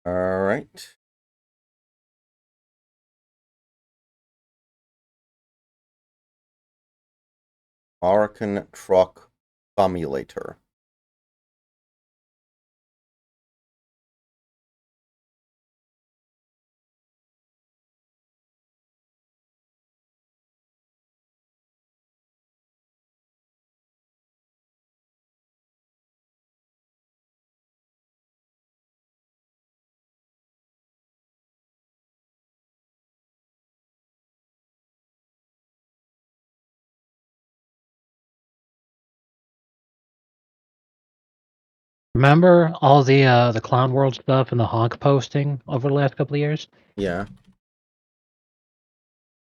All right. American Truck Simulator. Remember all the Clown World stuff and the honk posting over the last couple of years? Yeah.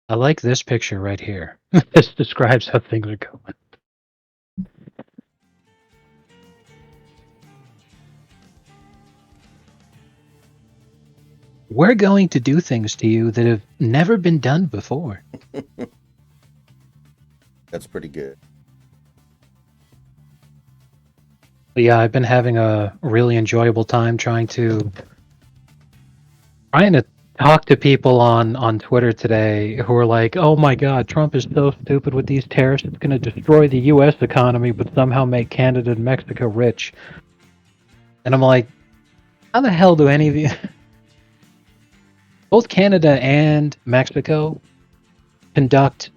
I like this picture right here. This describes how things are going. We're going to do things to you that have never been done before. That's pretty good. But yeah, I've been having a really enjoyable time trying to talk to people on Twitter today who are like, "Oh my God, Trump is so stupid with these tariffs. It's going to destroy the U.S. economy, but somehow make Canada and Mexico rich." And I'm like, how the hell do any of you? Both Canada and Mexico conduct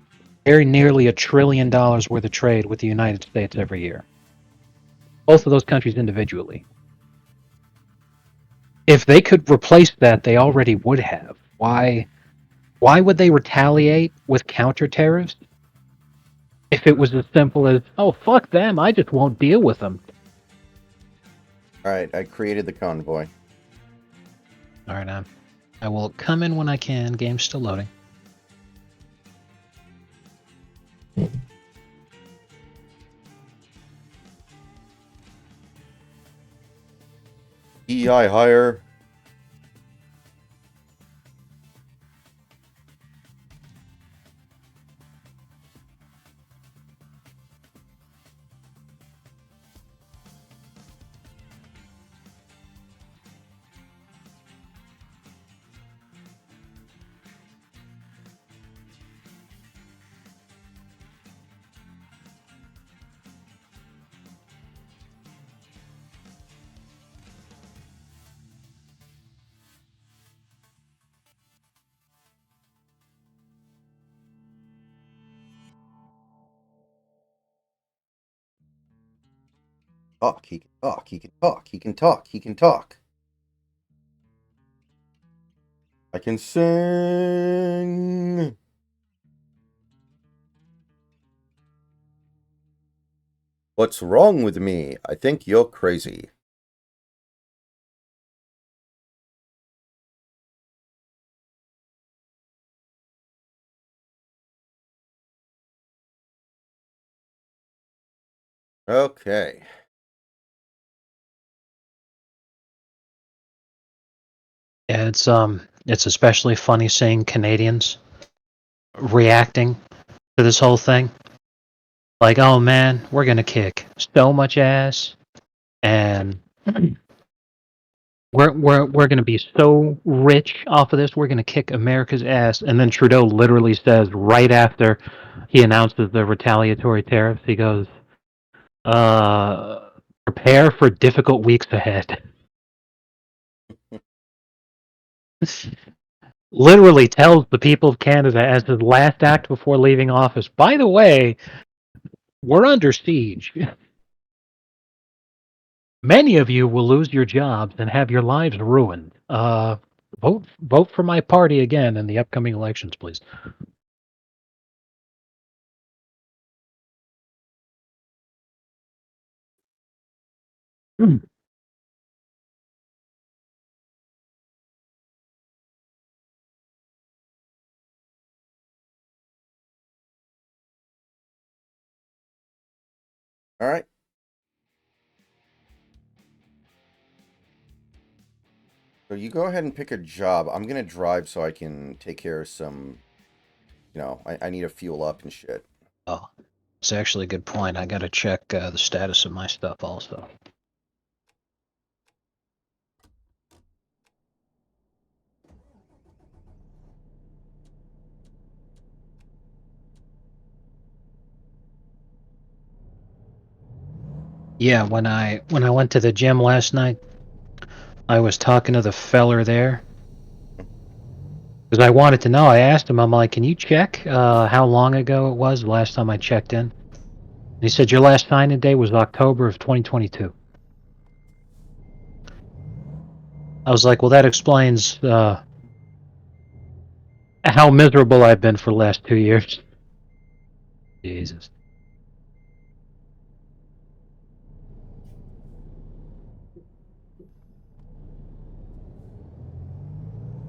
very nearly $1 trillion worth of trade with the United States every year. Both of those countries individually. If they could replace that, they already would have. Why would they retaliate with counter tariffs if it was as simple as, oh, fuck them, I just won't deal with them? All right. I created the convoy. All right, I will come in when I can. Game's still loading. EI hire. Talk. He can talk. He can talk. He can talk. He can talk. I can sing. What's wrong with me? I think you're crazy. Okay. Yeah, it's especially funny seeing Canadians reacting to this whole thing. Like, oh man, we're gonna kick so much ass, and we're gonna be so rich off of this. We're gonna kick America's ass. And then Trudeau literally says right after he announces the retaliatory tariffs, he goes, "Prepare for difficult weeks ahead." Literally tells the people of Canada as his last act before leaving office, by the way, we're under siege. Many of you will lose your jobs and have your lives ruined. Vote for my party again in the upcoming elections, please. All right. So you go ahead and pick a job. I'm gonna drive so I can take care of some. I need to fuel up and shit. Oh, it's actually a good point. I gotta check the status of my stuff also. Yeah, when I went to the gym last night, I was talking to the feller there because I wanted to know. I asked him, I'm like, can you check how long ago it was the last time I checked in? And he said, your last sign-in day was October of 2022. I was like, well, that explains how miserable I've been for the last 2 years. Jesus.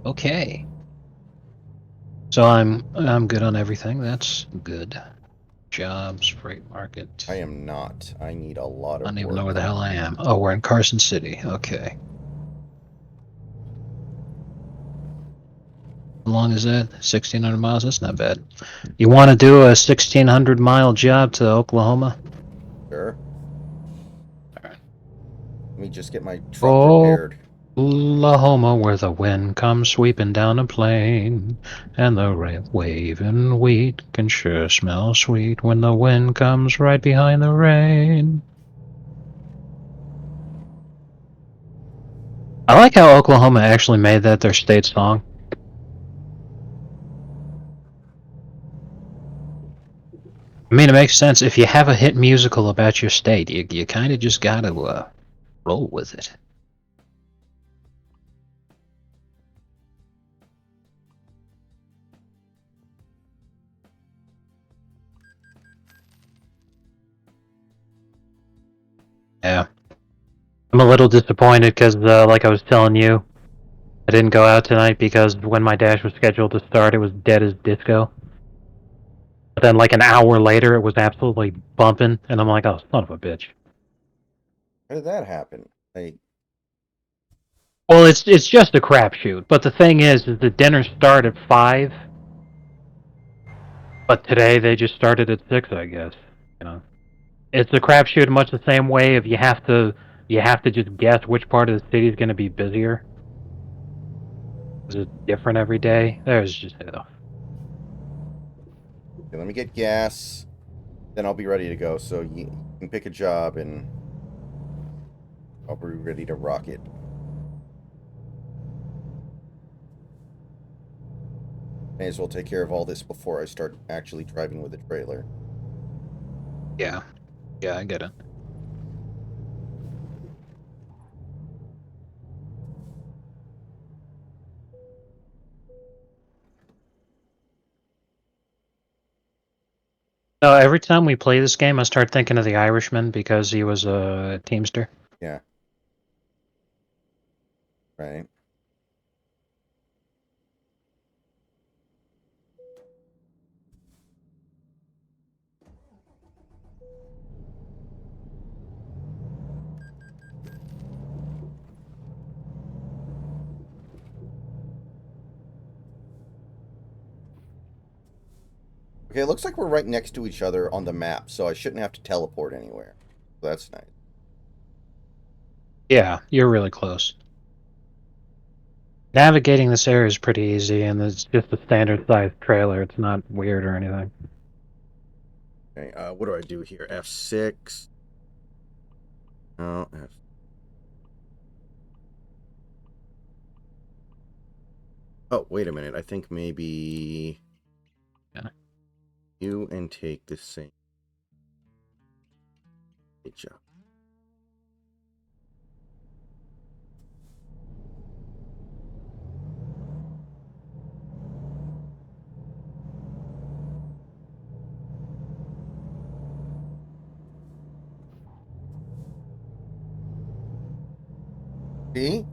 Okay. So I'm good on everything. That's good. Jobs, freight market. I am not. I need a lot I of don't even know work. where the hell I am. Oh, we're in Carson City. Okay. How long is that? 1,600 miles? That's not bad. You want to do a 1,600-mile job to Oklahoma? Sure. All right. Let me just get my truck repaired. Oklahoma, where the wind comes sweeping down the plain, and the waving wheat can sure smell sweet when the wind comes right behind the rain. I like how Oklahoma actually made that their state song. I mean, it makes sense. If you have a hit musical about your state, you kind of just gotta roll with it. Yeah. I'm a little disappointed because, like I was telling you, I didn't go out tonight because when my dash was scheduled to start, it was dead as disco. But then, like an hour later, it was absolutely bumping, and I'm like, oh, son of a bitch. How did that happen? Like, Well, it's just a crapshoot. But the thing is the dinner start at 5, but today they just started at 6, I guess. You know, it's a crapshoot much the same way. If you have to just guess which part of the city is going to be busier. It's different every day. There's just okay, let me get gas. Then I'll be ready to go. So you can pick a job and I'll be ready to rock it. May as well take care of all this before I start actually driving with a trailer. yeah, yeah, I get it. No, every time we play this game, I start thinking of the Irishman because he was a teamster. Yeah. Right. Okay, it looks like we're right next to each other on the map, so I shouldn't have to teleport anywhere. So that's nice. Yeah, you're really close. Navigating this area is pretty easy, and it's just a standard sized trailer. It's not weird or anything. Okay, what do I do here? F6. No, F. Oh, wait a minute. I think maybe Yeah. you and take the same. Good job. See?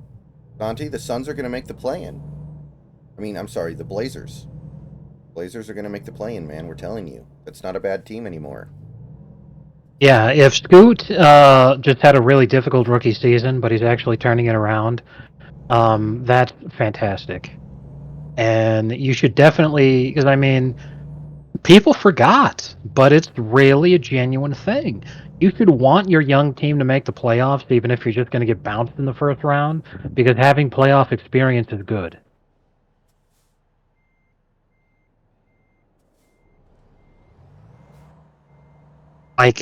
Dante, the Suns are going to make the play-in. I mean, I'm sorry, the Blazers. Blazers are going to make the play-in, man. We're telling you. That's not a bad team anymore. Yeah, if Scoot just had a really difficult rookie season, but he's actually turning it around, that's fantastic. And you should definitely, because I mean, people forgot, but it's really a genuine thing. You should want your young team to make the playoffs, even if you're just going to get bounced in the first round, because having playoff experience is good. Like,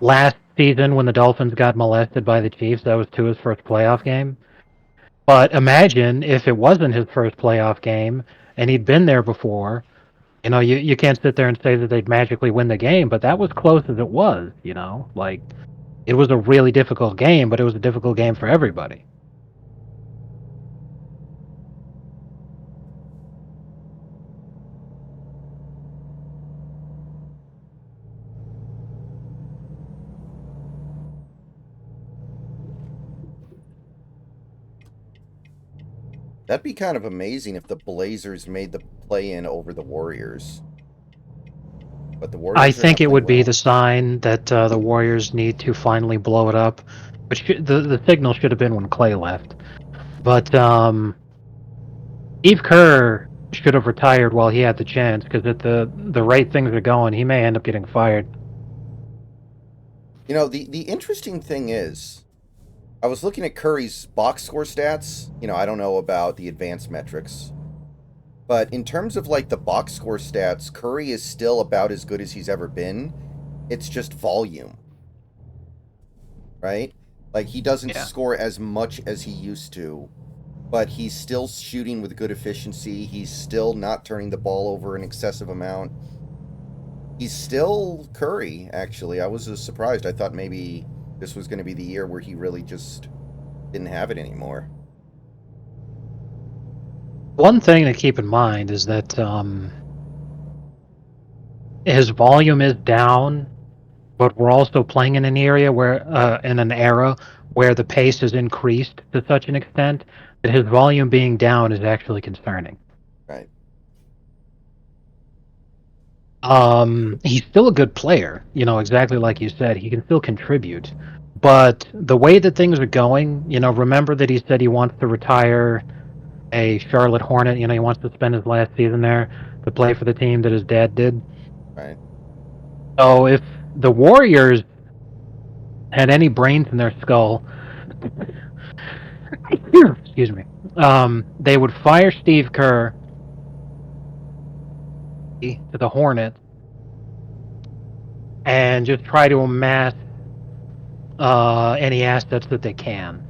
last season when the Dolphins got molested by the Chiefs, that was Tua's first playoff game. But imagine if it wasn't his first playoff game and he'd been there before. You know, you can't sit there and say that they'd magically win the game, but that was close as it was, you know? Like, it was a really difficult game, but it was a difficult game for everybody. That'd be kind of amazing if the Blazers made the play-in over the Warriors. But the Warriors I are think not it would playing be well. the sign that the Warriors need to finally blow it up. But the signal should have been when Clay left. But Steve Kerr should have retired while he had the chance, because at the rate things are going, he may end up getting fired. You know, the interesting thing is, I was looking at Curry's box score stats. You know, I don't know about the advanced metrics. But in terms of like the box score stats, Curry is still about as good as he's ever been. It's just volume. Right? Like he doesn't score as much as he used to, but he's still shooting with good efficiency. He's still not turning the ball over an excessive amount. He's still Curry, actually. I was surprised. I thought maybe this was going to be the year where he really just didn't have it anymore. One thing to keep in mind is that his volume is down, but we're also playing in an area where, in an era where the pace has increased to such an extent that his volume being down is actually concerning. Right. He's still a good player, you know, exactly like you said. He can still contribute. But the way that things are going, you know, remember that he said he wants to retire a Charlotte Hornet. You know, he wants to spend his last season there to play for the team that his dad did. Right. So if the Warriors had any brains in their skull, excuse me, they would fire Steve Kerr to the Hornets and just try to amass any assets that they can.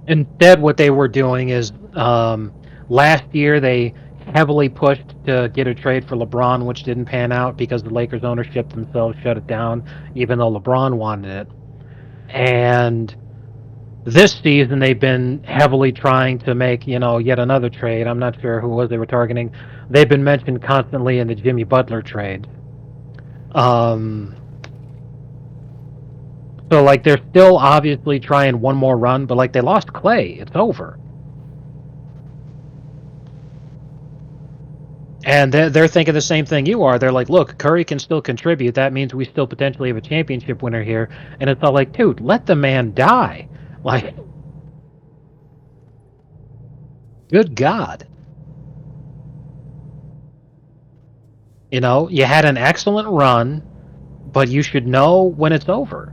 Instead, what they were doing is last year they heavily pushed to get a trade for LeBron, which didn't pan out because the Lakers ownership themselves shut it down, even though LeBron wanted it. And this season they've been heavily trying to make, you know, yet another trade. I'm not sure who it was they were targeting. They've been mentioned constantly in the Jimmy Butler trade. So, like, they're still obviously trying one more run, but, like, they lost Clay. It's over. And they're thinking the same thing you are. They're like, look, Curry can still contribute. That means we still potentially have a championship winner here. And it's all like, dude, let the man die. Like, good God. You know, you had an excellent run, but you should know when it's over.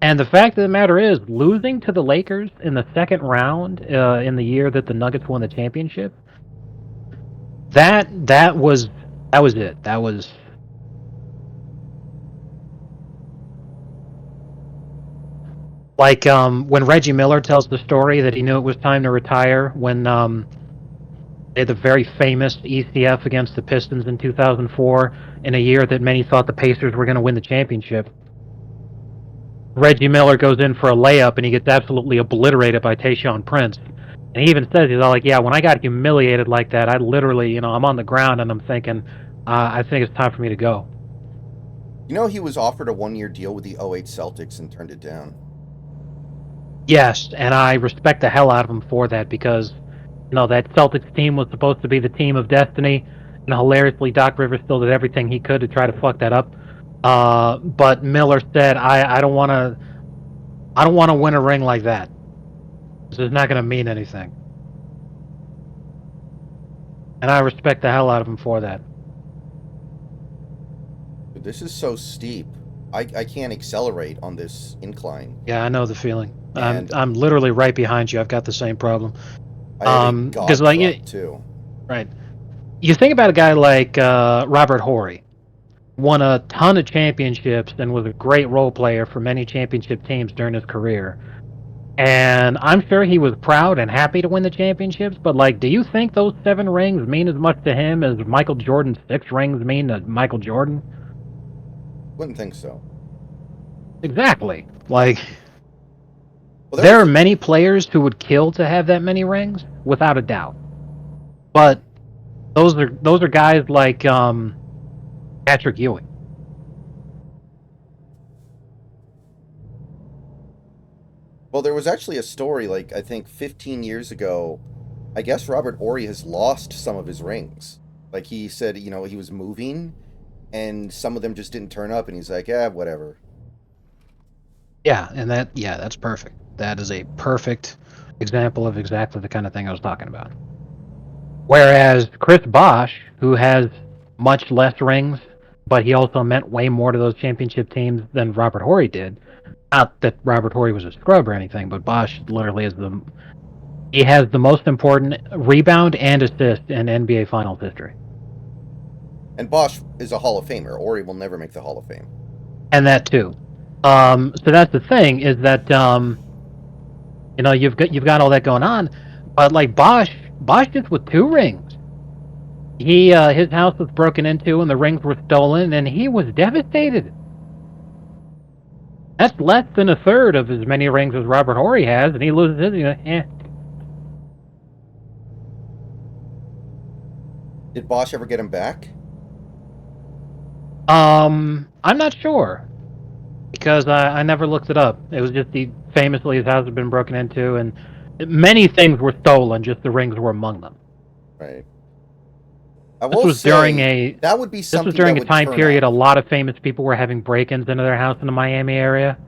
And the fact of the matter is, losing to the Lakers in the second round in the year that the Nuggets won the championship, that was it. That was like when Reggie Miller tells the story that he knew it was time to retire when they had the very famous ECF against the Pistons in 2004 in a year that many thought the Pacers were going to win the championship. Reggie Miller goes in for a layup and he gets absolutely obliterated by Tayshaun Prince. And he even says, he's all like, yeah, when I got humiliated like that, I literally, you know, I'm on the ground and I'm thinking, I think it's time for me to go. You know, he was offered a 1-year deal with the 08 Celtics and turned it down. Yes, and I respect the hell out of him for that because, you know, that Celtics team was supposed to be the team of destiny, and hilariously, Doc Rivers still did everything he could to try to fuck that up. But Miller said, I don't want to win a ring like that. This is not going to mean anything. And I respect the hell out of him for that. But this is so steep. I can't accelerate on this incline. Yeah, I know the feeling. And I'm literally right behind you. I've got the same problem. I have a God like drop too. right. you think about a guy like Robert Horry, won a ton of championships and was a great role player for many championship teams during his career. And I'm sure he was proud and happy to win the championships, but like, do you think those 7 rings mean as much to him as Michael Jordan's 6 rings mean to Michael Jordan? Wouldn't think so. Exactly. Like, Well, there are many players who would kill to have that many rings, without a doubt. But those are guys like Patrick Ewing. Well, there was actually a story, like, I think 15 years ago. I guess Robert Horry has lost some of his rings. Like, he said, he was moving, and some of them just didn't turn up, and he's like, yeah, whatever. Yeah, and that's perfect. That is a perfect example of exactly the kind of thing I was talking about. Whereas Chris Bosh, who has much less rings, but he also meant way more to those championship teams than Robert Horry did. Not that Robert Horry was a scrub or anything, but Bosh literally he has the most important rebound and assist in NBA Finals history. And Bosh is a Hall of Famer. Horry will never make the Hall of Fame. And that too. So that's the thing, is that you've got all that going on, but like Bosh just with 2 rings. His house was broken into and the rings were stolen, and he was devastated. That's less than a third of as many rings as Robert Horry has, and he loses his. Did Bosh ever get him back? I'm not sure, because I never looked it up. It was just famously his house had been broken into, and many things were stolen. Just the rings were among them. Right. This was during a time period up. A lot of famous people were having break-ins into their house in the Miami area.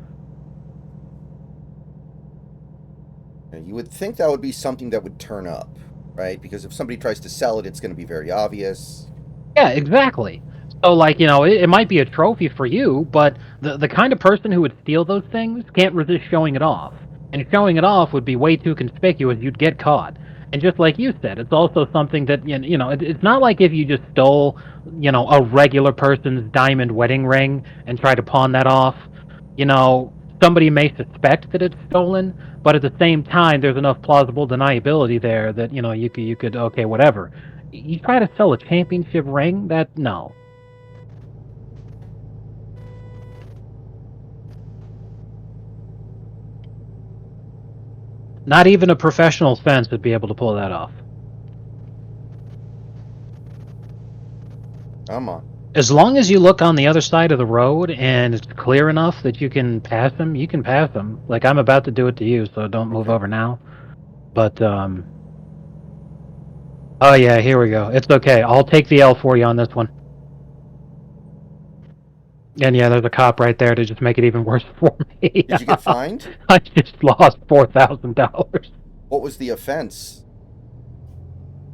You would think that would be something that would turn up, right? Because if somebody tries to sell it, it's going to be very obvious. Yeah, exactly. So, like, it might be a trophy for you, but the kind of person who would steal those things can't resist showing it off. And showing it off would be way too conspicuous. You'd get caught. And just like you said, it's also something that, it's not like if you just stole, a regular person's diamond wedding ring and try to pawn that off. Somebody may suspect that it's stolen, but at the same time, there's enough plausible deniability there that, you could, okay, whatever. You try to sell a championship ring? No. Not even a professional fence would be able to pull that off. Come on. As long as you look on the other side of the road and it's clear enough that you can pass them, you can pass them. Like, I'm about to do it to you, so don't move over now. But, oh yeah, here we go. It's okay. I'll take the L for you on this one. And yeah, there's a cop right there to just make it even worse for me. Did you get fined? I just lost $4,000. What was the offense?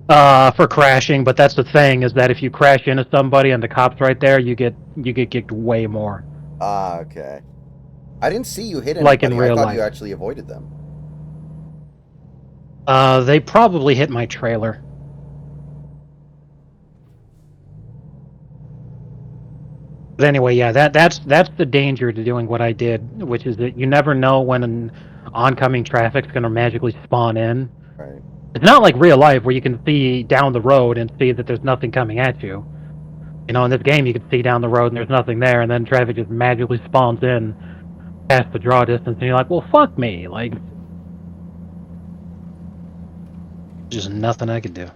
For crashing, but that's the thing, is that if you crash into somebody and the cop's right there, you get kicked way more. Ah, okay. I didn't see you hit anybody. Like in real I thought life. You actually avoided them. They probably hit my trailer. But anyway, yeah, that's the danger to doing what I did, which is that you never know when an oncoming traffic's going to magically spawn in. Right. It's not like real life where you can see down the road and see that there's nothing coming at you. In this game, you can see down the road and there's nothing there, and then traffic just magically spawns in past the draw distance, and you're like, well, fuck me. Like, just nothing I could do. Where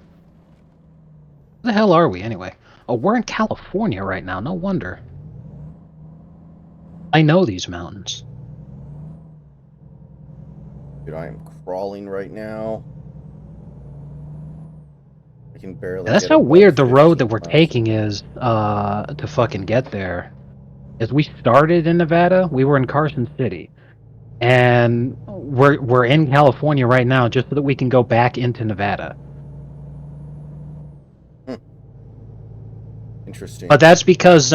the hell are we, anyway? Oh, we're in California right now. No wonder. I know these mountains. Dude, I am crawling right now. I can barely. Yeah, that's how weird the road that we're taking is to fucking get there. As we started in Nevada, we were in Carson City, and we're in California right now just so that we can go back into Nevada. Interesting. But that's because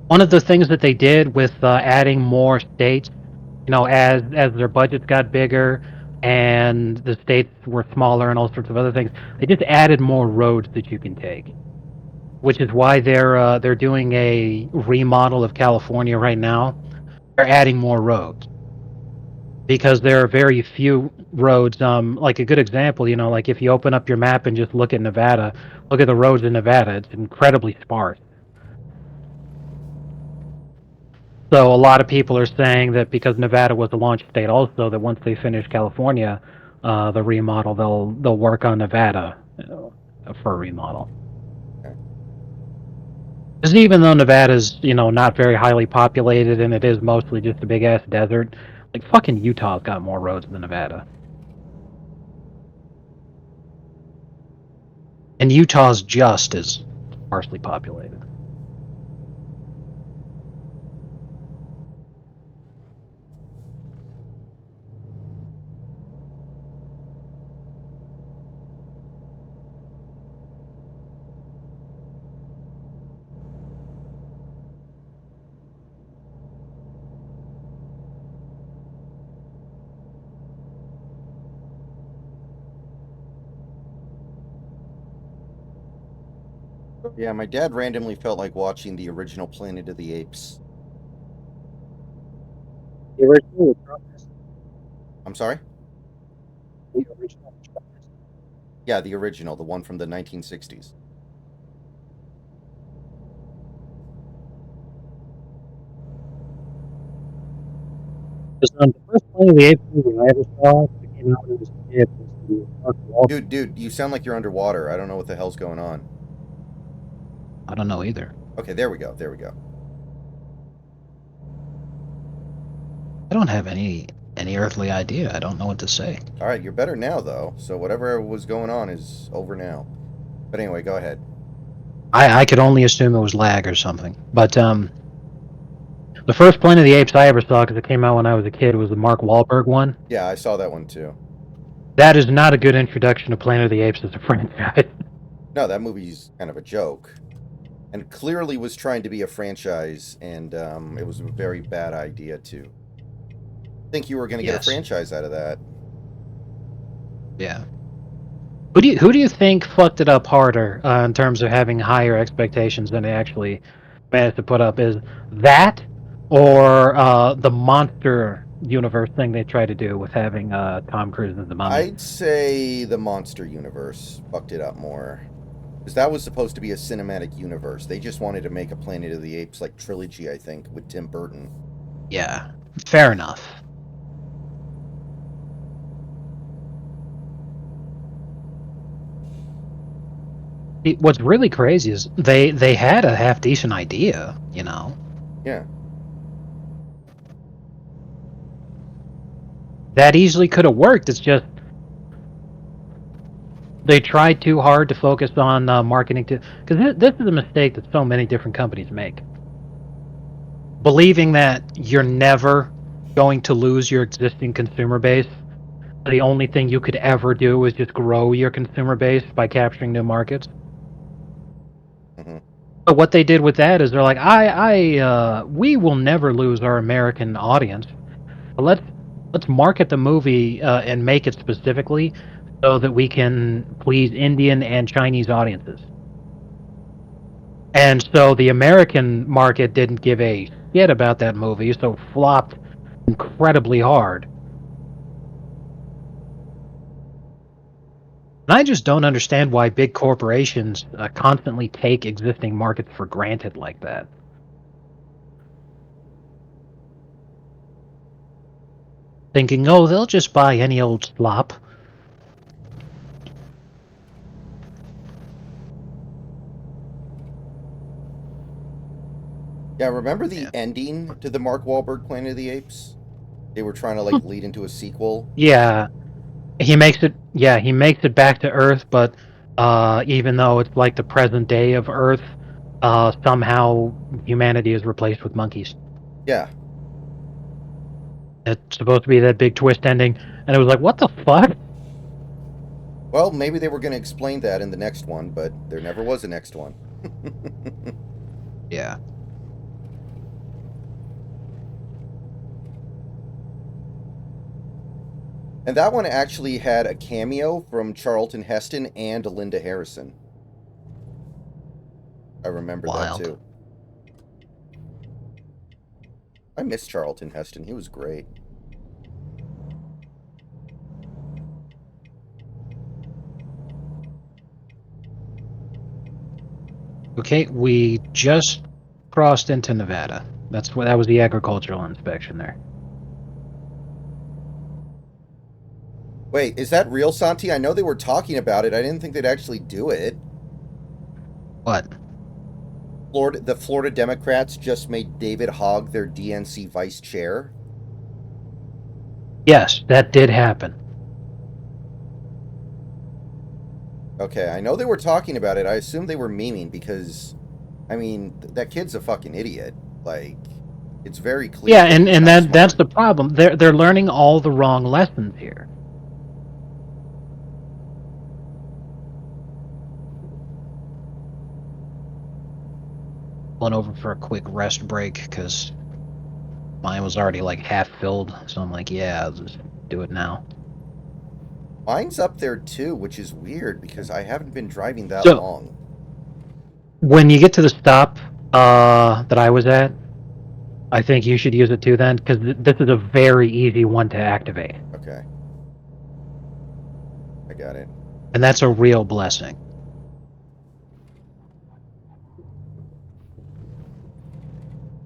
one of the things that they did with adding more states, as their budgets got bigger and the states were smaller and all sorts of other things. They just added more roads that you can take, which is why they're doing a remodel of California right now. They're adding more roads because there are very few roads. Like a good example, like if you open up your map and just look at Nevada, look at the roads in Nevada. It's incredibly sparse. So a lot of people are saying that because Nevada was a launch state, also that once they finish California, the remodel, they'll work on Nevada for a remodel. Because even though Nevada's not very highly populated and it is mostly just a big ass desert, like fucking Utah's got more roads than Nevada. And Utah's just as sparsely populated. Yeah, my dad randomly felt like watching the original Planet of the Apes. The original. I'm sorry? The original. Yeah, the original, the one from the 1960s. The first Planet of the Apes movie I ever saw that came out when I was a kid was the Mark Wahlberg. Dude, you sound like you're underwater. I don't know what the hell's going on. I don't know either. Okay, there we go. There we go. I don't have any earthly idea. I don't know what to say. All right, you're better now, though. So whatever was going on is over now. But anyway, go ahead. I could only assume it was lag or something. But the first Planet of the Apes I ever saw, because it came out when I was a kid, was the Mark Wahlberg one. Yeah, I saw that one too. That is not a good introduction to Planet of the Apes as a franchise. No, that movie's kind of a joke. And clearly was trying to be a franchise, and it was a very bad idea to think you were going to get a franchise out of that. Yeah. Who do you think fucked it up harder in terms of having higher expectations than they actually managed to put up? Is that or the monster universe thing they tried to do with having Tom Cruise as the Mummy? I'd say the monster universe fucked it up more. Because that was supposed to be a cinematic universe. They just wanted to make a Planet of the Apes like trilogy, I think, with Tim Burton. Yeah, fair enough. What's really crazy is they had a half decent idea, Yeah. That easily could have worked. It's just they tried too hard to focus on marketing because this is a mistake that so many different companies make. Believing that you're never going to lose your existing consumer base. The only thing you could ever do is just grow your consumer base by capturing new markets. Mm-hmm. But what they did with that is they're like, we will never lose our American audience. But let's market the movie and make it specifically so that we can please Indian and Chinese audiences. And so the American market didn't give a shit about that movie, so flopped incredibly hard. And I just don't understand why big corporations constantly take existing markets for granted like that. Thinking, oh, they'll just buy any old slop. Yeah, remember the ending to the Mark Wahlberg Planet of the Apes? They were trying to like lead into a sequel. Yeah. He makes it back to Earth, but even though it's like the present day of Earth, somehow humanity is replaced with monkeys. Yeah. It's supposed to be that big twist ending, and it was like, what the fuck? Well, maybe they were going to explain that in the next one, but there never was a next one. Yeah. And that one actually had a cameo from Charlton Heston and Linda Harrison. I remember Wild. that too. I miss Charlton Heston. He was great. Okay, we just crossed into Nevada. That was the agricultural inspection there. Wait, is that real, Santi? I know they were talking about it. I didn't think they'd actually do it. What? The Florida Democrats just made David Hogg their DNC vice chair. Yes, that did happen. Okay, I know they were talking about it. I assume they were memeing because, I mean, that kid's a fucking idiot. Like, it's very clear. Yeah, and that's the problem. They're learning all the wrong lessons here. Pulling over for a quick rest break because mine was already like half filled. So I'm like, yeah, I'll just do it now. Mine's up there too, which is weird because I haven't been driving that So- long. When you get to the stop that I was at, I think you should use it too then, because this is a very easy one to activate. Okay. I got it. And that's a real blessing.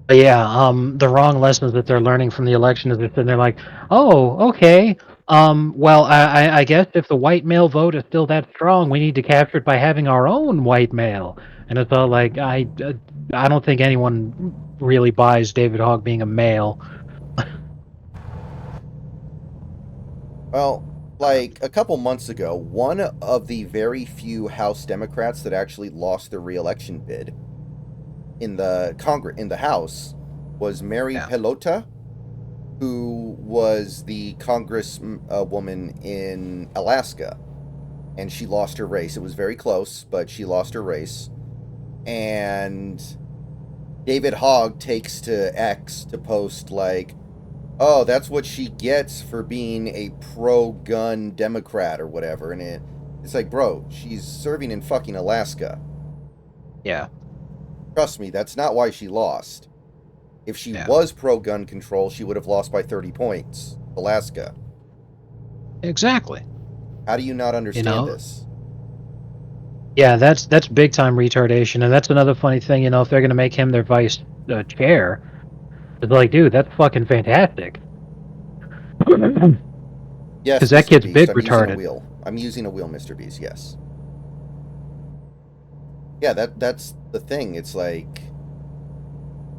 But yeah, the wrong lessons that they're learning from the election is they're sitting there like, oh, okay, well, I guess if the white male vote is still that strong, we need to capture it by having our own white male. And it's all like, I don't think anyone really buys David Hogg being a male. Well, like a couple months ago, one of the very few House Democrats that actually lost their re-election bid in the House was Mary Pelota, who was the congresswoman in Alaska, and she lost her race. It was very close, but she lost her race. And David Hogg takes to X to post like, oh, that's what she gets for being a pro-gun Democrat or whatever. And it's like, bro, she's serving in fucking Alaska. Yeah. Trust me, that's not why she lost. If she was pro-gun control, she would have lost by 30 points. Alaska. Exactly. How do you not understand this? Yeah, that's big time retardation, and that's another funny thing. If they're gonna make him their vice chair, it's like, dude, that's fucking fantastic. Yes, because that kid's big retarded. I'm using a wheel, Mr. Beast. Yes. Yeah, that's the thing. It's like,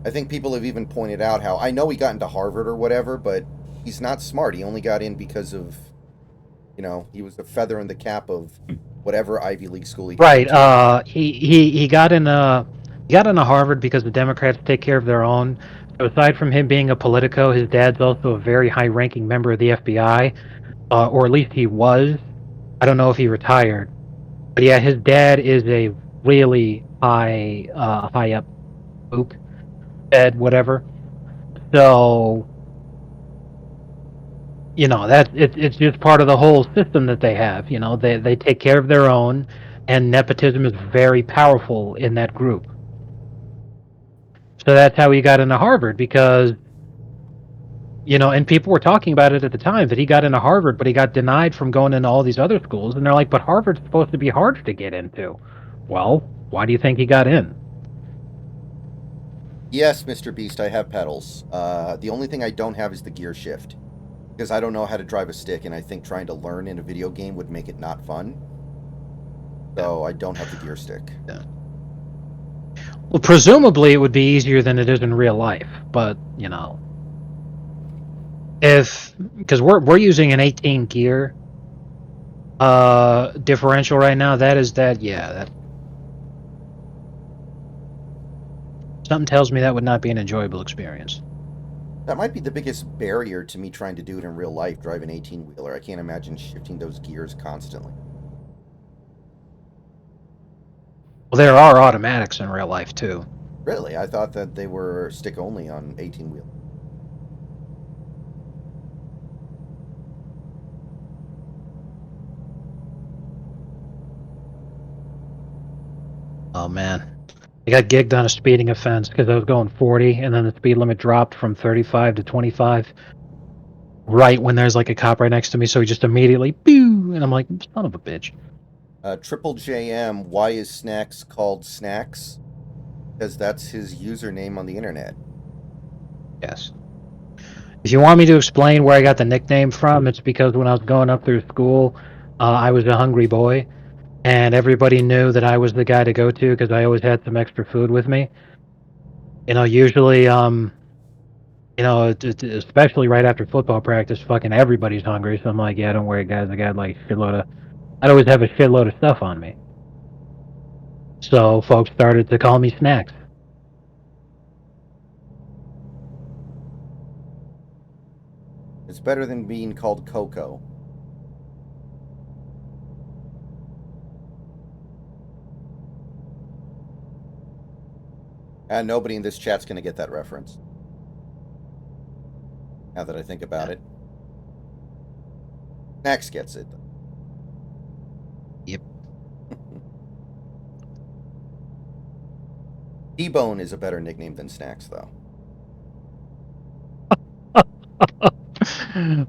I think people have even pointed out how, I know he got into Harvard or whatever, but he's not smart. He only got in because of, he was a feather in the cap of whatever Ivy League school he right. He got into Harvard because the Democrats take care of their own. So aside from him being a Politico, his dad's also a very high-ranking member of the FBI, or at least he was. I don't know if he retired, but yeah, his dad is a really high up spook, Ed, whatever. So it's just part of the whole system that they have. They take care of their own, and nepotism is very powerful in that group. So that's how he got into Harvard, because and people were talking about it at the time that he got into Harvard, but he got denied from going into all these other schools, and they're like, but Harvard's supposed to be harder to get into. Well, why do you think he got in? Yes, Mr. Beast, I have pedals. The only thing I don't have is the gear shift, because I don't know how to drive a stick, and I think trying to learn in a video game would make it not fun. So I don't have the gear stick. Yeah. Well, presumably it would be easier than it is in real life, but because we're using an 18 gear differential right now, that something tells me that would not be an enjoyable experience. That might be the biggest barrier to me trying to do it in real life, drive an 18-wheeler. I can't imagine shifting those gears constantly. Well, there are automatics in real life, too. Really? I thought that they were stick-only on 18-wheel. Oh man. I got gigged on a speeding offense because I was going 40, and then the speed limit dropped from 35 to 25. Right when there's like a cop right next to me, so he just immediately, pew, and I'm like, son of a bitch. Triple JM, why is Snacks called Snacks? Because that's his username on the internet. Yes. If you want me to explain where I got the nickname from, it's because when I was going up through school, I was a hungry boy, and everybody knew that I was the guy to go to because I always had some extra food with me. Usually, especially right after football practice, fucking everybody's hungry. So I'm like, yeah, don't worry, guys. I got like I'd always have a shitload of stuff on me. So folks started to call me Snacks. It's better than being called Coco. And nobody in this chat's going to get that reference. Now that I think about it. Snacks gets it. Yep. T-Bone is a better nickname than Snacks, though.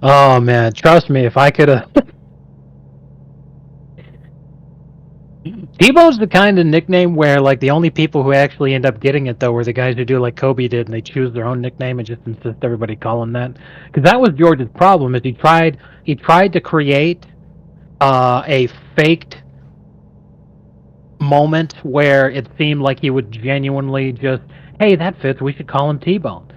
Oh man, trust me, if I could have. T-Bone's the kind of nickname where like the only people who actually end up getting it though were the guys who do like Kobe did, and they choose their own nickname and just insist everybody call him that. Because that was George's problem, is he tried to create a faked moment where it seemed like he would genuinely just, hey, that fits, we should call him T-Bone.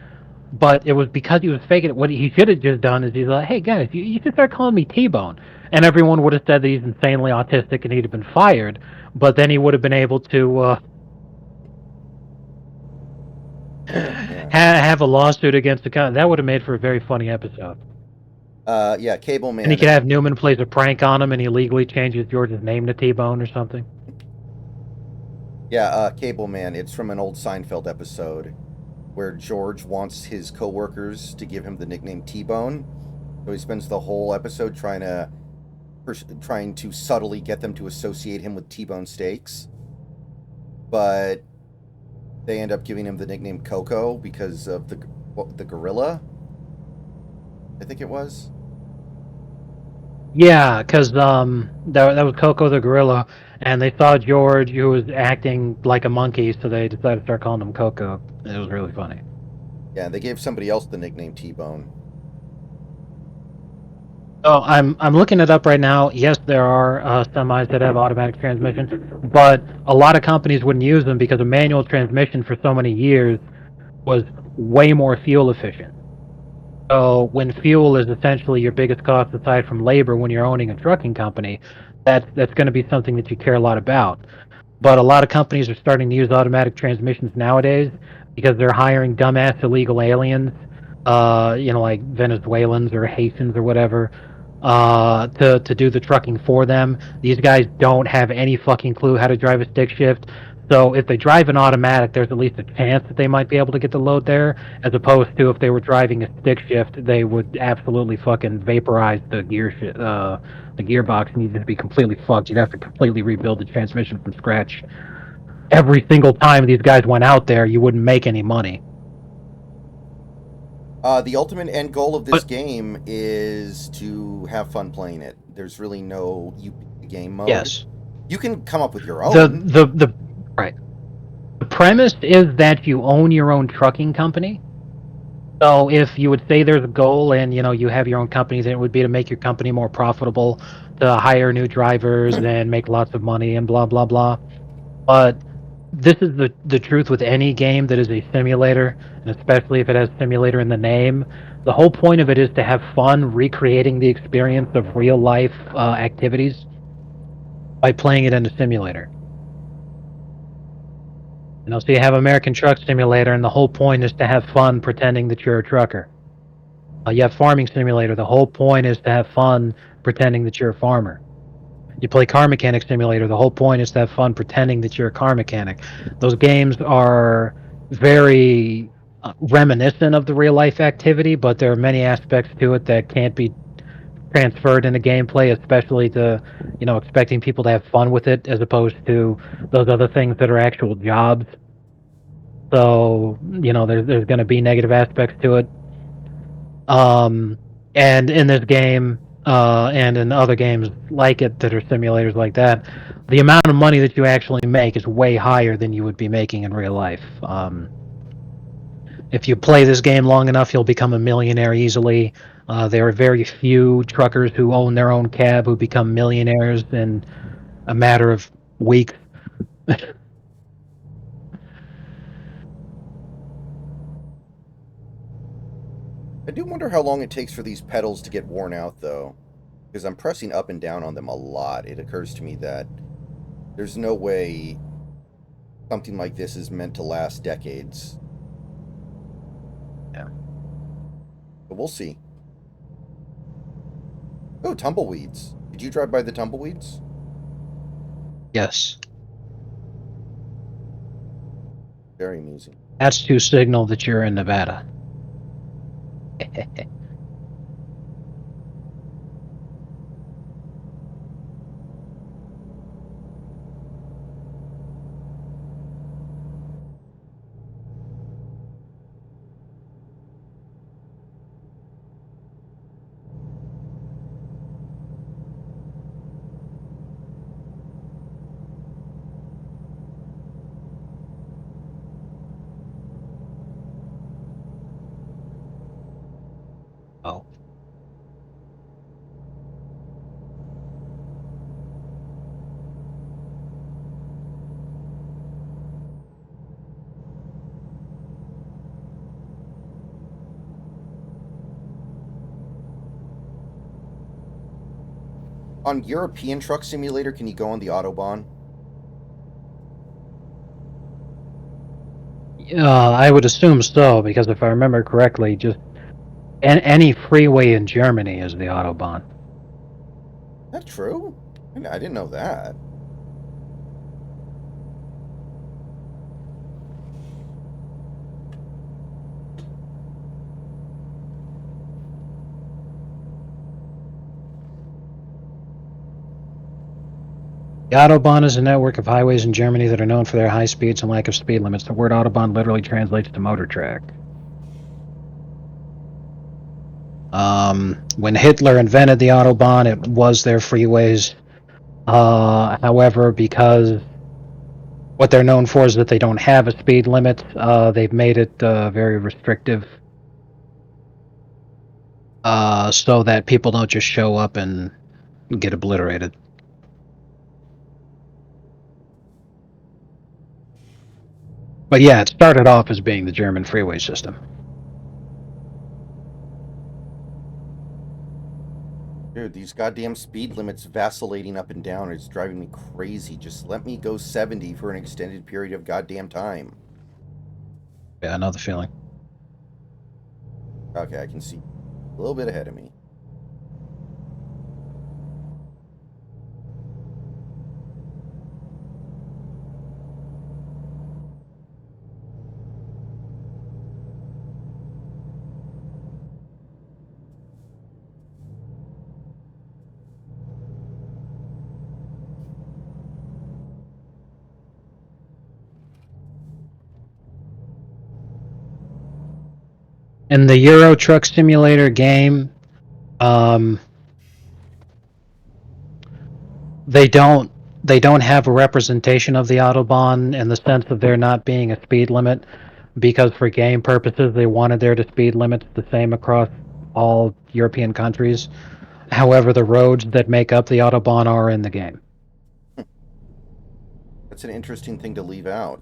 But it was because he was faking it. What he should have just done is he's like, hey guys, you should start calling me T-Bone. And everyone would have said that he's insanely autistic and he'd have been fired. But then he would have been able to have a lawsuit against the company. That would have made for a very funny episode. Yeah, Cable Man. And he could have Newman plays a prank on him and he legally changes George's name to T-Bone or something. Yeah, Cable Man. It's from an old Seinfeld episode where George wants his coworkers to give him the nickname T-Bone. So he spends the whole episode trying to subtly get them to associate him with T-Bone Steaks. But they end up giving him the nickname Coco because of the gorilla. I think it was. Yeah, because that was Coco the gorilla, and they saw George, who was acting like a monkey, so they decided to start calling him Coco. It was really funny. Yeah, they gave somebody else the nickname T-Bone. So I'm looking it up right now. Yes, there are semis that have automatic transmission, but a lot of companies wouldn't use them because a manual transmission for so many years was way more fuel efficient. So when fuel is essentially your biggest cost aside from labor when you're owning a trucking company, that's going to be something that you care a lot about. But a lot of companies are starting to use automatic transmissions nowadays because they're hiring dumbass illegal aliens, like Venezuelans or Haitians or whatever, to do the trucking for them. These guys don't have any fucking clue how to drive a stick shift. So if they drive an automatic, there's at least a chance that they might be able to get the load there, as opposed to if they were driving a stick shift, they would absolutely fucking vaporize the gearbox, and you'd just be completely fucked. You'd have to completely rebuild the transmission from scratch. Every single time these guys went out there, you wouldn't make any money. The ultimate end goal of this game is to have fun playing it. There's really no game mode. Yes. You can come up with your own. Right. The premise is that you own your own trucking company. So if you would say there's a goal and you have your own company, then it would be to make your company more profitable, to hire new drivers and make lots of money and blah blah blah. But this is the truth with any game that is a simulator, and especially if it has simulator in the name. The whole point of it is to have fun recreating the experience of real life activities by playing it in a simulator. So you have American Truck Simulator, and the whole point is to have fun pretending that you're a trucker. You have Farming Simulator. The whole point is to have fun pretending that you're a farmer. You play Car Mechanic Simulator. The whole point is to have fun pretending that you're a car mechanic. Those games are very reminiscent of the real life activity, but there are many aspects to it that can't be transferred into gameplay, especially to, expecting people to have fun with it as opposed to those other things that are actual jobs. So, there's going to be negative aspects to it. And in this game, and in other games like it that are simulators like that, the amount of money that you actually make is way higher than you would be making in real life. If you play this game long enough, you'll become a millionaire easily. There are very few truckers who own their own cab who become millionaires in a matter of weeks. I do wonder how long it takes for these pedals to get worn out, though. Because I'm pressing up and down on them a lot. It occurs to me that there's no way something like this is meant to last decades. Yeah. But we'll see. Oh, tumbleweeds. Did you drive by the tumbleweeds? Yes. Very amusing. That's to signal that you're in Nevada. Oh. On European Truck Simulator, can you go on the Autobahn? I would assume so, because if I remember correctly, just any freeway in Germany is the Autobahn. Is that true? I didn't know that. The Autobahn is a network of highways in Germany that are known for their high speeds and lack of speed limits. The word Autobahn literally translates to motor track. When Hitler invented the Autobahn, it was their freeways. However, because what they're known for is that they don't have a speed limit, they've made it very restrictive. So that people don't just show up and get obliterated. But yeah, it started off as being the German freeway system. Dude, these goddamn speed limits vacillating up and down is driving me crazy. Just let me go 70 for an extended period of goddamn time. Yeah, I know the feeling. Okay, I can see a little bit ahead of me. In the Euro Truck Simulator game, they don't have a representation of the Autobahn in the sense of there not being a speed limit, because for game purposes they wanted there to speed limits the same across all European countries. However, the roads that make up the Autobahn are in the game. That's an interesting thing to leave out.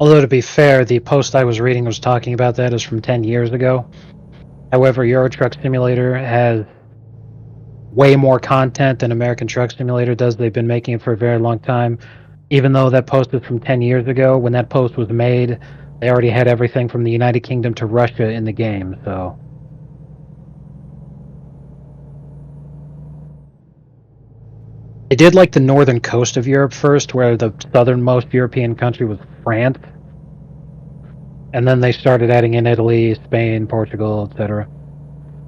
Although, to be fair, the post I was reading was talking about that is from 10 years ago. However, Euro Truck Simulator has way more content than American Truck Simulator does. They've been making it for a very long time. Even though that post is from 10 years ago, when that post was made, They already had everything from the United Kingdom to Russia in the game, so. They did like the northern coast of Europe first, where the southernmost European country was France. And then they started adding in Italy, Spain, Portugal, etc.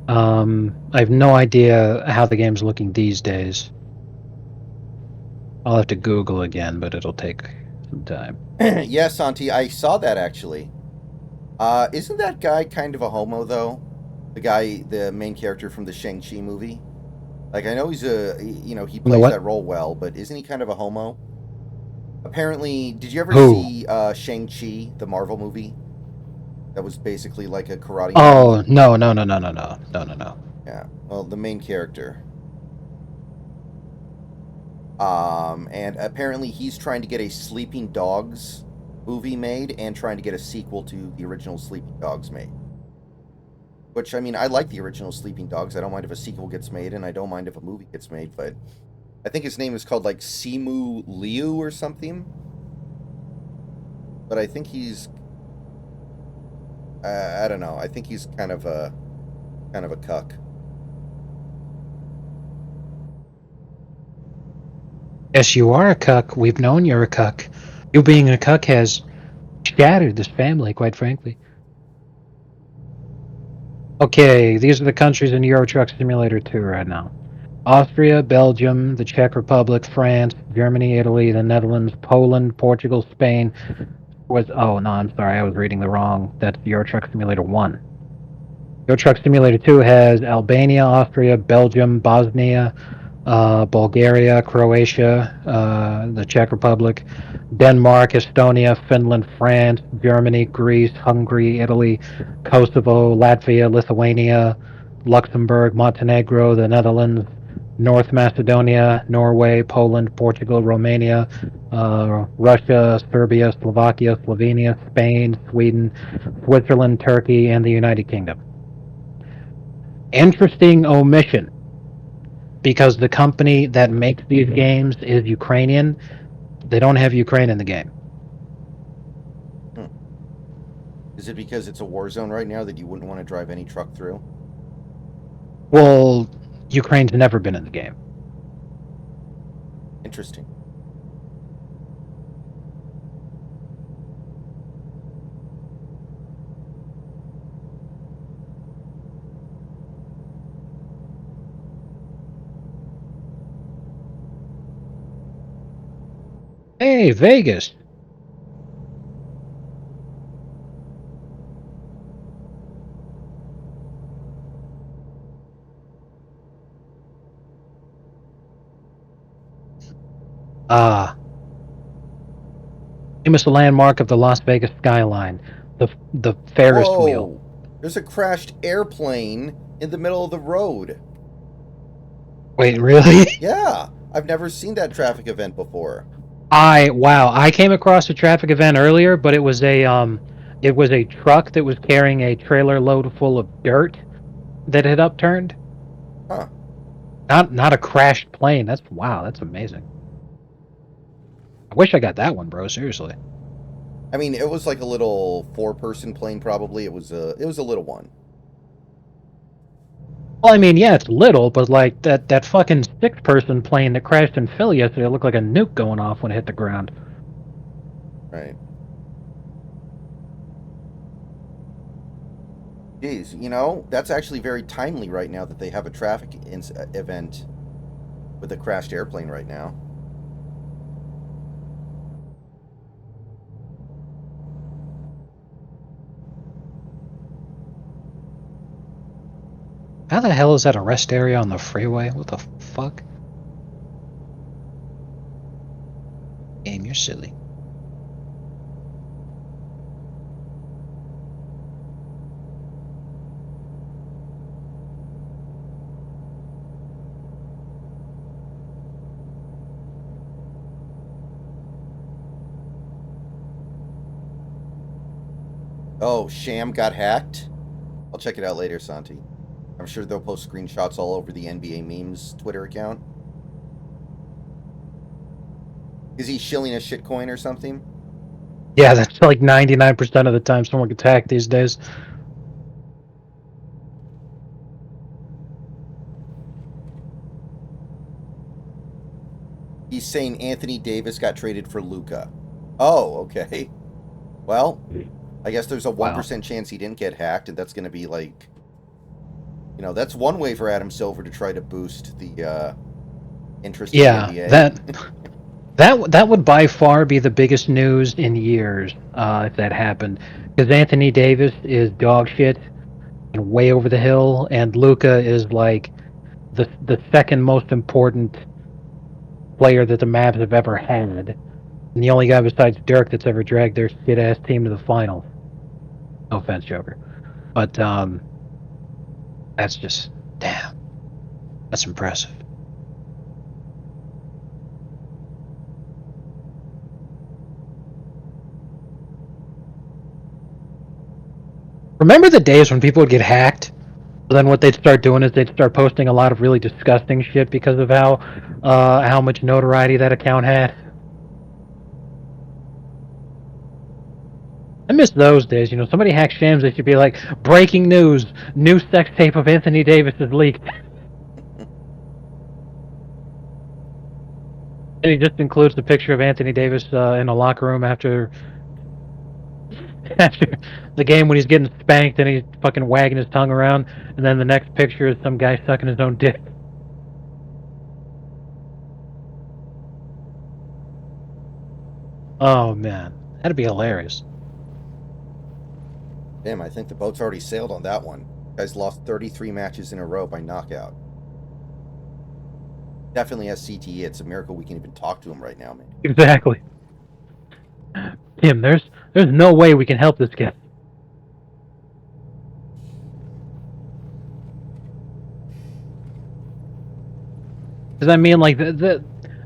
I have no idea how the game's looking these days. I'll have to Google again, but it'll take some time. Yeah, Santi, I saw that actually. Isn't that guy kind of a homo, though? The main character from the Shang-Chi movie? Like, I know he plays that role well, but isn't he kind of a homo? Apparently, did you ever see Shang-Chi, the Marvel movie? That was basically like a karate movie? Oh, no. Yeah, well, the main character. And apparently he's trying to get a Sleeping Dogs movie made and trying to get a sequel to the original Sleeping Dogs made. Which, I mean, I like the original Sleeping Dogs. I don't mind if a sequel gets made, and I don't mind if a movie gets made, but I think his name is called, like, Simu Liu or something. But I think he's... I don't know. I think he's kind of a cuck. Yes, you are a cuck. We've known you're a cuck. You being a cuck has shattered this family, quite frankly. Okay, these are the countries in Euro Truck Simulator 2 right now. Austria, Belgium, the Czech Republic, France, Germany, Italy, the Netherlands, Poland, Portugal, Spain. Oh, no, I'm sorry. I was reading the wrong. That's Euro Truck Simulator 1. Euro Truck Simulator 2 has Albania, Austria, Belgium, Bosnia, Bulgaria, Croatia, the Czech Republic, Denmark, Estonia, Finland, France, Germany, Greece, Hungary, Italy, Kosovo, Latvia, Lithuania, Luxembourg, Montenegro, the Netherlands, North Macedonia, Norway, Poland, Portugal, Romania, Russia, Serbia, Slovakia, Slovenia, Spain, Sweden, Switzerland, Turkey, and the United Kingdom. Interesting omission. Because the company that makes these games is Ukrainian, they don't have Ukraine in the game. Is it because it's a war zone right now that you wouldn't want to drive any truck through? Well, Ukraine's never been in the game. Interesting. Hey, Vegas. Famous landmark of the Las Vegas skyline, the Ferris wheel. There's a crashed airplane in the middle of the road. Wait, really? Yeah, I've never seen that traffic event before. I came across a traffic event earlier, but it was a truck that was carrying a trailer load full of dirt that had upturned. Huh. Not a crashed plane. That's amazing. I wish I got that one, bro. Seriously. I mean, it was like a little 4-person plane. Probably it was a little one. Well, I mean, yeah, it's little, but like that fucking 6-person plane that crashed in Philly yesterday looked like a nuke going off when it hit the ground. Right. Geez, that's actually very timely right now that they have a traffic event with a crashed airplane right now. How the hell is that a rest area on the freeway? What the fuck? Game, you're silly. Oh, Sham got hacked? I'll check it out later, Santi. I'm sure they'll post screenshots all over the NBA Memes Twitter account. Is he shilling a shitcoin or something? Yeah, that's like 99% of the time someone gets hacked these days. He's saying Anthony Davis got traded for Luka. Oh, okay. Well, I guess there's a 1% chance he didn't get hacked, and that's going to be like, that's one way for Adam Silver to try to boost the interest in the NBA. That would by far be the biggest news in years if that happened, because Anthony Davis is dog shit and way over the hill, and Luka is like the second most important player that the Mavs have ever had, and the only guy besides Dirk that's ever dragged their shit ass team to the finals. No offense, Joker, but that's just damn. That's impressive. Remember the days when people would get hacked? Then what they'd start doing is they'd start posting a lot of really disgusting shit because of how much notoriety that account had. I miss those days. Somebody hacks Shams, they should be like, breaking news, new sex tape of Anthony Davis is leaked. And he just includes the picture of Anthony Davis in a locker room after the game when he's getting spanked and he's fucking wagging his tongue around, and then the next picture is some guy sucking his own dick. Oh man, that'd be hilarious. Damn, I think the boat's already sailed on that one. Guys lost 33 matches in a row by knockout. Definitely has CTE. It's a miracle we can even talk to him right now, man. Exactly. Tim, there's no way we can help this guy. Because I mean, like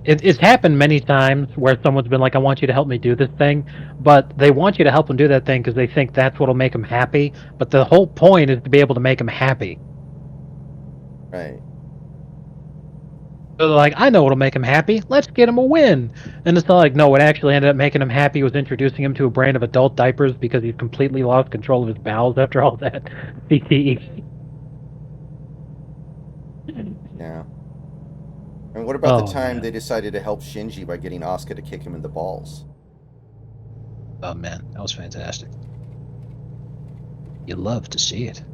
it's happened many times where someone's been like, "I want you to help me do this thing," but they want you to help them do that thing because they think that's what'll make them happy. But the whole point is to be able to make them happy. Right. So they're like, "I know what'll make him happy. Let's get him a win." And it's not like, no, what actually ended up making him happy was introducing him to a brand of adult diapers because he's completely lost control of his bowels after all that CTE. Yeah. And what about the time they decided to help Shinji by getting Asuka to kick him in the balls? Oh man, that was fantastic. You love to see it.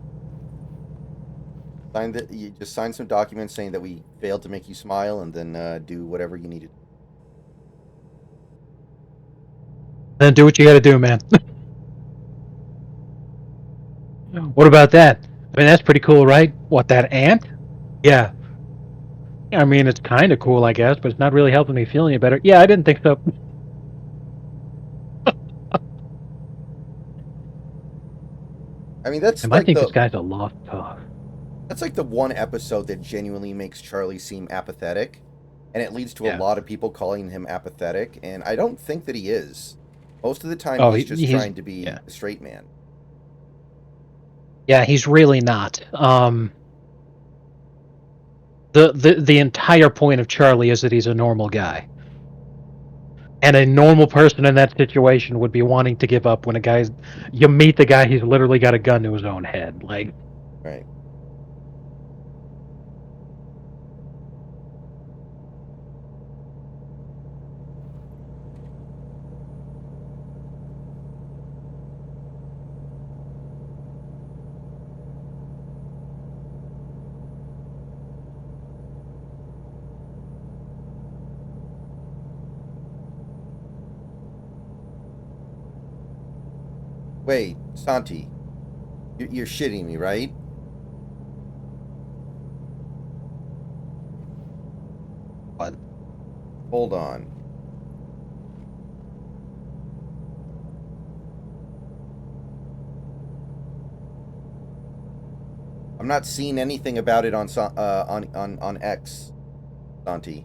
You just sign some documents saying that we failed to make you smile, and then do whatever you needed. Then do what you gotta do, man. What about that? I mean, that's pretty cool, right? What, that ant? Yeah. I mean, it's kind of cool, I guess, but it's not really helping me feel any better. Yeah, I didn't think so. I mean, that's I think this guy's a lost cause. That's like the one episode that genuinely makes Charlie seem apathetic, and it leads to a lot of people calling him apathetic, and I don't think that he is. Most of the time, he's just trying to be a straight man. Yeah, he's really not. The entire point of Charlie is that he's a normal guy. And a normal person in that situation would be wanting to give up when you meet the guy, he's literally got a gun to his own head. Like, right. Wait, Santi, you're shitting me, right? What? Hold on. I'm not seeing anything about it on X, Santi.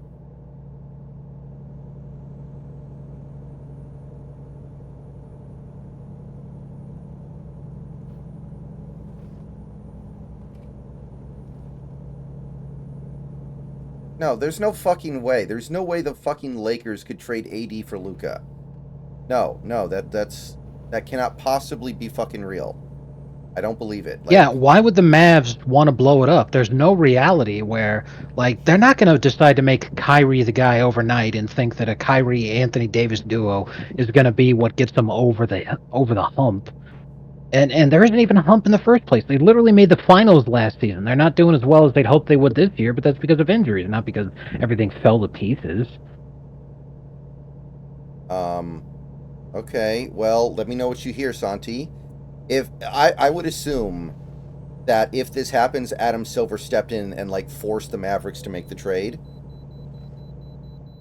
No, there's no fucking way. There's no way the fucking Lakers could trade AD for Luka. No, that cannot possibly be fucking real. I don't believe it. Like, Yeah, why would the Mavs want to blow it up? There's no reality where, like, they're not going to decide to make Kyrie the guy overnight and think that a Kyrie Anthony Davis duo is going to be what gets them over the hump. And there isn't even a hump in the first place. They literally made the finals last season. They're not doing as well as they'd hoped they would this year, but that's because of injuries, not because everything fell to pieces. Okay, well, let me know what you hear, Santi. If I would assume that if this happens, Adam Silver stepped in and like forced the Mavericks to make the trade.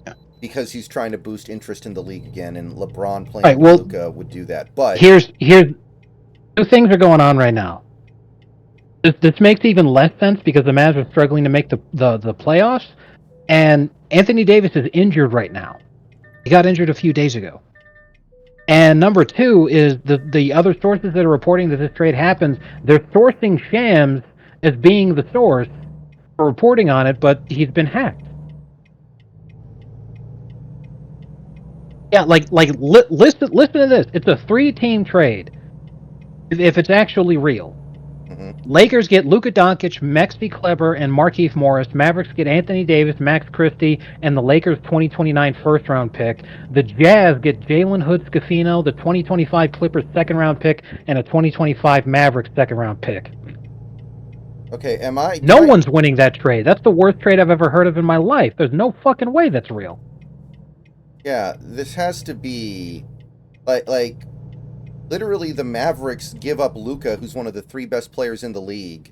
Yeah. Because he's trying to boost interest in the league again, and LeBron playing Right, well, Luka would do that. But here's two things are going on right now. This makes even less sense because the Mavs are struggling to make the playoffs, and Anthony Davis is injured right now. He got injured a few days ago. And number two is the other sources that are reporting that this trade happens, they're sourcing Shams as being the source for reporting on it, but he's been hacked. Yeah, listen to this. It's a 3-team trade. If it's actually real. Lakers get Luka Doncic, Maxi Kleber, and Markieff Morris. Mavericks get Anthony Davis, Max Christie, and the Lakers' 2029 first-round pick. The Jazz get Jalen Hood-Schifino, the 2025 Clippers second-round pick, and a 2025 Mavericks second-round pick. Okay, No one's winning that trade. That's the worst trade I've ever heard of in my life. There's no fucking way that's real. Yeah, this has to be like literally the Mavericks give up Luka, who's one of the 3 best players in the league,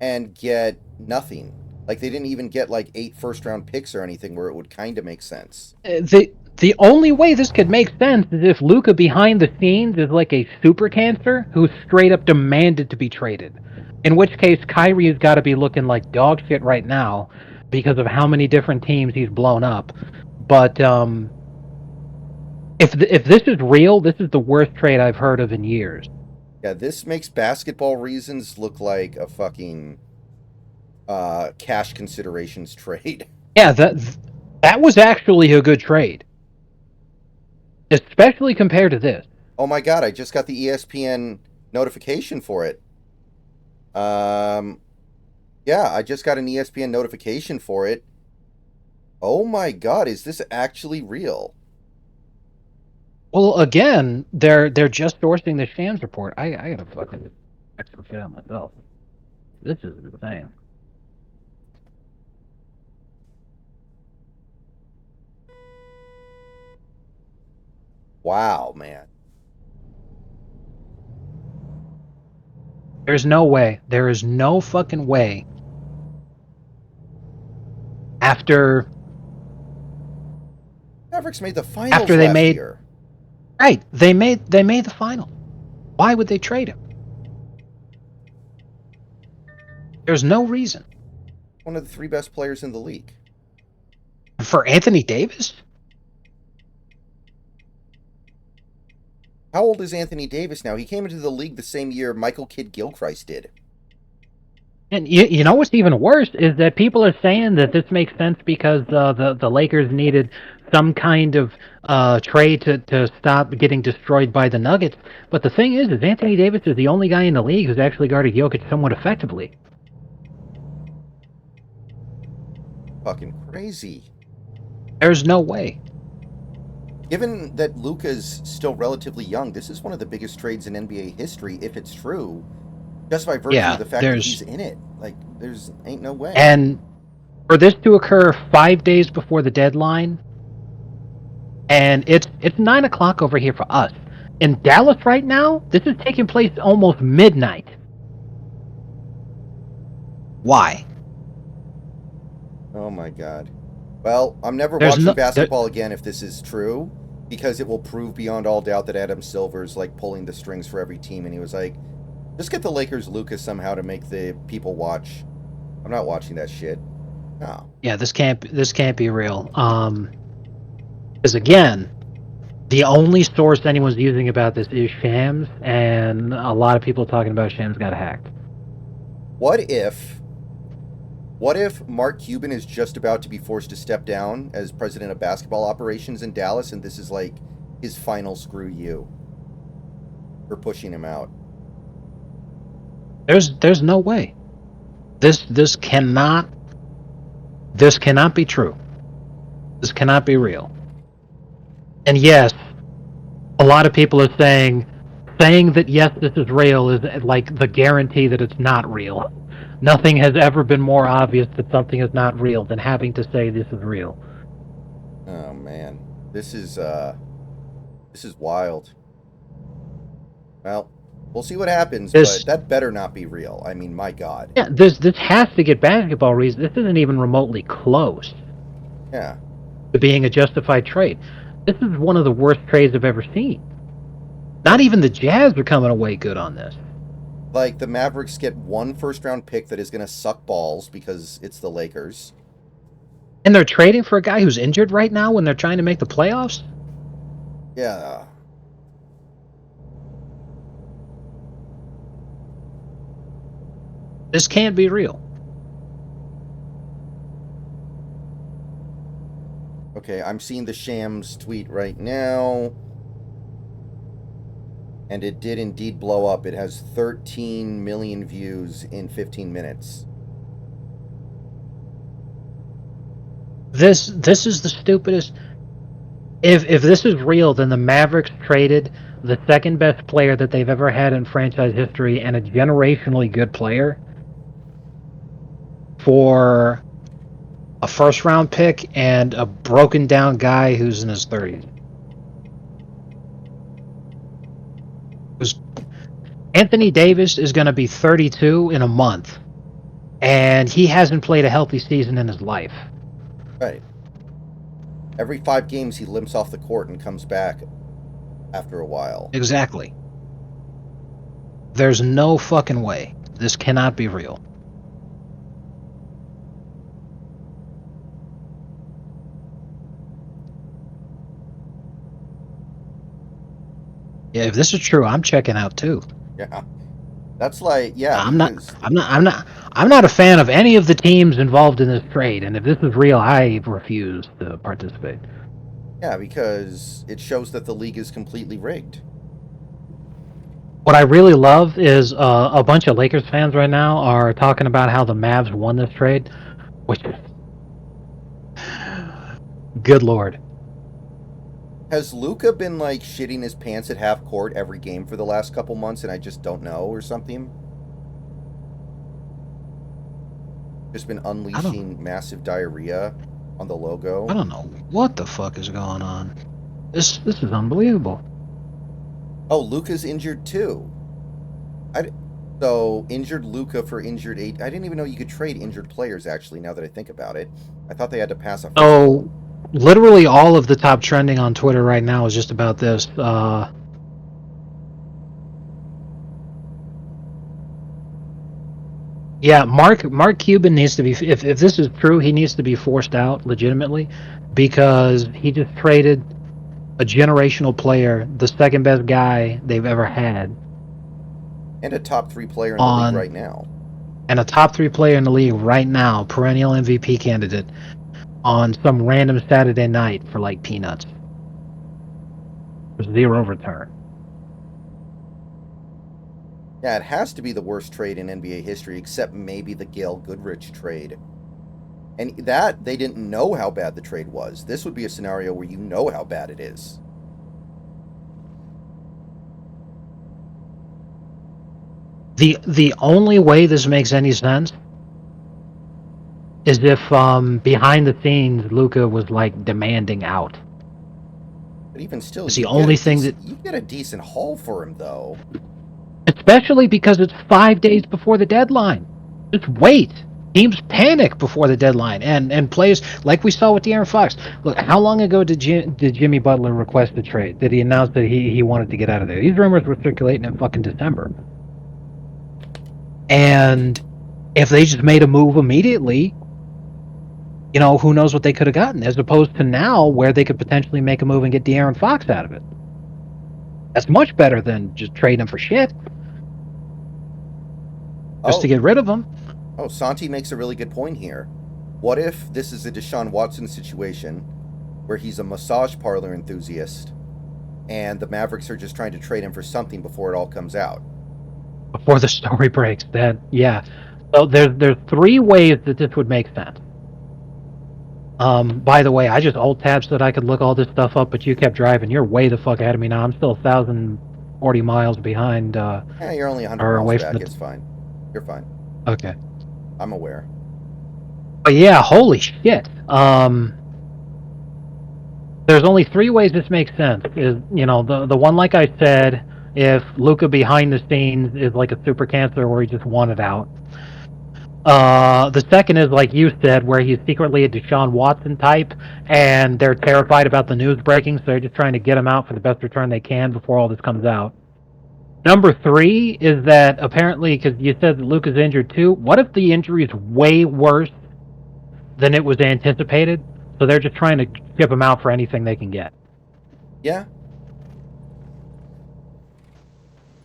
and get nothing. Like, they didn't even get like 8 first-round picks or anything where it would kind of make sense. The only way this could make sense is if Luka behind the scenes is like a super cancer who straight up demanded to be traded. In which case, Kyrie has got to be looking like dog shit right now because of how many different teams he's blown up. But if this is real, this is the worst trade I've heard of in years. Yeah, this makes basketball reasons look like a fucking cash considerations trade. Yeah, that was actually a good trade. Especially compared to this. Oh my god, I just got the ESPN notification for it. Yeah, I just got an ESPN notification for it. Oh my god, is this actually real? Well, again, they're just sourcing the Shams report. I gotta fucking check some shit out myself. This is insane. Wow, man. There's no way. There is no fucking way. After Mavericks made the finals last year. Right, they made the final. Why would they trade him? There's no reason. One of the 3 best players in the league. For Anthony Davis? How old is Anthony Davis now? He came into the league the same year Michael Kidd-Gilchrist did. And you know what's even worse is that people are saying that this makes sense because the Lakers needed some kind of trade to stop getting destroyed by the Nuggets. But the thing is Anthony Davis is the only guy in the league who's actually guarded Jokic somewhat effectively. Fucking crazy. There's no way. Given that Luka's still relatively young, this is one of the biggest trades in NBA history, if it's true, just by virtue of the fact that he's in it. Like, ain't no way. And for this to occur 5 days before the deadline, and it's 9 o'clock over here for us. In Dallas right now, this is taking place almost midnight. Why? Oh my god. Well, I'm never watching basketball again if this is true, because it will prove beyond all doubt that Adam Silver's like pulling the strings for every team, and he was like, just get the Lakers Luka somehow to make the people watch. I'm not watching that shit. No. Yeah, this can't be real. Because again, the only source anyone's using about this is Shams, and a lot of people talking about Shams got hacked. What if Mark Cuban is just about to be forced to step down as president of basketball operations in Dallas, and this is like his final screw you for pushing him out. There's no way. This cannot be true. This cannot be real. And yes, a lot of people are saying that yes, this is real is like the guarantee that it's not real. Nothing has ever been more obvious that something is not real than having to say this is real. Oh man, this is wild. Well, we'll see what happens, but that better not be real. I mean, my God. Yeah, this has to get basketball reasons. This isn't even remotely close. Yeah. To being a justified trade. This is one of the worst trades I've ever seen. Not even the Jazz are coming away good on this. Like, the Mavericks get one first-round pick that is going to suck balls because it's the Lakers. And they're trading for a guy who's injured right now when they're trying to make the playoffs? Yeah. This can't be real. Okay, I'm seeing the Shams tweet right now. And it did indeed blow up. It has 13 million views in 15 minutes. This is the stupidest. If this is real, then the Mavericks traded the second best player that they've ever had in franchise history and a generationally good player for a first round pick and a broken down guy who's in his 30s. Anthony Davis is going to be 32 in a month, and he hasn't played a healthy season in his life. Right. Every 5 games he limps off the court and comes back after a while. Exactly. There's no fucking way. This cannot be real. Yeah, if this is true, I'm checking out too. Yeah. That's like, yeah. I'm not a fan of any of the teams involved in this trade, and if this is real, I refuse to participate. Yeah, because it shows that the league is completely rigged. What I really love is a bunch of Lakers fans right now are talking about how the Mavs won this trade, which, good Lord. Has Luka been like shitting his pants at half court every game for the last couple months and I just don't know or something? Just been unleashing massive diarrhea on the logo? I don't know what the fuck is going on. This is unbelievable. Oh, Luka's injured too. So, injured Luka for injured 8. I didn't even know you could trade injured players, actually, now that I think about it. I thought they had to pass a... Oh, literally all of the top trending on Twitter right now is just about this. Yeah, Mark Cuban needs to be... If this is true, he needs to be forced out legitimately because he just traded a generational player, the second best guy they've ever had. And a top 3 player in the league right now. And a top 3 player in the league right now, perennial MVP candidate, on some random Saturday night for like peanuts. Zero return. Yeah, it has to be the worst trade in NBA history, except maybe the Gail Goodrich trade. And that, they didn't know how bad the trade was. This would be a scenario where you know how bad it is. The only way this makes any sense is if behind the scenes Luka was like demanding out. But even still, it's the only thing that you get a decent haul for him, though. Especially because it's 5 days before the deadline. Just wait. Teams panic before the deadline, and players like we saw with De'Aaron Fox. Look, how long ago did Jimmy Butler request a trade? Did he announce that he wanted to get out of there? These rumors were circulating in fucking December. And if they just made a move immediately, you know, who knows what they could have gotten, as opposed to now where they could potentially make a move and get De'Aaron Fox out of it. That's much better than just trading him for shit. Just to get rid of him. Oh, Santi makes a really good point here. What if this is a Deshaun Watson situation where he's a massage parlor enthusiast and the Mavericks are just trying to trade him for something before it all comes out. Before the story breaks, yeah. So there's 3 ways that this would make sense. By the way, I just alt-tabbed so that I could look all this stuff up, but you kept driving. You're way the fuck ahead of me now. I'm still 1,040 miles behind. Yeah, you're only 100 or away miles from back. the- It's fine. You're fine. Okay. I'm aware. But yeah, holy shit. There's only 3 ways this makes sense. Is, you know, the one, like I said, if Luka behind the scenes is like a super cancer where he just wanted out. The second is, like you said, where he's secretly a Deshaun Watson type, and they're terrified about the news breaking, so they're just trying to get him out for the best return they can before all this comes out. Number 3 is that apparently, because you said that Luka's injured too, what if the injury is way worse than it was anticipated? So they're just trying to ship him out for anything they can get. Yeah.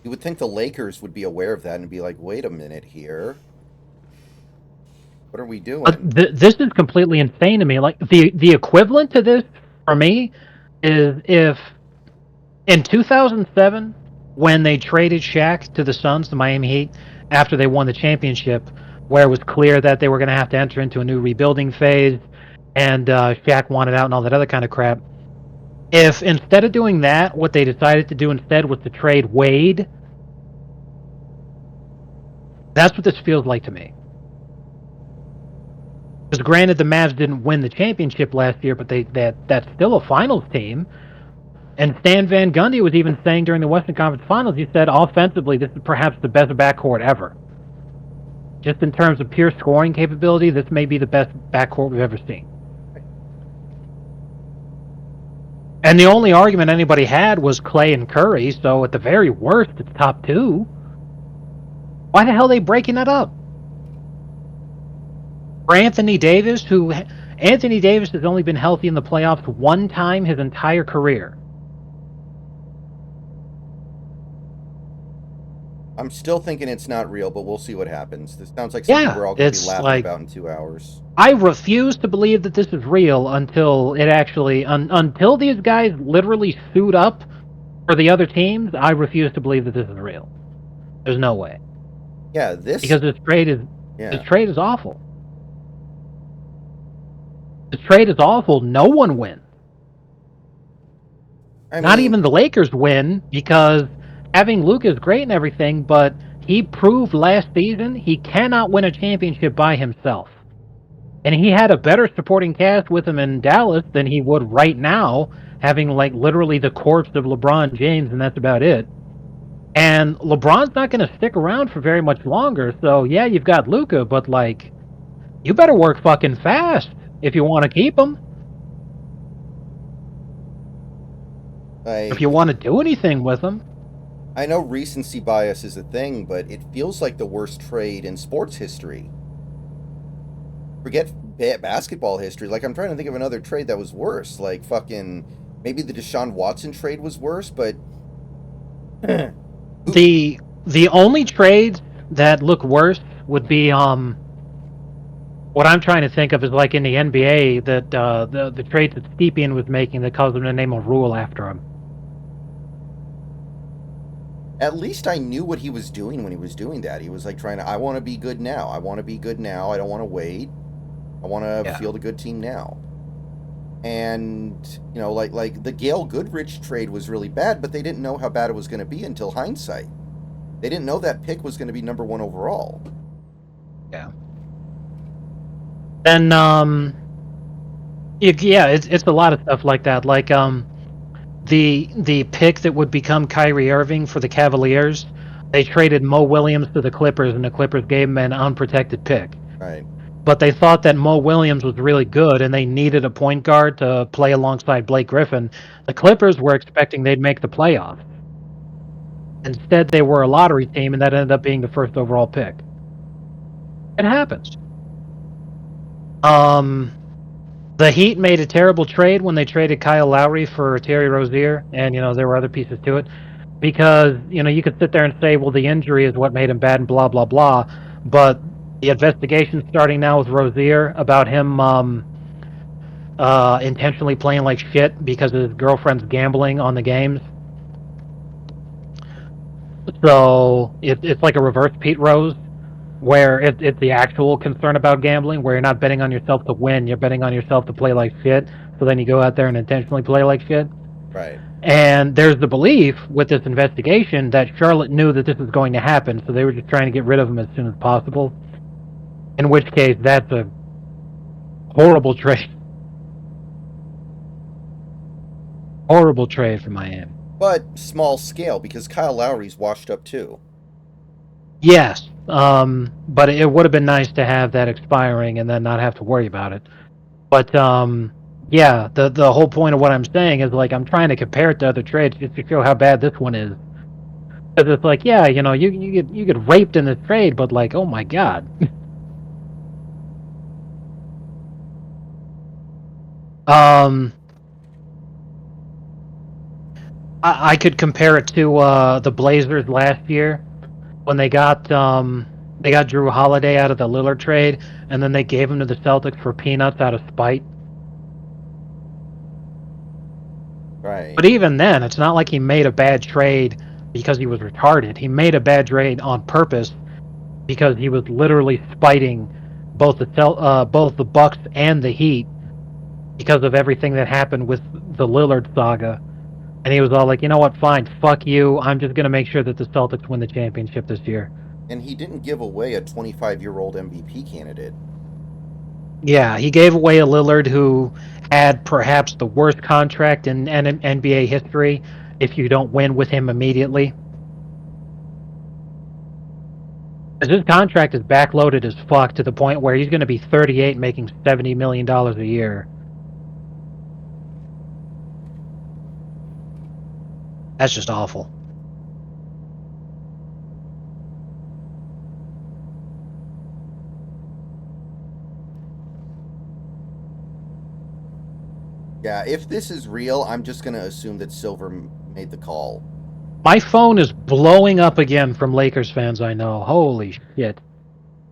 You would think the Lakers would be aware of that and be like, wait a minute here. What are we doing? This is completely insane to me. Like, the equivalent to this, for me, is if in 2007, when they traded Shaq to the Suns, the Miami Heat, after they won the championship, where it was clear that they were going to have to enter into a new rebuilding phase, and Shaq wanted out and all that other kind of crap. If instead of doing that, what they decided to do instead was to trade Wade, that's what this feels like to me. Because granted, the Mavs didn't win the championship last year, but that's still a finals team. And Stan Van Gundy was even saying during the Western Conference Finals, he said offensively, this is perhaps the best backcourt ever. Just in terms of pure scoring capability, this may be the best backcourt we've ever seen. And the only argument anybody had was Clay and Curry, so at the very worst, it's top 2. Why the hell are they breaking that up? For Anthony Davis, Anthony Davis has only been healthy in the playoffs 1 time his entire career. I'm still thinking it's not real, but we'll see what happens. This sounds like something we're all going to be laughing about in 2 hours. I refuse to believe that this is real until it actually, until these guys literally suit up for the other teams. I refuse to believe that this is real. There's no way. Yeah, because this trade is awful. This trade is awful. No one wins. Not even the Lakers win, because having Luka is great and everything, but he proved last season he cannot win a championship by himself. And he had a better supporting cast with him in Dallas than he would right now, having like literally the corpse of LeBron James, and that's about it. And LeBron's not going to stick around for very much longer, so yeah, you've got Luka, but like, you better work fucking fast if you want to keep him. If you want to do anything with him. I know recency bias is a thing, but it feels like the worst trade in sports history. Forget basketball history. Like, I'm trying to think of another trade that was worse. Like, fucking, maybe the Deshaun Watson trade was worse, but... The only trades that look worse would be, what I'm trying to think of is like in the NBA, that the trades that Stepien was making that caused him to name a rule after him. At least I knew what he was doing when he was doing that. He was like trying to, I want to be good now. I want to be good now. I don't want to wait. I want to field a good team now. And, you know, like the Gail Goodrich trade was really bad, but they didn't know how bad it was going to be until hindsight. They didn't know that pick was going to be number 1 overall. Yeah. And, it's a lot of stuff like that. Like, the pick that would become Kyrie Irving for the Cavaliers, they traded Mo Williams to the Clippers, and the Clippers gave him an unprotected pick. Right. But they thought that Mo Williams was really good, and they needed a point guard to play alongside Blake Griffin. The Clippers were expecting they'd make the playoffs. Instead, they were a lottery team, and that ended up being the first overall pick. It happens. The Heat made a terrible trade when they traded Kyle Lowry for Terry Rozier, and, you know, there were other pieces to it. Because, you know, you could sit there and say, well, the injury is what made him bad and blah, blah, blah. But the investigation starting now with Rozier about him intentionally playing like shit because his girlfriend's gambling on the games. So it's like a reverse Pete Rose, where it's the actual concern about gambling, where you're not betting on yourself to win, you're betting on yourself to play like shit. So then you go out there and intentionally play like shit. Right. And there's the belief with this investigation that Charlotte knew that this was going to happen, so they were just trying to get rid of him as soon as possible. In which case, that's a horrible trade. Horrible trade for Miami. But small scale, because Kyle Lowry's washed up too. Yes, but it would have been nice to have that expiring and then not have to worry about it. But yeah, the whole point of what I'm saying is like I'm trying to compare it to other trades just to show how bad this one is. Because it's like, yeah, you know, you get raped in this trade, but like, oh my god. I could compare it to the Blazers last year when they got Drew Holiday out of the Lillard trade, and then they gave him to the Celtics for peanuts out of spite. Right. But even then, it's not like he made a bad trade because he was retarded. He made a bad trade on purpose because he was literally spiting both the Bucks and the Heat because of everything that happened with the Lillard saga. And he was all like, you know what, fine, fuck you. I'm just going to make sure that the Celtics win the championship this year. And he didn't give away a 25-year-old MVP candidate. Yeah, he gave away a Lillard who had perhaps the worst contract in NBA history if you don't win with him immediately. His contract is backloaded as fuck to the point where he's going to be 38 making $70 million a year. That's just awful. Yeah, if this is real, I'm just going to assume that Silver made the call. My phone is blowing up again from Lakers fans I know. Holy shit.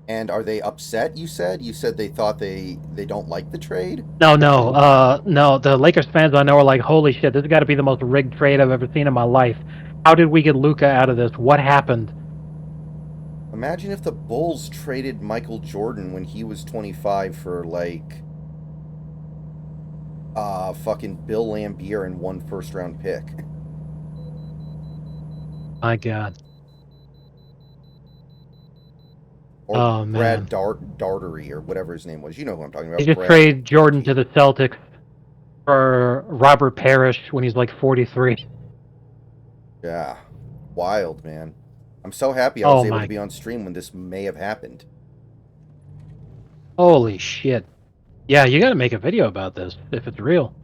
And are they upset, you said? You said they thought they don't like the trade? No. The Lakers fans I know are like, holy shit, this has got to be the most rigged trade I've ever seen in my life. How did we get Luka out of this? What happened? Imagine if the Bulls traded Michael Jordan when he was 25 for, like, fucking Bill Laimbeer and 1 first-round pick. My God. Or Brad Dartery, or whatever his name was. You know who I'm talking about. They just trade Jordan to the Celtics for Robert Parrish when he's like 43. Yeah. Wild, man. I'm so happy I was able to be on stream when this may have happened. Holy shit. Yeah, you gotta make a video about this, if it's real.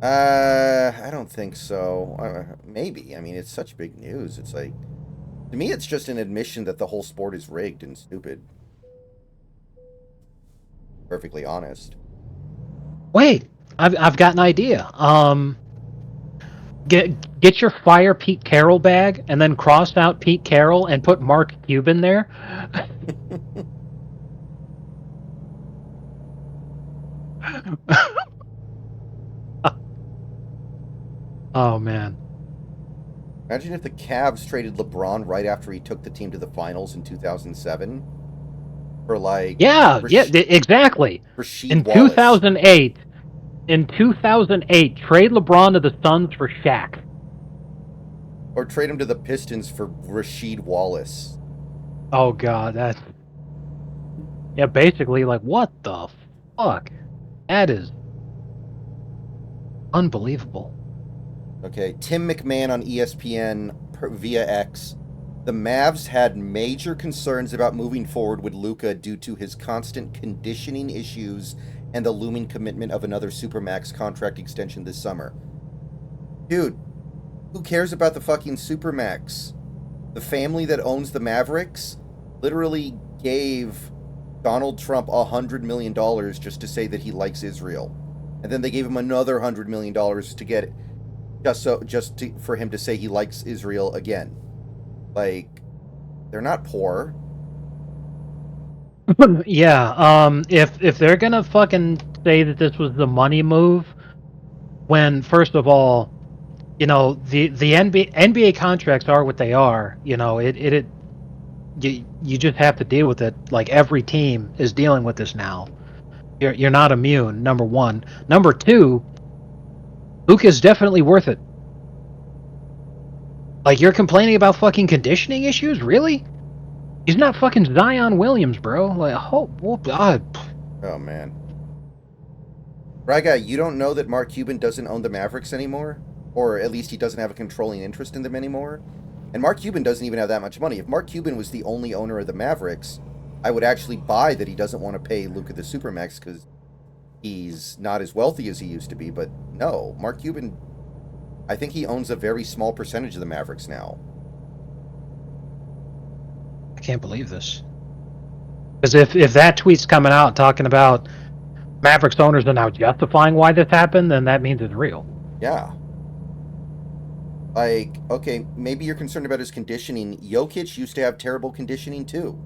I don't think so. Maybe. I mean, it's such big news. It's like, to me, it's just an admission that the whole sport is rigged and stupid. Perfectly honest. Wait, I've got an idea. Get your Fire Pete Carroll bag and then cross out Pete Carroll and put Mark Cuban there. Oh man. Imagine if the Cavs traded LeBron right after he took the team to the finals in 2007 for like exactly. In Wallace. 2008, trade LeBron to the Suns for Shaq. Or trade him to the Pistons for Rasheed Wallace. Oh god, that's basically like what the fuck? That is unbelievable. Okay, Tim McMahon on ESPN via X. The Mavs had major concerns about moving forward with Luka due to his constant conditioning issues and the looming commitment of another Supermax contract extension this summer. Dude, who cares about the fucking Supermax? The family that owns the Mavericks literally gave Donald Trump $100 million just to say that he likes Israel. And then they gave him another $100 million to get it. For him to say he likes Israel again. Like, they're not poor. Yeah, if they're gonna fucking say that this was the money move, when first of all, you know, the NBA contracts are what they are. You know, you just have to deal with it. Like every team is dealing with this now. You're not immune. Number one. Number two, Luka is definitely worth it. Like you're complaining about fucking conditioning issues, really? He's not fucking Zion Williams, bro. Like, oh God. Oh man. Braga, you don't know that Mark Cuban doesn't own the Mavericks anymore? Or at least he doesn't have a controlling interest in them anymore? And Mark Cuban doesn't even have that much money. If Mark Cuban was the only owner of the Mavericks, I would actually buy that he doesn't want to pay Luka the Supermax because he's not as wealthy as he used to be. But no, Mark Cuban, I think he owns a very small percentage of the Mavericks now. I can't believe this. Because if that tweet's coming out talking about Mavericks owners are now justifying why this happened, then that means it's real. Yeah. Like, okay, maybe you're concerned about his conditioning. Jokic used to have terrible conditioning too.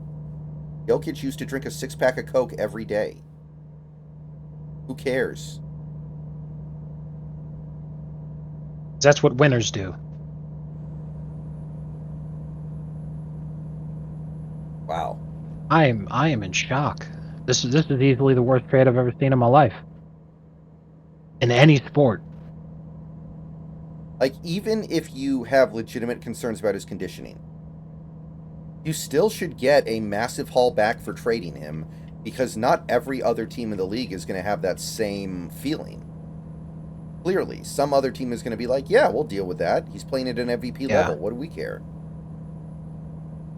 Jokic used to drink a 6-pack of Coke every day. Who cares? That's what winners do. Wow. I am in shock. This is easily the worst trade I've ever seen in my life. In any sport. Like, even if you have legitimate concerns about his conditioning, you still should get a massive haul back for trading him because not every other team in the league is going to have that same feeling. Clearly, some other team is going to be like, yeah, we'll deal with that. He's playing at an MVP level. What do we care?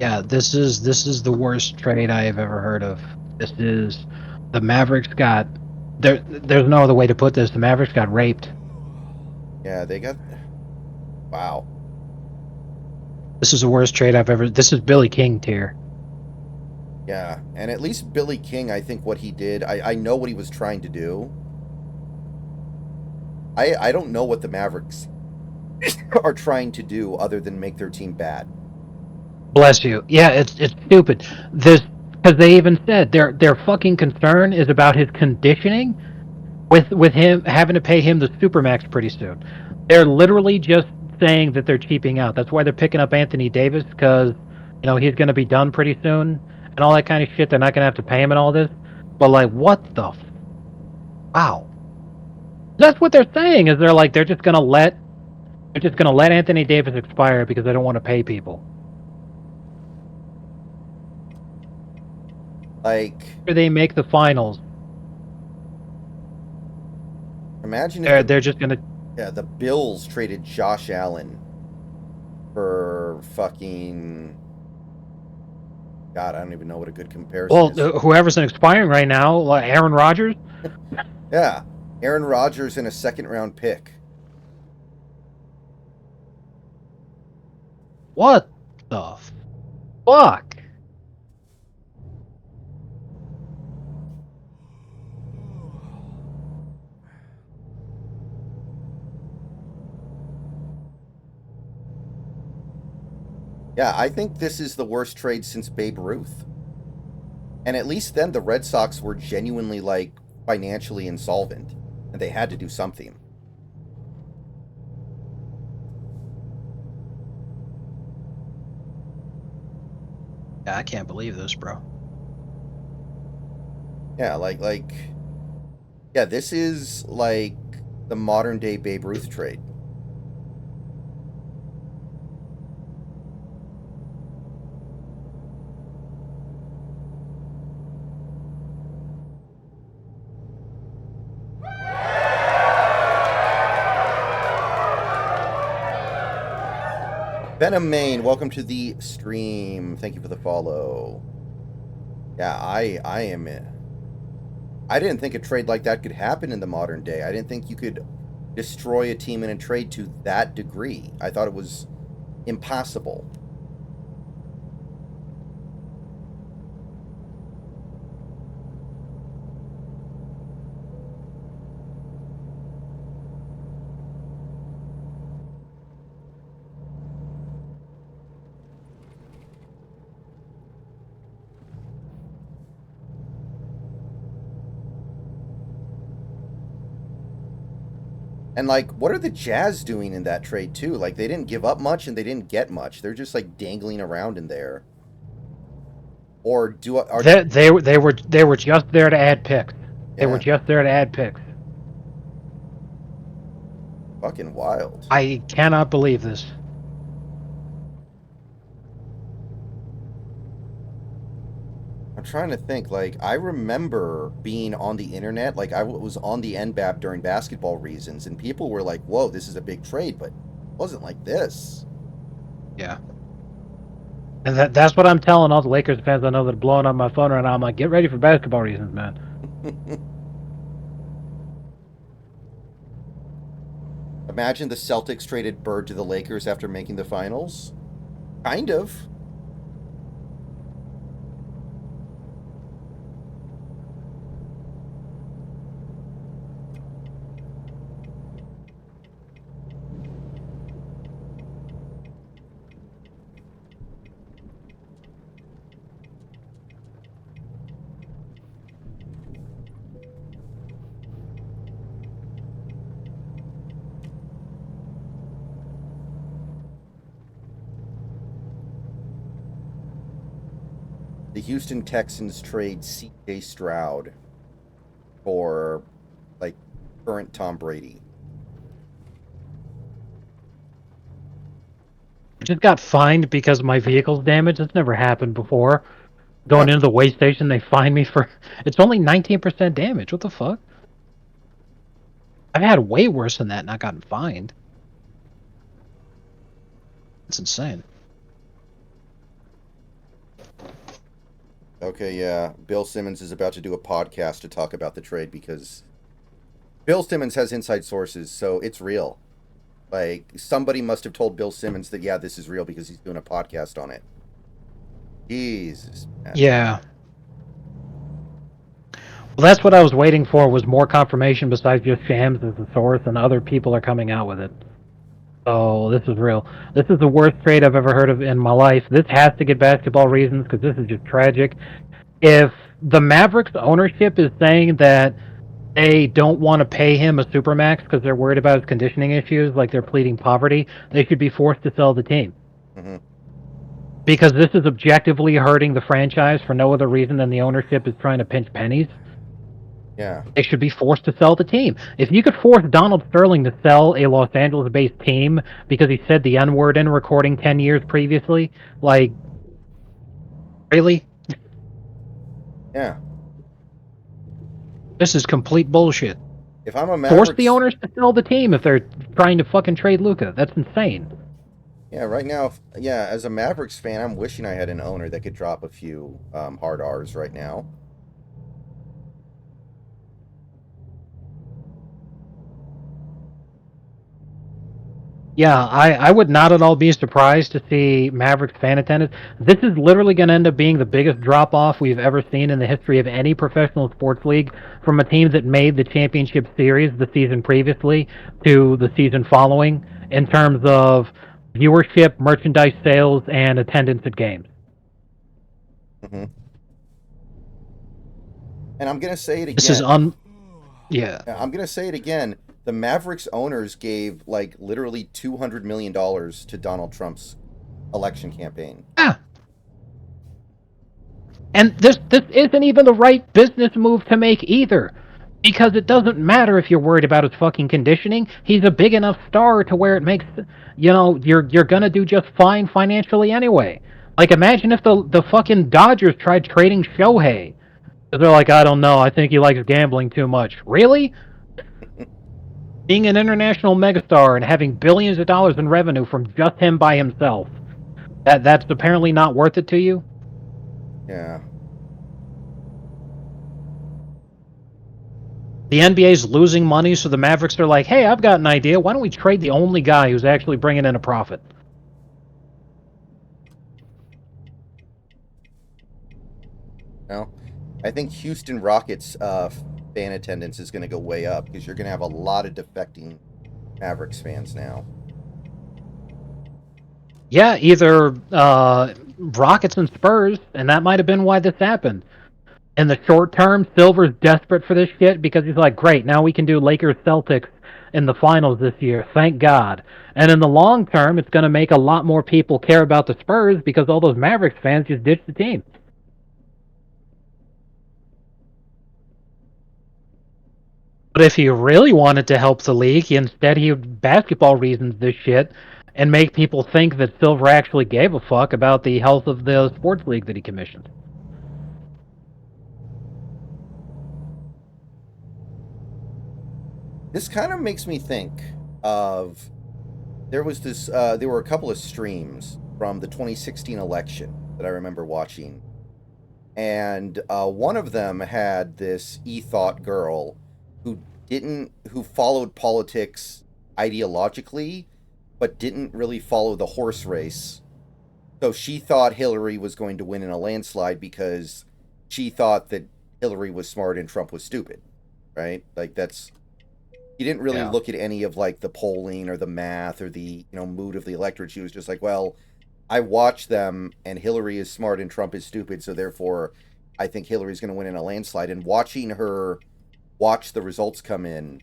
Yeah, this is the worst trade I have ever heard of. This is the Mavericks got there's no other way to put this. The Mavericks got raped. Yeah, they got... Wow. This is the worst trade I've ever. This is Billy King tier. Yeah, and at least Billy King, I think what he did, I know what he was trying to do. I don't know what the Mavericks are trying to do other than make their team bad. Bless you. Yeah, it's stupid. This because they even said their fucking concern is about his conditioning, with him having to pay him the supermax pretty soon. They're literally just saying that they're cheaping out. That's why they're picking up Anthony Davis because he's going to be done pretty soon and all that kind of shit. They're not going to have to pay him and all this. But like, what the? Wow. That's what they're saying. Is they're just going to let Anthony Davis expire because they don't want to pay people. Like, After they make the finals, imagine if they're just going to. Yeah, the Bills traded Josh Allen for fucking... God, I don't even know what a good comparison is. Whoever's expiring right now, like Aaron Rodgers. Yeah, Aaron Rodgers and a second-round pick. What the fuck? Yeah, I think this is the worst trade since Babe Ruth. And at least then the Red Sox were genuinely, like, financially insolvent. And they had to do something. Yeah, I can't believe this, bro. Yeah, yeah, this is like the modern day Babe Ruth trade. Venom Main, welcome to the stream. Thank you for the follow. Yeah, I am in. I didn't think a trade like that could happen in the modern day. I didn't think you could destroy a team in a trade to that degree. I thought it was impossible. And like, what are the Jazz doing in that trade too? Like, they didn't give up much and they didn't get much. They're just like dangling around in there. Or They were just there to add picks. They were Yeah. just there to add picks. Fucking wild. I cannot believe this. I'm trying to think. Like, I remember being on the internet. Like, I was on the NBAP during basketball reasons, and people were like, "Whoa, this is a big trade," but it wasn't like this. Yeah. And that's what I'm telling all the Lakers fans I know that are blowing up my phone right now. I'm like, get ready for basketball reasons, man. Imagine the Celtics traded Bird to the Lakers after making the finals. Kind of. The Houston Texans trade C.J. Stroud for, like, current Tom Brady. I just got fined because my vehicle's damaged. It's never happened before. Going into the weigh station, they fine me for... It's only 19% damage. What the fuck? I've had way worse than that and not gotten fined. It's insane. Okay, yeah. Bill Simmons is about to do a podcast to talk about the trade because Bill Simmons has inside sources, so it's real. Like, somebody must have told Bill Simmons that, yeah, this is real because he's doing a podcast on it. Jesus, man. Yeah. Well, that's what I was waiting for, was more confirmation besides just Shams as the source, and other people are coming out with it. So this is real. This is the worst trade I've ever heard of in my life. This has to get basketball reasons because this is just tragic. If the Mavericks ownership is saying that they don't want to pay him a supermax because they're worried about his conditioning issues, like they're pleading poverty, they should be forced to sell the team. Mm-hmm. Because this is objectively hurting the franchise for no other reason than the ownership is trying to pinch pennies. Yeah. They should be forced to sell the team. If you could force Donald Sterling to sell a Los Angeles-based team because he said the N-word in a recording 10 years previously, like, really? Yeah. This is complete bullshit. If I'm a Mavericks... Force the owners to sell the team if they're trying to fucking trade Luka. That's insane. Yeah, right now, yeah, as a Mavericks fan, I'm wishing I had an owner that could drop a few hard R's right now. Yeah, I would not at all be surprised to see Mavericks fan attendance. This is literally going to end up being the biggest drop-off we've ever seen in the history of any professional sports league, from a team that made the championship series the season previously to the season following, in terms of viewership, merchandise sales, and attendance at games. Mm-hmm. And I'm going to say it again. This is yeah. I'm going to say it again. The Mavericks owners gave, like, literally $200 million to Donald Trump's election campaign. Yeah. And this isn't even the right business move to make either. Because it doesn't matter if you're worried about his fucking conditioning. He's a big enough star to where it makes, you know, you're gonna do just fine financially anyway. Like, imagine if the fucking Dodgers tried trading Shohei. They're like, I don't know, I think he likes gambling too much. Really? Being an international megastar and having billions of dollars in revenue from just him by himself, that's apparently not worth it to you? Yeah. The NBA's losing money, so the Mavericks are like, hey, I've got an idea. Why don't we trade the only guy who's actually bringing in a profit? Well, I think Houston Rockets fan attendance is going to go way up because you're going to have a lot of defecting Mavericks fans now. Yeah, either Rockets and Spurs, and that might have been why this happened. In the short term, Silver's desperate for this shit because he's like, great, now we can do Lakers-Celtics in the finals this year, thank God. And in the long term, it's going to make a lot more people care about the Spurs because all those Mavericks fans just ditched the team. But if he really wanted to help the league, instead he would basketball reasons this shit and make people think that Silver actually gave a fuck about the health of the sports league that he commissioned. This kind of makes me think of there were a couple of streams from the 2016 election that I remember watching, and one of them had this e-thought girl who followed politics ideologically but didn't really follow the horse race. So she thought Hillary was going to win in a landslide because she thought that Hillary was smart and Trump was stupid, right? Like she didn't really look at any of like the polling or the math or the mood of the electorate. She was just like, well, I watch them and Hillary is smart and Trump is stupid, so therefore I think Hillary's going to win in a landslide. And watching her watch the results come in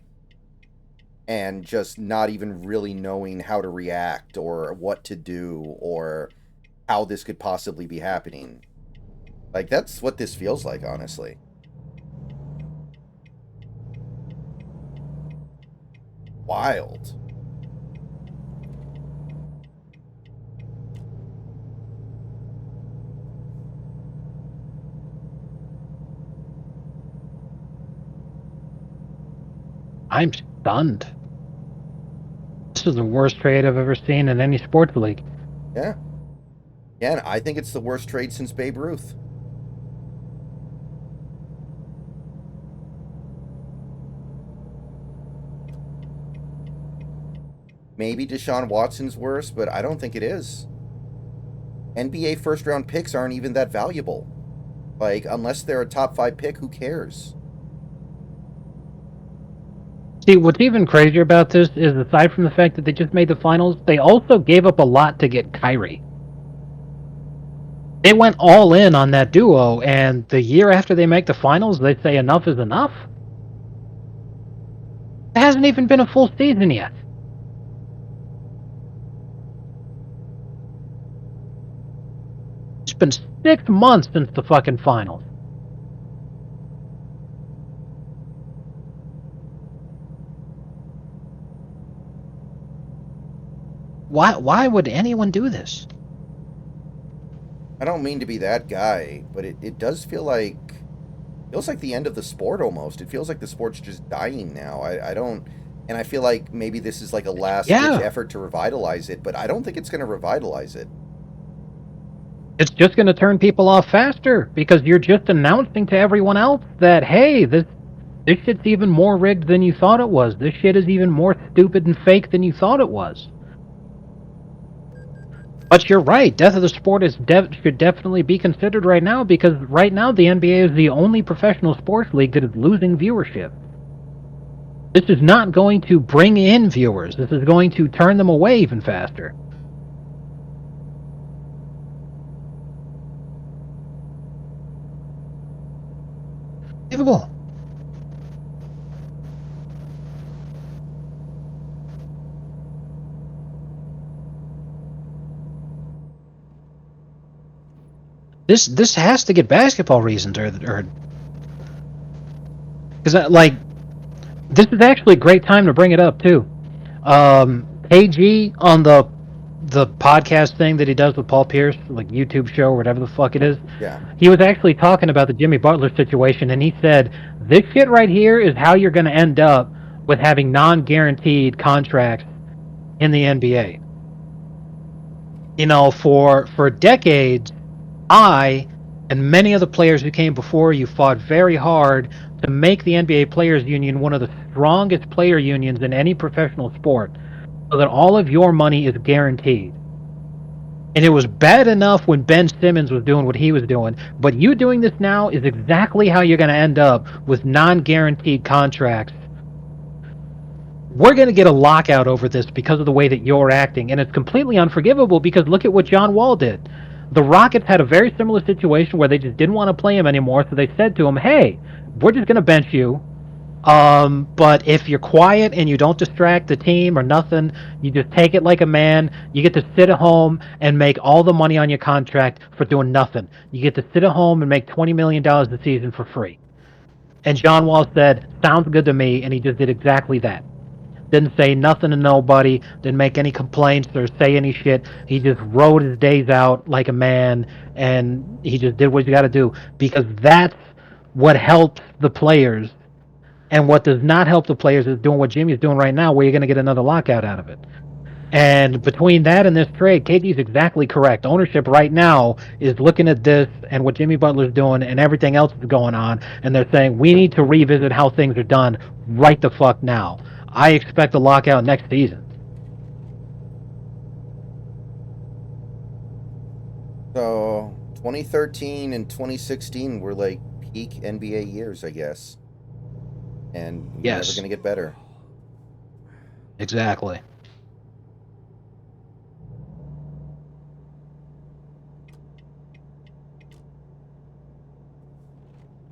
and just not even really knowing how to react or what to do or how this could possibly be happening. Like, that's what this feels like, honestly. Wild. I'm stunned. This is the worst trade I've ever seen in any sports league. Yeah. Yeah, and I think it's the worst trade since Babe Ruth. Maybe Deshaun Watson's worse, but I don't think it is. NBA first-round picks aren't even that valuable. Like, unless they're a top 5 pick, who cares? See, what's even crazier about this is, aside from the fact that they just made the finals, they also gave up a lot to get Kyrie. They went all in on that duo, and the year after they make the finals, they say enough is enough? It hasn't even been a full season yet. It's been 6 months since the fucking finals. Why would anyone do this? I don't mean to be that guy, but it does feels like the end of the sport almost. It feels like the sport's just dying now. I don't, and I feel like maybe this is like a last ditch effort to revitalize it, but I don't think it's going to revitalize it. It's just going to turn people off faster because you're just announcing to everyone else that, hey, this shit's even more rigged than you thought it was. This shit is even more stupid and fake than you thought it was. But you're right. Death of the sport should definitely be considered right now, because right now the NBA is the only professional sports league that is losing viewership. This is not going to bring in viewers. This is going to turn them away even faster. Unbelievable. This has to get basketball reasons, or because like this is actually a great time to bring it up too. KG on the podcast thing that he does with Paul Pierce, like YouTube show or whatever the fuck it is. Yeah. He was actually talking about the Jimmy Butler situation, and he said this shit right here is how you're going to end up with having non-guaranteed contracts in the NBA. You know, for decades, I and many of the players who came before you fought very hard to make the NBA Players Union one of the strongest player unions in any professional sport, so that all of your money is guaranteed. And it was bad enough when Ben Simmons was doing what he was doing, but you doing this now is exactly how you're going to end up with non-guaranteed contracts. We're going to get a lockout over this because of the way that you're acting, and it's completely unforgivable because look at what John Wall did. The Rockets had a very similar situation where they just didn't want to play him anymore, so they said to him, hey, we're just going to bench you. But if you're quiet and you don't distract the team or nothing, you just take it like a man. You get to sit at home and make all the money on your contract for doing nothing. You get to sit at home and make $20 million a season for free. And John Wall said, sounds good to me, and he just did exactly that. Didn't say nothing to nobody, didn't make any complaints or say any shit. He just rode his days out like a man, and he just did what you got to do, because that's what helps the players. And what does not help the players is doing what Jimmy's doing right now, where you're going to get another lockout out of it. And between that and this trade, KD's exactly correct. Ownership right now is looking at this and what Jimmy Butler's doing and everything else that's going on, and they're saying we need to revisit how things are done right the fuck now. I expect a lockout next season. So 2013 and 2016 were like peak NBA years, I guess. And we're Yes. never going to get better. Exactly.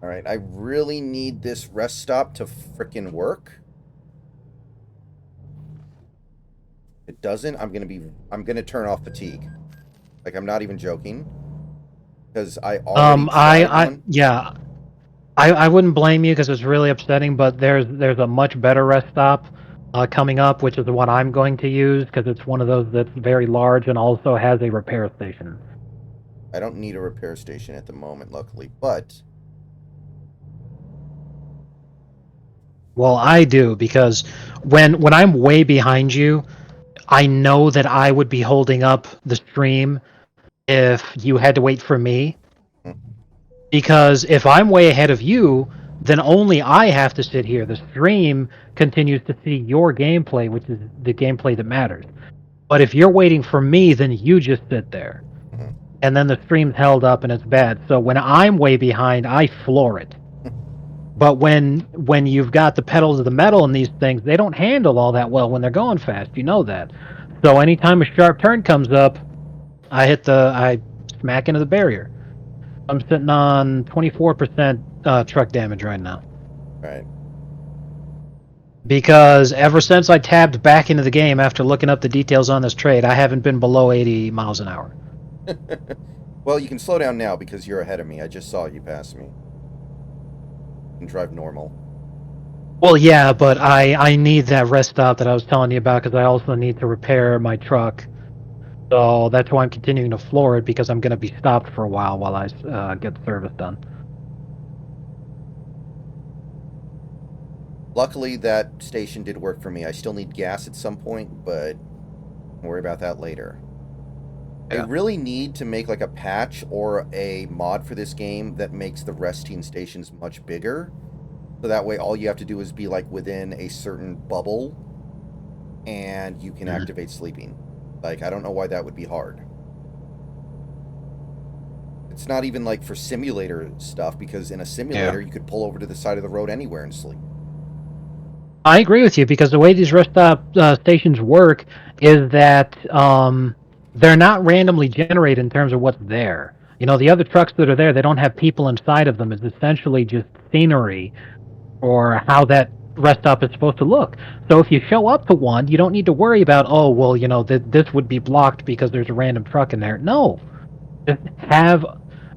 All right, I really need this rest stop to frickin' work. If it doesn't, I'm gonna turn off fatigue. Like, I'm not even joking. Because I already tried one. Yeah. I wouldn't blame you because it's really upsetting, but there's a much better rest stop coming up, which is what I'm going to use because it's one of those that's very large and also has a repair station. I don't need a repair station at the moment, luckily, but Well, I do, because when I'm way behind you, I know that I would be holding up the stream if you had to wait for me. Because if I'm way ahead of you, then only I have to sit here. The stream continues to see your gameplay, which is the gameplay that matters. But if you're waiting for me, then you just sit there. And then the stream's held up and it's bad. So when I'm way behind, I floor it. But when you've got the pedal to the metal in these things, they don't handle all that well when they're going fast. You know that. So anytime a sharp turn comes up, I smack into the barrier. I'm sitting on 24% truck damage right now. right. Because ever since I tabbed back into the game after looking up the details on this trade, I haven't been below 80 miles an hour. Well, you can slow down now because you're ahead of me. I just saw you pass me. You can drive normal. Well, yeah, but I need that rest stop that I was telling you about because I also need to repair my truck. So that's why I'm continuing to floor it, because I'm going to be stopped for a while I get the service done. Luckily, that station did work for me. I still need gas at some point, but we'll worry about that later. Yeah. I really need to make like a patch or a mod for this game that makes the resting stations much bigger. So that way all you have to do is be like within a certain bubble and you can activate sleeping. Like, I don't know why that would be hard. It's not even like for simulator stuff, because in a simulator you could pull over to the side of the road anywhere and sleep. I agree with you, because the way these rest stop stations work is that they're not randomly generated in terms of what's there. You know, the other trucks that are there, they don't have people inside of them. It's essentially just scenery or how that rest stop is supposed to look. So if you show up to one, you don't need to worry about, oh, well, you know, this would be blocked because there's a random truck in there. No. Just have,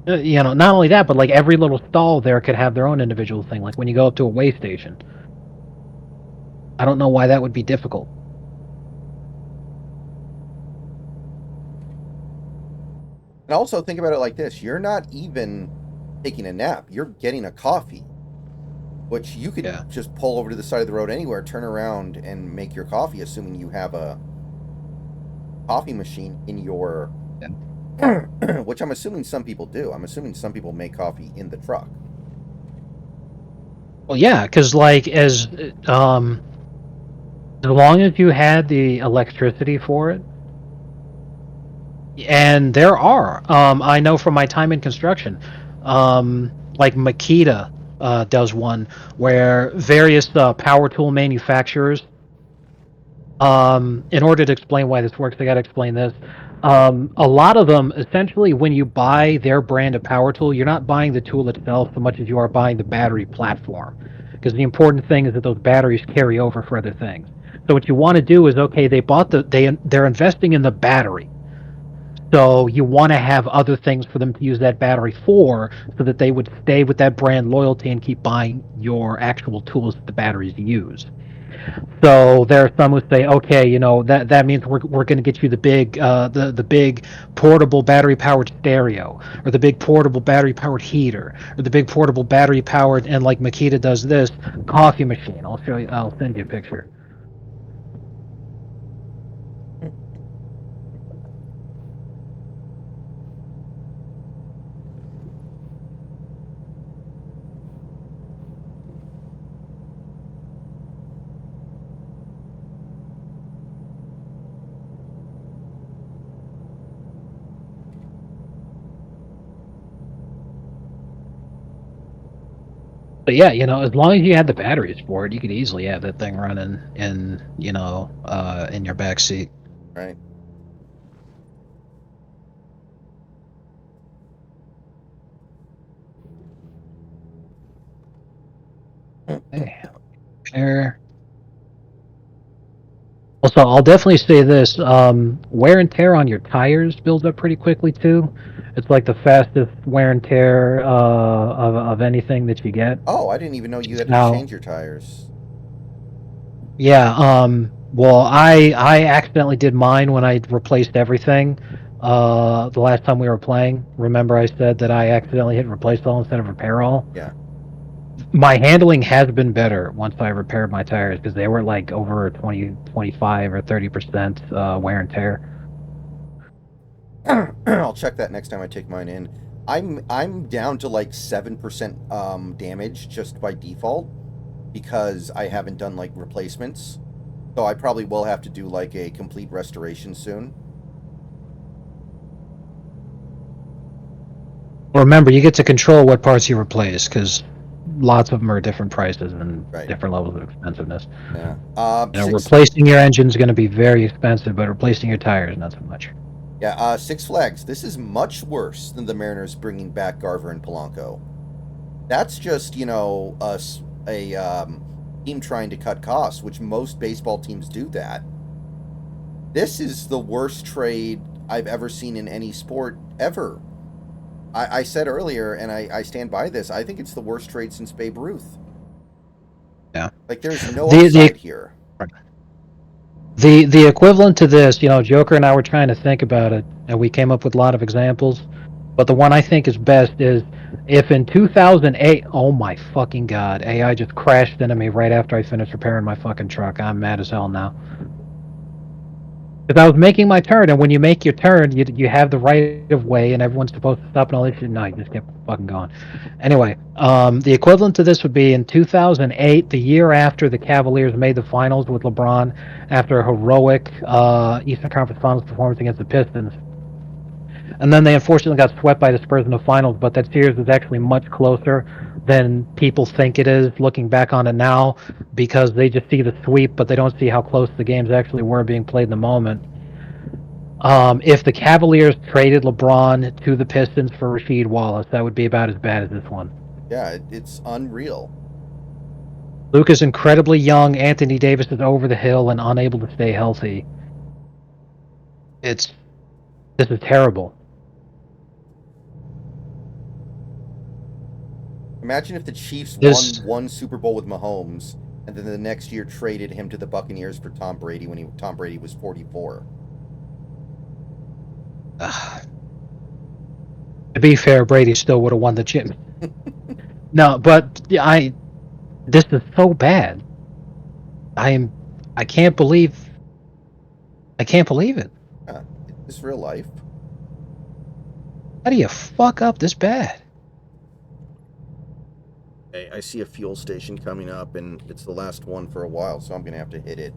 you know, not only that, but like every little stall there could have their own individual thing, like when you go up to a way station. I don't know why that would be difficult. And also think about it like this. You're not even taking a nap. You're getting a coffee, which you could just pull over to the side of the road anywhere, turn around, and make your coffee, assuming you have a coffee machine in your... which I'm assuming some people do. I'm assuming some people make coffee in the truck. Well, yeah, because like as long as you had the electricity for it, and there are, I know from my time in construction, like Makita does one where various power tool manufacturers, in order to explain why this works, I got to explain this. A lot of them, essentially, when you buy their brand of power tool, you're not buying the tool itself so much as you are buying the battery platform. because the important thing is that those batteries carry over for other things. So what you want to do is, okay, they're investing in the battery. So you want to have other things for them to use that battery for, so that they would stay with that brand loyalty and keep buying your actual tools that the batteries use. So there are some who say, okay, that means we're going to get you the big portable battery powered stereo, or the big portable battery powered heater, or the big portable battery powered, and like Makita does this, coffee machine. I'll show you. I'll send you a picture. But yeah, as long as you had the batteries for it, you could easily have that thing running in your back seat. Right. Hey, there. Also, I'll definitely say this: wear and tear on your tires builds up pretty quickly too. It's like the fastest wear and tear of anything that you get. Oh, I didn't even know you had to Now- change your tires. Yeah. Well, I accidentally did mine when I replaced everything. The last time we were playing, remember I said that I accidentally hit replace all instead of repair all? Yeah. My handling has been better once I repaired my tires, because they were like over 20, 25 or 30% wear and tear. I'll check that next time I take mine in. I'm down to like 7% damage just by default, because I haven't done like replacements. So I probably will have to do like a complete restoration soon. Remember, you get to control what parts you replace, because lots of them are different prices and Right. different levels of expensiveness. Yeah. Replacing your engine is going to be very expensive, but replacing your tires, not so much. Yeah, Six Flags. This is much worse than the Mariners bringing back Garver and Polanco. That's just, a team trying to cut costs, which most baseball teams do that. This is the worst trade I've ever seen in any sport ever. I said earlier, and I stand by this, I think it's the worst trade since Babe Ruth. Yeah. Like, there's no upside here. The equivalent to this, Joker and I were trying to think about it, and we came up with a lot of examples. But the one I think is best is if in 2008, oh my fucking god, AI just crashed into me right after I finished repairing my fucking truck. I'm mad as hell now. Because I was making my turn, and when you make your turn, you have the right of way, and everyone's supposed to stop and all this shit. No, you just kept fucking going. Anyway, the equivalent to this would be in 2008, the year after the Cavaliers made the finals with LeBron, after a heroic Eastern Conference Finals performance against the Pistons. And then they unfortunately got swept by the Spurs in the finals, but that series was actually much closer than people think it is, looking back on it now, because they just see the sweep, but they don't see how close the games actually were being played in the moment. If the Cavaliers traded LeBron to the Pistons for Rasheed Wallace, that would be about as bad as this one. Yeah, it's unreal. Luke is incredibly young. Anthony Davis is over the hill and unable to stay healthy. This is terrible. Imagine if the Chiefs won one Super Bowl with Mahomes, and then the next year traded him to the Buccaneers for Tom Brady when Tom Brady was 44. To be fair, Brady still would have won the chip. No, but this is so bad. I can't believe it. Yeah, it's real life. How do you fuck up this bad? Hey, I see a fuel station coming up, and it's the last one for a while, so I'm going to have to hit it.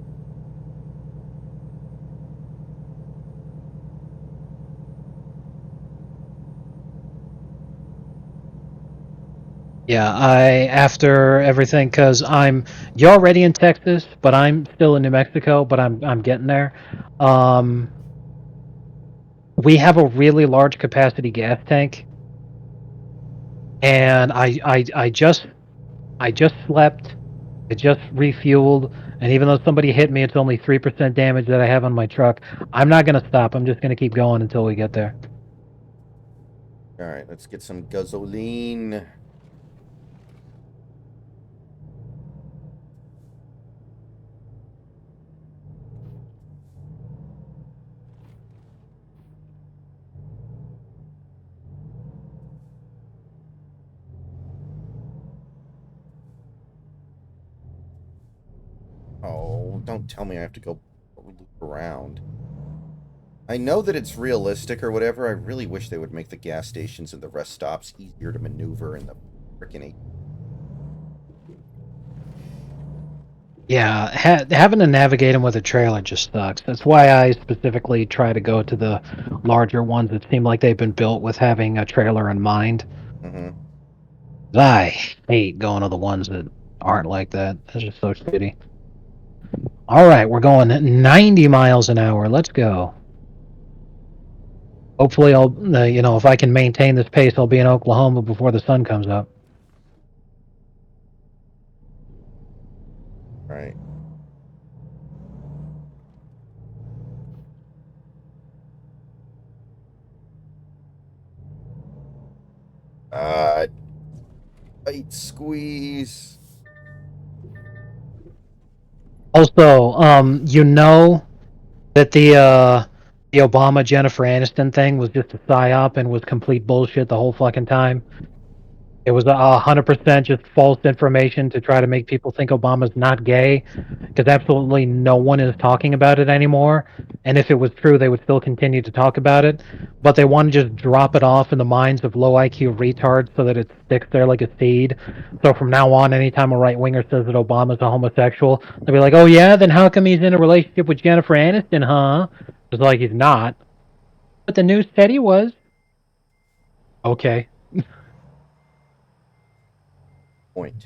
Yeah, after everything, because you're already in Texas, but I'm still in New Mexico, but I'm getting there. We have a really large capacity gas tank, and I I just slept. I just refueled. And even though somebody hit me, it's only 3% damage that I have on my truck. I'm not going to stop. I'm just going to keep going until we get there. All right, let's get some gasoline. Oh, don't tell me I have to go loop around. I know that it's realistic or whatever. I really wish they would make the gas stations and the rest stops easier to maneuver in the freaking... Yeah, having to navigate them with a trailer just sucks. That's why I specifically try to go to the larger ones that seem like they've been built with having a trailer in mind. Mm-hmm. I hate going to the ones that aren't like that. That's just so shitty. All right, we're going 90 miles an hour. Let's go. Hopefully, I'll, if I can maintain this pace, I'll be in Oklahoma before the sun comes up. Right. Tight squeeze. Also, that the Obama Jennifer Aniston thing was just a psyop and was complete bullshit the whole fucking time. It was 100% just false information to try to make people think Obama's not gay, because absolutely no one is talking about it anymore. And if it was true, they would still continue to talk about it. But they want to just drop it off in the minds of low IQ retards so that it sticks there like a seed. So from now on, anytime a right winger says that Obama's a homosexual, they'll be like, "Oh yeah, then how come he's in a relationship with Jennifer Aniston, huh?" It's like he's not. But the news said he was. Okay. Point.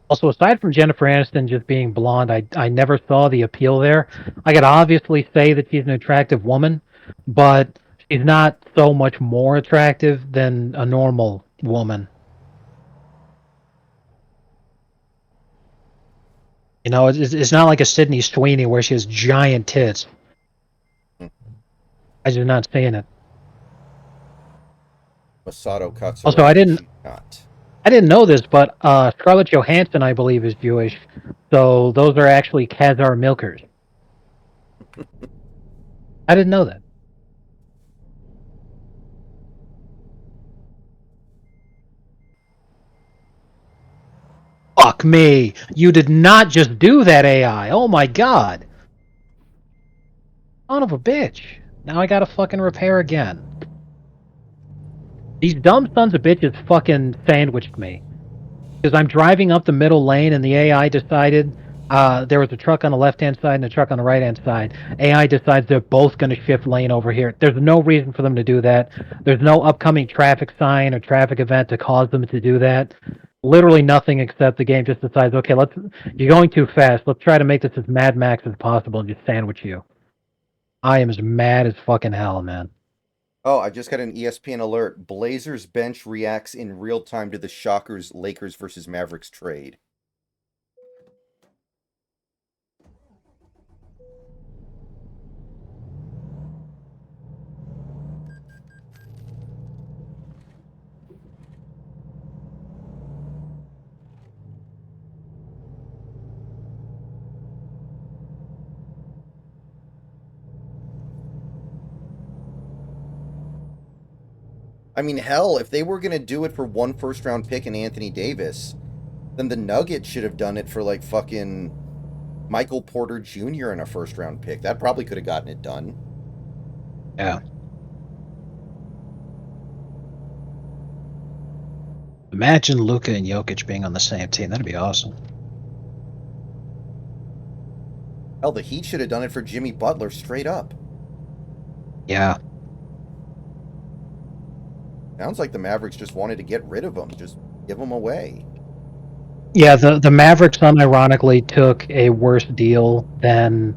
Also, aside from Jennifer Aniston just being blonde, I never saw the appeal there. I could obviously say that she's an attractive woman, but she's not so much more attractive than a normal woman. It's not like a Sydney Sweeney where she has giant tits. I'm just not seeing it. Masato Katsuragi. Also, I didn't know this, but Scarlett Johansson, I believe, is Jewish. So those are actually Khazar milkers. I didn't know that. Fuck me! You did not just do that, AI! Oh my god! Son of a bitch! Now I gotta fucking repair again. These dumb sons of bitches fucking sandwiched me. Because I'm driving up the middle lane and the AI decided there was a truck on the left-hand side and a truck on the right-hand side. AI decides they're both going to shift lane over here. There's no reason for them to do that. There's no upcoming traffic sign or traffic event to cause them to do that. Literally nothing except the game just decides, okay, you're going too fast. Let's try to make this as Mad Max as possible and just sandwich you. I am as mad as fucking hell, man. Oh, I just got an ESPN alert. Blazers bench reacts in real time to the Shockers Lakers versus Mavericks trade. I mean, hell, if they were going to do it for one first-round pick and Anthony Davis, then the Nuggets should have done it for, like, fucking Michael Porter Jr. in a first-round pick. That probably could have gotten it done. Yeah. Imagine Luka and Jokic being on the same team. That'd be awesome. Hell, the Heat should have done it for Jimmy Butler straight up. Yeah. Sounds like the Mavericks just wanted to get rid of him. Just give him away. Yeah, the Mavericks unironically took a worse deal than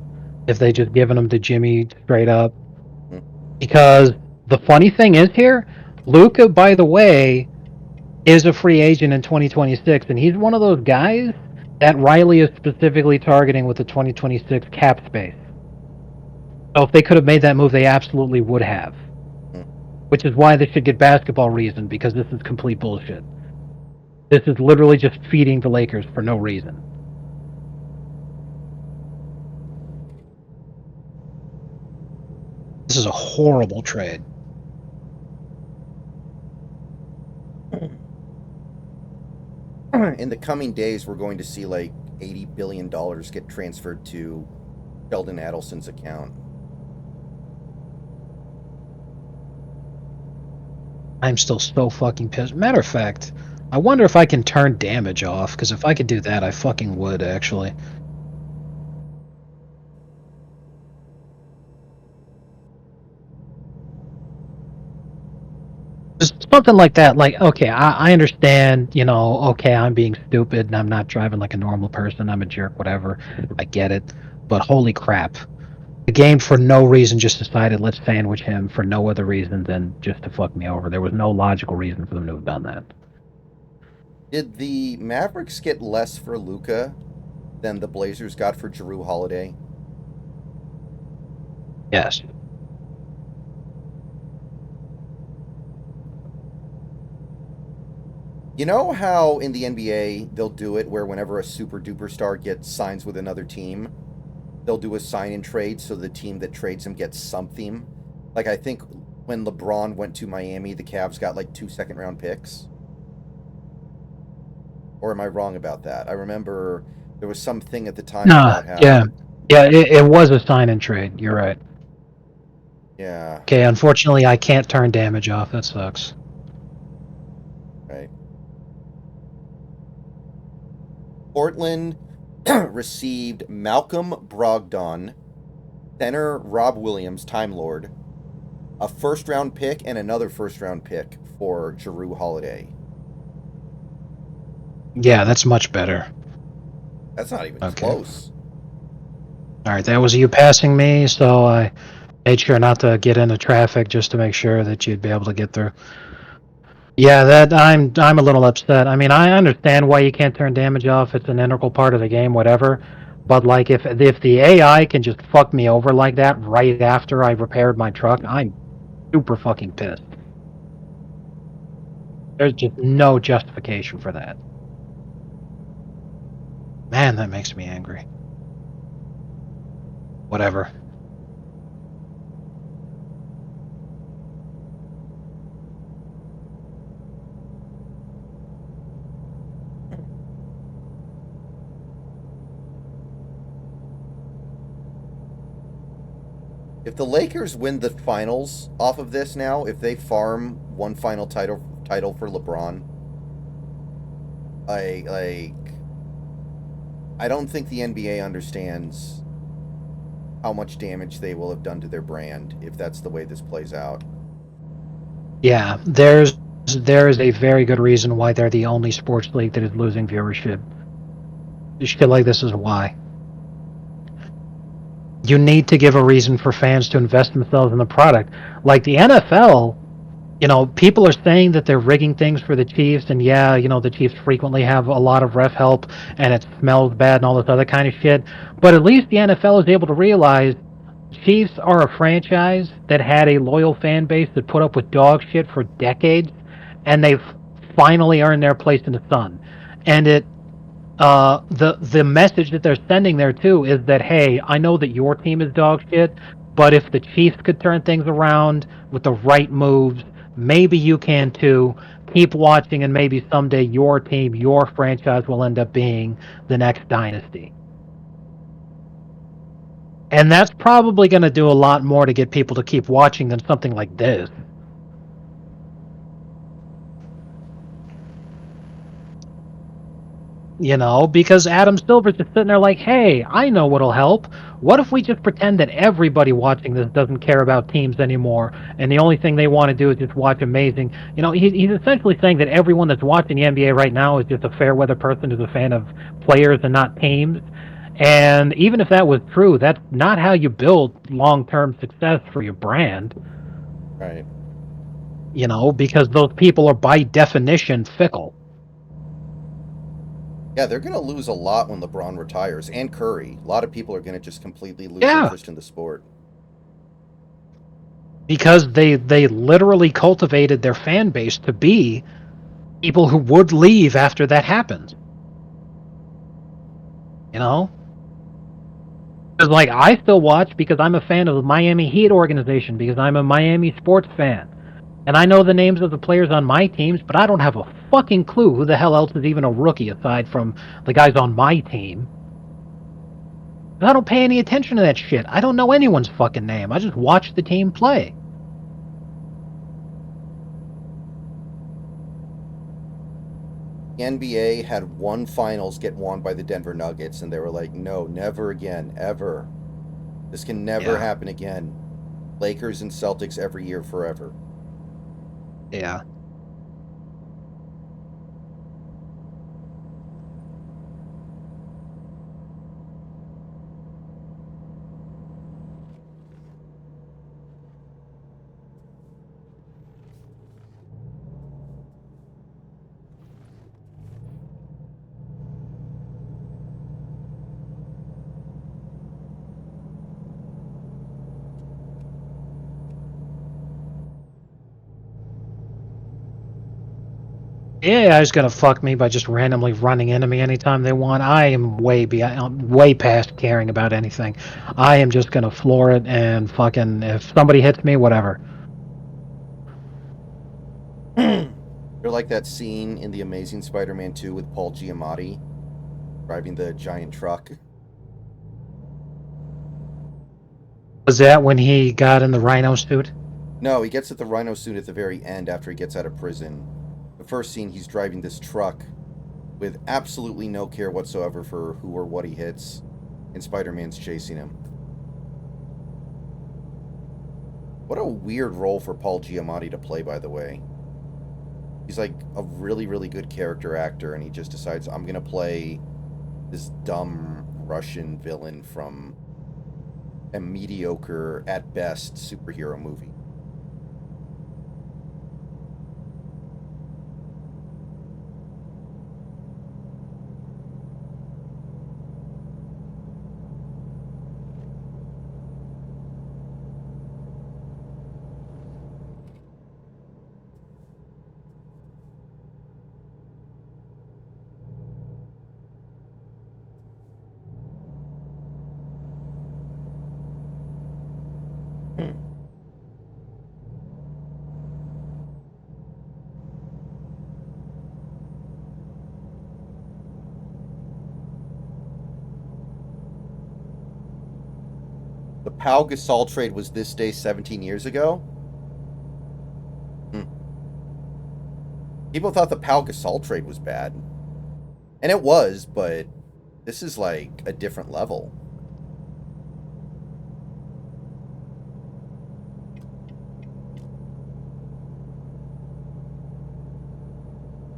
if they just given him to Jimmy straight up. Hmm. Because the funny thing is here, Luka, by the way, is a free agent in 2026, and he's one of those guys that Riley is specifically targeting with the 2026 cap space. So if they could have made that move, they absolutely would have. Hmm. Which is why they should get basketball reason, because this is complete bullshit. This is literally just feeding the Lakers for no reason. This is a horrible trade. In the coming days, we're going to see like $80 billion get transferred to Sheldon Adelson's account. I'm still so fucking pissed. Matter of fact, I wonder if I can turn damage off, because if I could do that, I fucking would, actually. Just something like that. Like, okay, I understand, you know, okay, I'm being stupid and I'm not driving like a normal person. I'm a jerk, whatever. I get it. But holy crap. The game, for no reason, just decided let's sandwich him for no other reason than just to fuck me over. There was no logical reason for them to have done that. Did the Mavericks get less for Luka than the Blazers got for Jrue Holiday? Yes. You know how in the NBA they'll do it where whenever a super duper star gets signs with another team, they'll do a sign and trade so the team that trades him gets something? Like, I think when LeBron went to Miami, the Cavs got like 2 second-round picks. Or am I wrong about that? I remember there was something at the time about how... Yeah, it was a sign and trade. You're right. Yeah. Okay, unfortunately, I can't turn damage off. That sucks. Right. Portland received Malcolm Brogdon, center Rob Williams, Time Lord, a first-round pick, and another first-round pick for Jrue Holiday. Yeah, that's much better. That's not even Okay. close. Alright, that was you passing me, so I made sure not to get into traffic just to make sure that you'd be able to get through. Yeah, that I'm a little upset. I mean, I understand why you can't turn damage off. It's an integral part of the game, whatever. But like, if the AI can just fuck me over like that right after I repaired my truck, I'm super fucking pissed. There's just no justification for that. Man, that makes me angry. Whatever. If the Lakers win the finals off of this now, if they farm one final title for LeBron, I don't think the NBA understands how much damage they will have done to their brand if that's the way this plays out. Yeah, there is a very good reason why they're the only sports league that is losing viewership. Shit like this is why. You need to give a reason for fans to invest themselves in the product. Like the NFL, you know, people are saying that they're rigging things for the Chiefs, and yeah, you know, the Chiefs frequently have a lot of ref help, and it smells bad and all this other kind of shit. But at least the NFL is able to realize Chiefs are a franchise that had a loyal fan base that put up with dog shit for decades, and they've finally earned their place in the sun. And the message that they're sending there too is that, hey, I know that your team is dog shit, but if the Chiefs could turn things around with the right moves, maybe you can too. Keep watching, and maybe someday your team, your franchise will end up being the next dynasty. And that's probably going to do a lot more to get people to keep watching than something like this. You know, because Adam Silver's just sitting there like, hey, I know what'll help. What if we just pretend that everybody watching this doesn't care about teams anymore, and the only thing they want to do is just watch amazing... You know, he's essentially saying that everyone that's watching the NBA right now is just a fair weather person who's a fan of players and not teams. And even if that was true, that's not how you build long-term success for your brand. Right. You know, because those people are by definition fickle. Yeah, they're going to lose a lot when LeBron retires, and Curry. A lot of people are going to just completely lose Yeah. interest in the sport. Because they literally cultivated their fan base to be people who would leave after that happens. You know? Because, like, I still watch because I'm a fan of the Miami Heat organization, because I'm a Miami sports fan. And I know the names of the players on my teams, but I don't have a fucking clue who the hell else is even a rookie aside from the guys on my team. I don't pay any attention to that shit. I don't know anyone's fucking name. I just watch the team play. The NBA had one finals get won by the Denver Nuggets, and they were like, no, never again, ever. This can never happen again. Lakers and Celtics every year forever. Yeah. AI is gonna fuck me by just randomly running into me anytime they want. I am way past caring about anything. I am just gonna floor it and fucking, if somebody hits me, whatever. They're like that scene in The Amazing Spider-Man 2 with Paul Giamatti driving the giant truck. Was that when he got in the rhino suit? No, he gets at the rhino suit at the very end after he gets out of prison. The first scene, he's driving this truck with absolutely no care whatsoever for who or what he hits, and Spider-Man's chasing him. What a weird role for Paul Giamatti to play, by the way. He's like a really, really good character actor, and he just decides, I'm going to play this dumb Russian villain from a mediocre, at best, superhero movie. The Pau Gasol trade was this day 17 years ago? People thought the Pau Gasol trade was bad. And it was, but this is like a different level.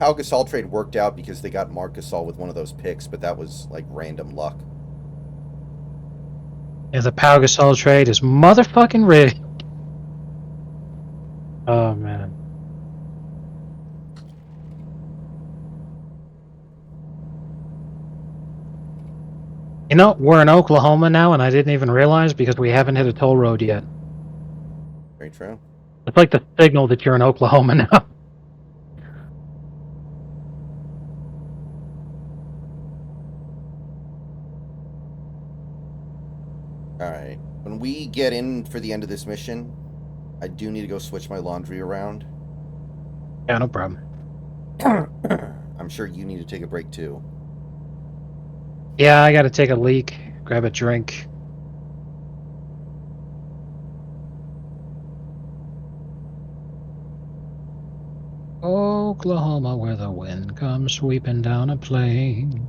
Pau Gasol trade worked out because they got Marc Gasol with one of those picks, but that was like random luck. Yeah, the Pau Gasol trade is motherfucking rigged. Oh, man. You know, we're in Oklahoma now, and I didn't even realize because we haven't hit a toll road yet. Very true. It's like the signal that you're in Oklahoma now. Alright. When we get in for the end of this mission, I do need to go switch my laundry around. Yeah, no problem. I'm sure you need to take a break too. Yeah, I gotta take a leak, grab a drink. Oklahoma, where the wind comes sweeping down a plain.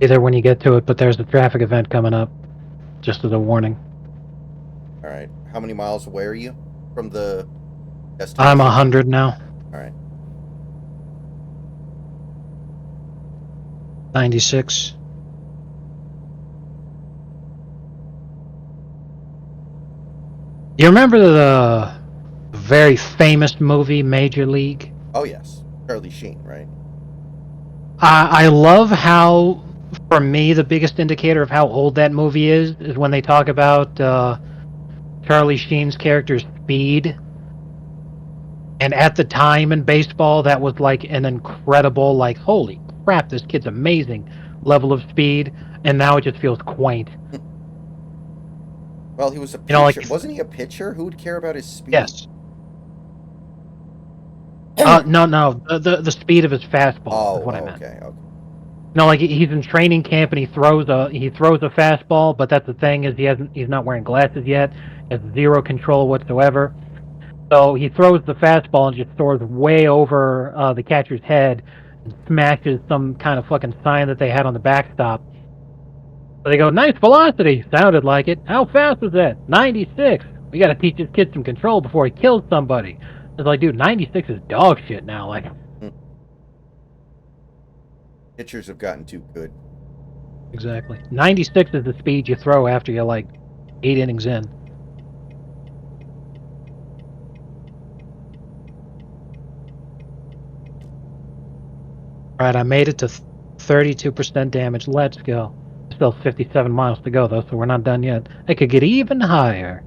Be there when you get to it, but there's a traffic event coming up. Just as a warning. All right. How many miles away are you from the destination? I'm 100 now. All right. 96. You remember the very famous movie Major League? Oh yes, Charlie Sheen, right? I love how, for me, the biggest indicator of how old that movie is when they talk about Charlie Sheen's character's speed. And at the time in baseball, that was like an incredible, like, holy crap, this kid's amazing level of speed. And now it just feels quaint. Well, he was a pitcher. You know, like, wasn't he a pitcher? Who would care about his speed? Yes. No. The speed of his fastball is what I meant. Okay. You know, like he's in training camp and he throws a fastball, but that's the thing is he's not wearing glasses yet. He has zero control whatsoever. So he throws the fastball and just soars way over the catcher's head and smashes some kind of fucking sign that they had on the backstop. So they go, nice velocity. Sounded like it. How fast was that? 96. We got to teach this kid some control before he kills somebody. It's like, dude, 96 is dog shit now. Like, pitchers have gotten too good. exactly. 96 is the speed you throw after you're like 8 innings in. All right, I made it to 32% damage. Let's go. Still 57 miles to go, though, so we're not done yet. It could get even higher.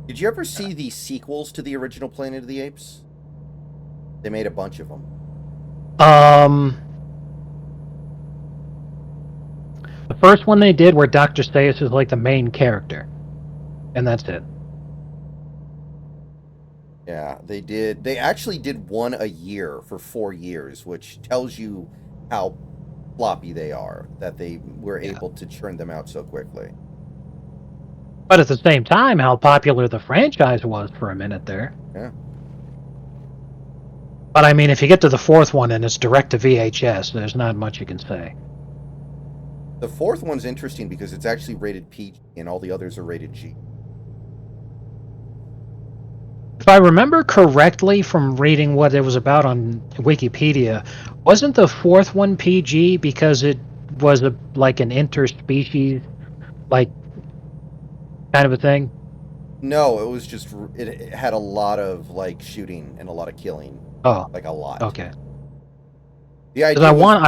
Did you ever see the sequels to the original Planet of the Apes? They made a bunch of them. The first one they did where Dr. Seuss is like the main character. And that's it. Yeah, they did. They actually did one a year for 4 years, which tells you how floppy they are, that they were able to churn them out so quickly. But at the same time, how popular the franchise was for a minute there. Yeah. But I mean, if you get to the fourth one and it's direct to VHS, there's not much you can say. The fourth one's interesting because it's actually rated PG and all the others are rated G. If I remember correctly from reading what it was about on Wikipedia, wasn't the fourth one PG because it was like an interspecies, like, kind of a thing? No, it was just, it had a lot of, like, shooting and a lot of killing. Oh. Like, a lot. Okay. The idea Because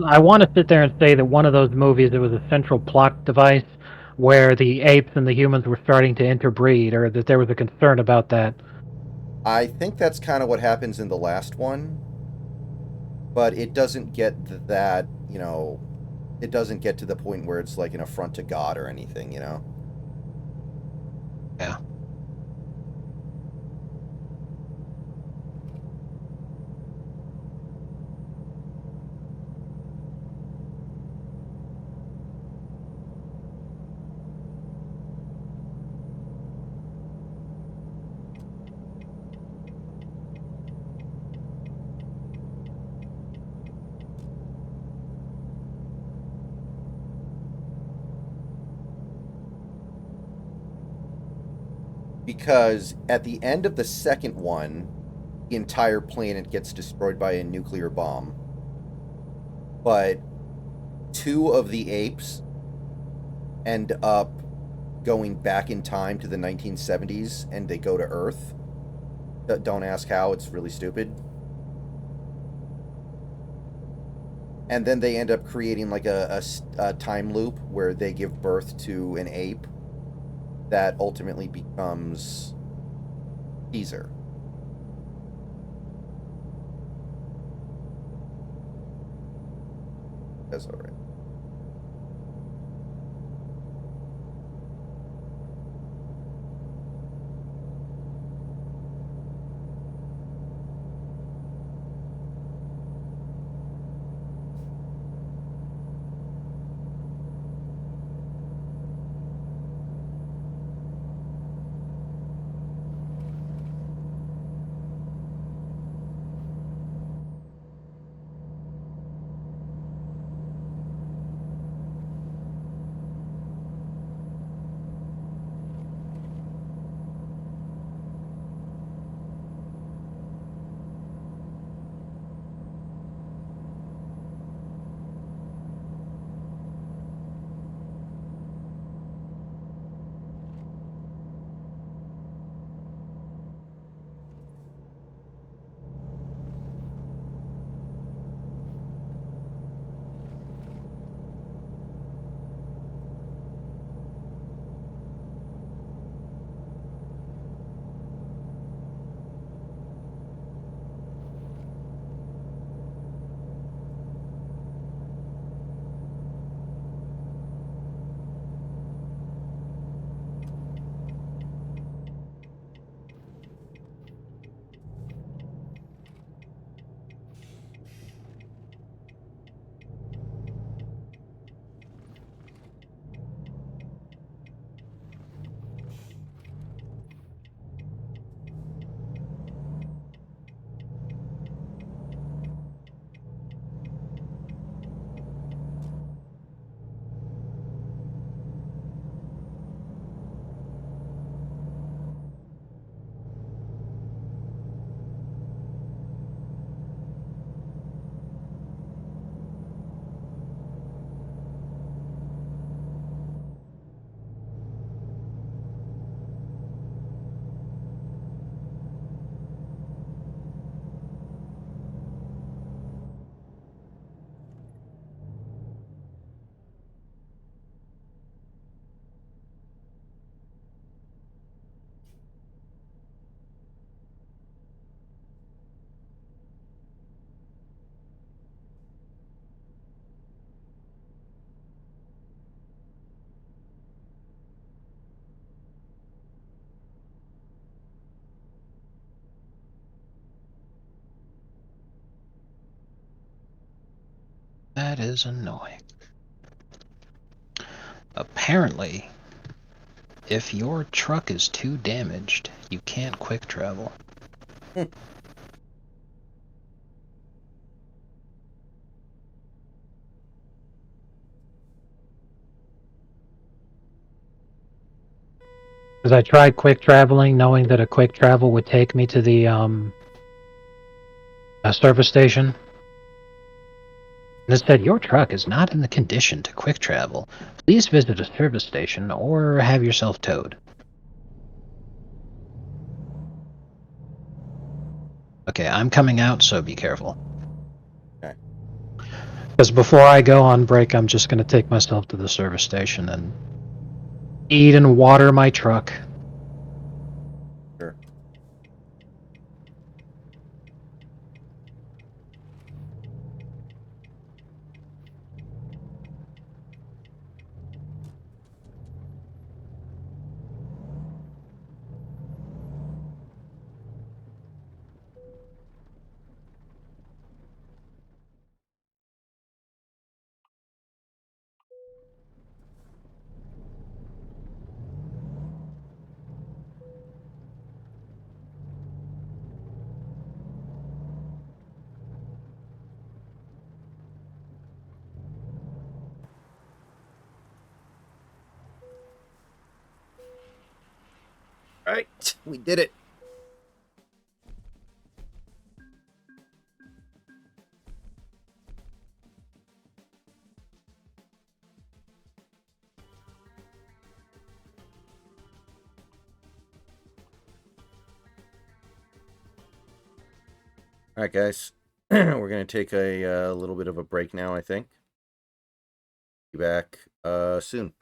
I want to sit there and say that one of those movies, it was a central plot device where the apes and the humans were starting to interbreed, or that there was a concern about that. I think that's kind of what happens in the last one, but it doesn't get that, you know, it doesn't get to the point where it's like an affront to God or anything, you know? Yeah. Because at the end of the second one, the entire planet gets destroyed by a nuclear bomb. But 2 of the apes end up going back in time to the 1970s and they go to Earth. Don't ask how, it's really stupid. And then they end up creating like a time loop where they give birth to an ape that ultimately becomes Caesar. That's all right. That is annoying. Apparently, if your truck is too damaged, you can't quick travel. Because I tried quick traveling, knowing that a quick travel would take me to the service station. And it said, your truck is not in the condition to quick travel. Please visit a service station or have yourself towed. Okay, I'm coming out, so be careful. Okay. Because before I go on break, I'm just going to take myself to the service station and eat and water my truck. Sure. All right, we did it. All right, guys. We're going to take a little bit of a break now, I think. Be back soon.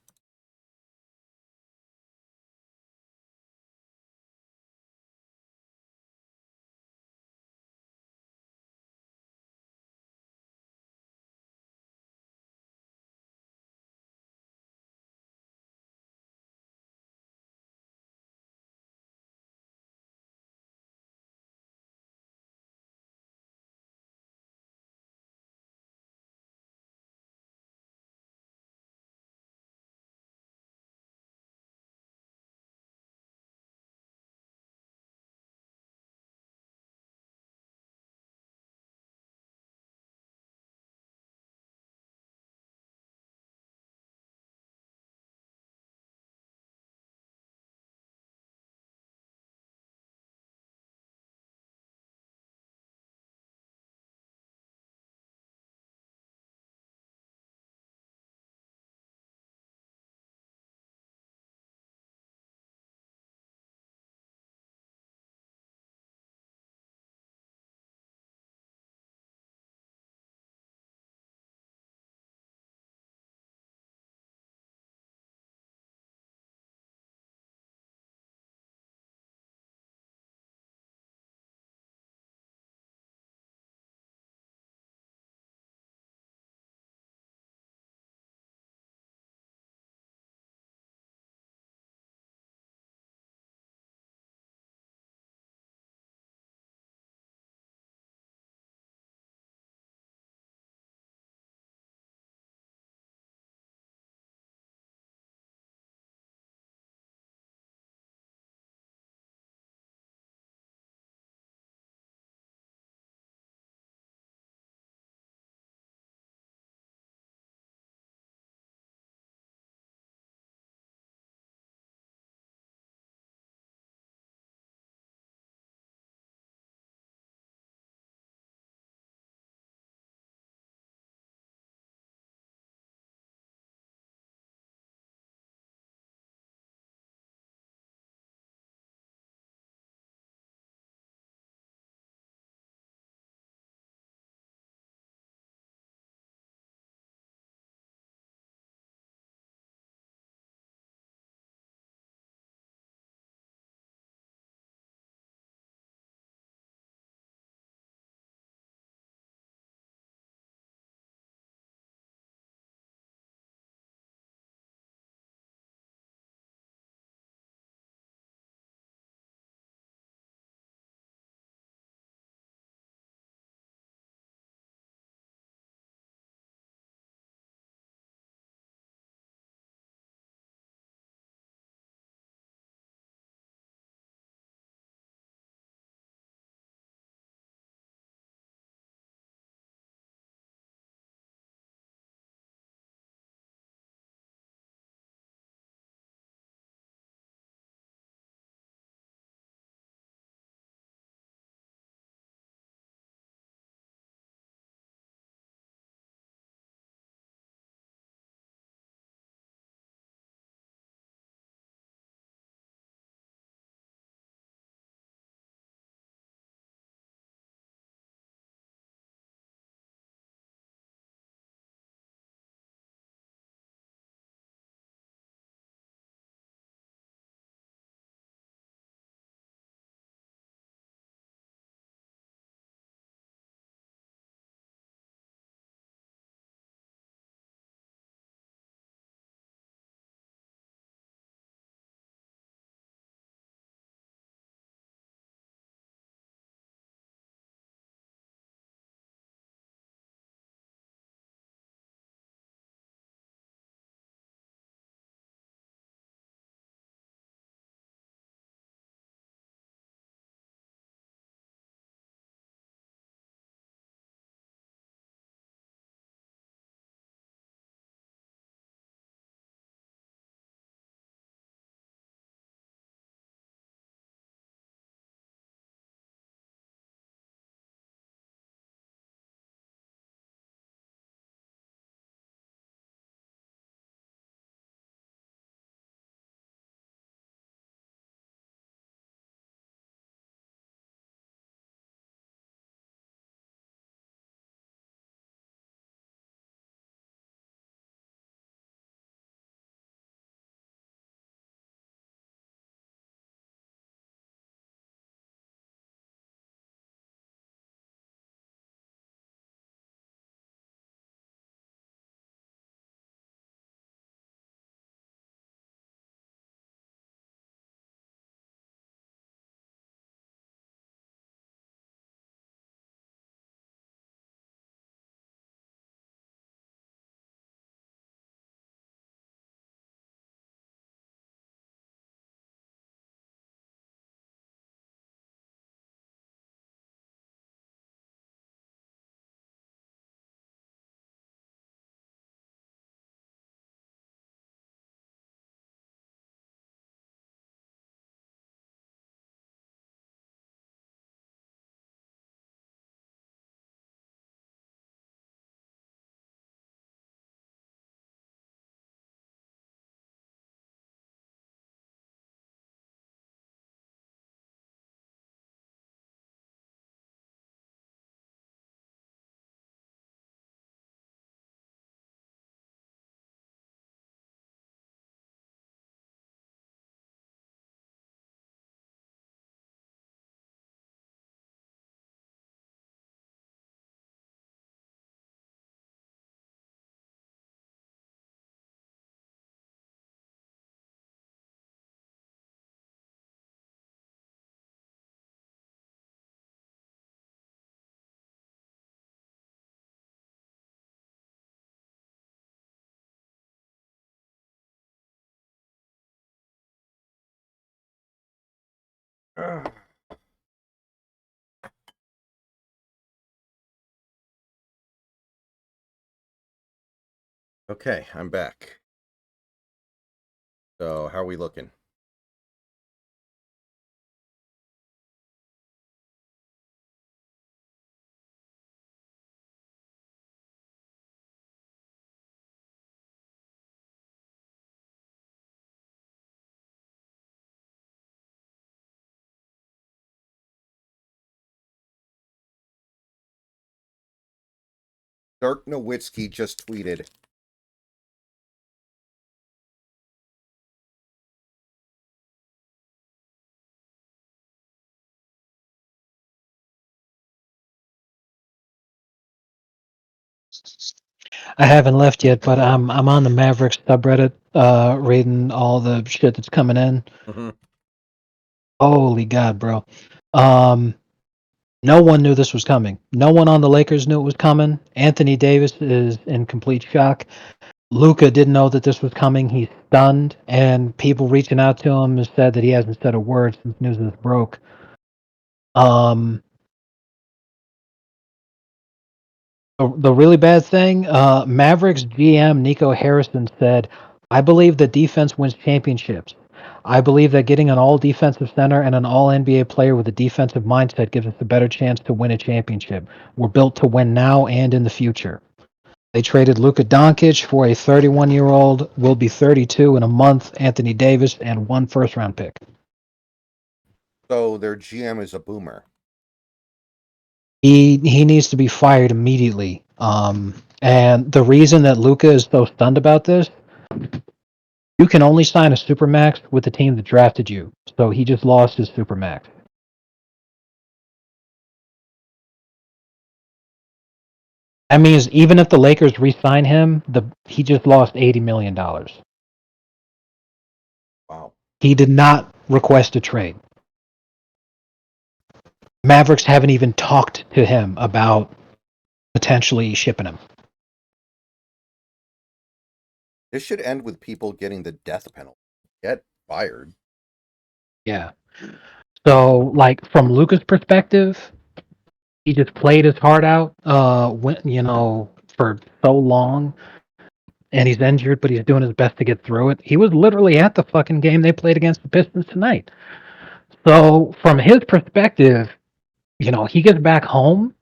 Okay, I'm back. So, how are we looking? Dirk Nowitzki just tweeted. I haven't left yet, but I'm on the Mavericks subreddit, reading all the shit that's coming in. Mhm. Holy God, bro. No one knew this was coming. No one on the Lakers knew it was coming. Anthony Davis is in complete shock. Luka didn't know that this was coming. He's stunned, and people reaching out to him have said that he hasn't said a word since news of this broke. The really bad thing, Mavericks GM Nico Harrison said, "I believe that defense wins championships. I believe that getting an all defensive center and an all NBA player with a defensive mindset gives us a better chance to win a championship. We're built to win now and in the future." They traded Luka Doncic for a 31-year-old, will be 32 in a month, Anthony Davis, and 1 first-round pick. So their GM is a boomer. He needs to be fired immediately. And the reason that Luka is so stunned about this, you can only sign a supermax with the team that drafted you. So he just lost his supermax. That means even if the Lakers re-sign him, he just lost $80 million. Wow. He did not request a trade. Mavericks haven't even talked to him about potentially shipping him. This should end with people getting the death penalty. Get fired. Yeah. So, like, from Luka's perspective, he just played his heart out, for so long, and he's injured, but he's doing his best to get through it. He was literally at the fucking game they played against the Pistons tonight. So, from his perspective, he gets back home,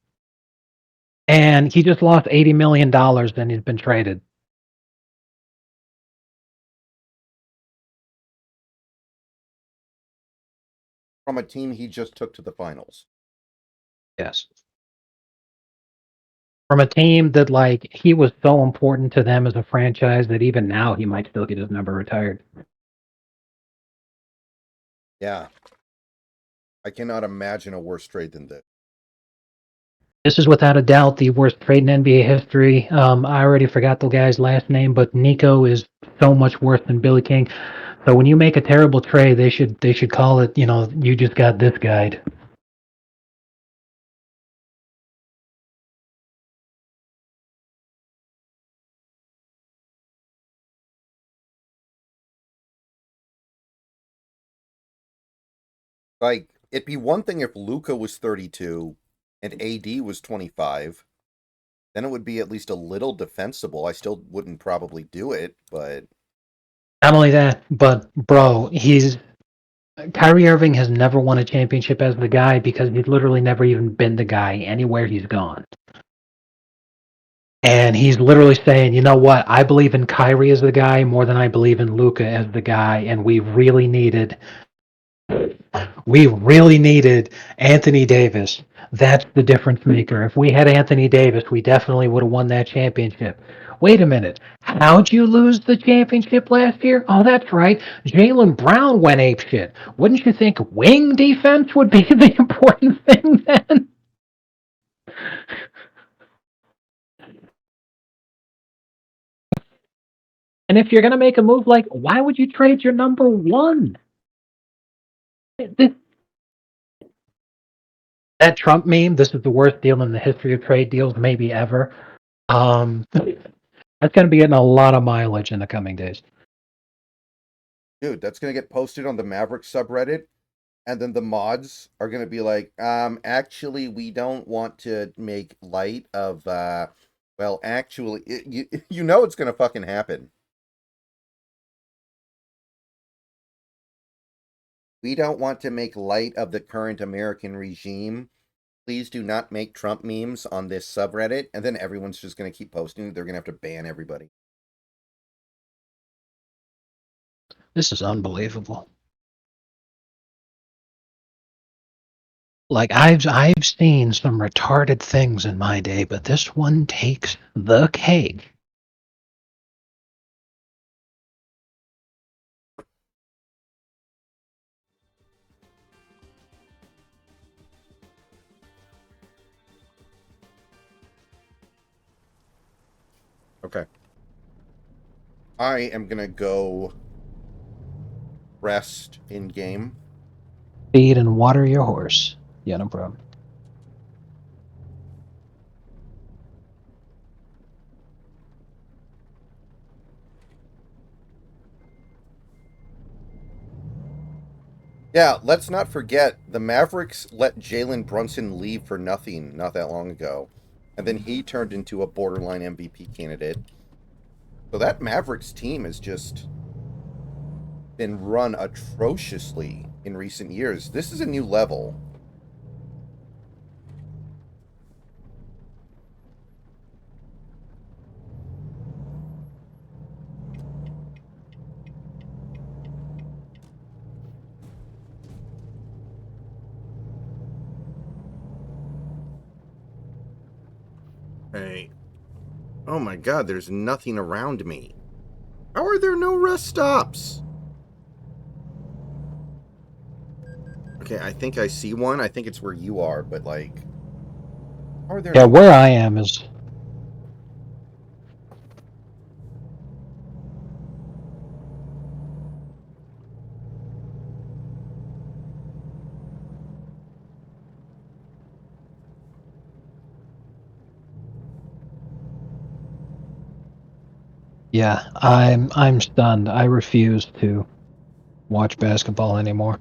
and he just lost $80 million, and he's been traded. From a team he just took to the finals. Yes. From a team that, like, he was so important to them as a franchise that even now he might still get his number retired. Yeah. I cannot imagine a worse trade than this. This is without a doubt the worst trade in NBA history. I already forgot the guy's last name, but Nico is so much worse than Billy King. So when you make a terrible trade, they should call it, you just got this guy. Like, it'd be one thing if Luka was 32 and AD was 25. Then it would be at least a little defensible. I still wouldn't probably do it, but Not only that, but bro, Kyrie Irving has never won a championship as the guy because he's literally never even been the guy anywhere he's gone. And he's literally saying, you know what? I believe in Kyrie as the guy more than I believe in Luka as the guy, and we really needed Anthony Davis. That's the difference maker. If we had Anthony Davis, we definitely would have won that championship. Wait a minute. How'd you lose the championship last year? Oh, that's right. Jaylen Brown went apeshit. Wouldn't you think wing defense would be the important thing then? And if you're going to make a move, like, why would you trade your number one? That Trump meme, this is the worst deal in the history of trade deals, maybe ever. That's going to be getting a lot of mileage in the coming days. dude, that's going to get posted on the Mavericks subreddit and then the mods are going to be like, actually, we don't want to make light of, well, actually, you know it's going to fucking happen. We don't want to make light of the current American regime. Please do not make Trump memes on this subreddit. And then everyone's just going to keep posting. They're going to have to ban everybody. This is unbelievable. Like I've seen some retarded things in my day, but this one takes the cake. Okay. I am going to go rest in game. Feed and water your horse. Yeah, no problem. Yeah, let's not forget the Mavericks let Jalen Brunson leave for nothing not that long ago. And then he turned into a borderline MVP candidate. So that Mavericks team has just been run atrociously in recent years. This is a new level. Hey. Oh my god, there's nothing around me. How are there no rest stops? Okay, I think I see one. I think it's where you are, but like... How are there Yeah, no... where I am is... Yeah, I'm stunned. I refuse to watch basketball anymore.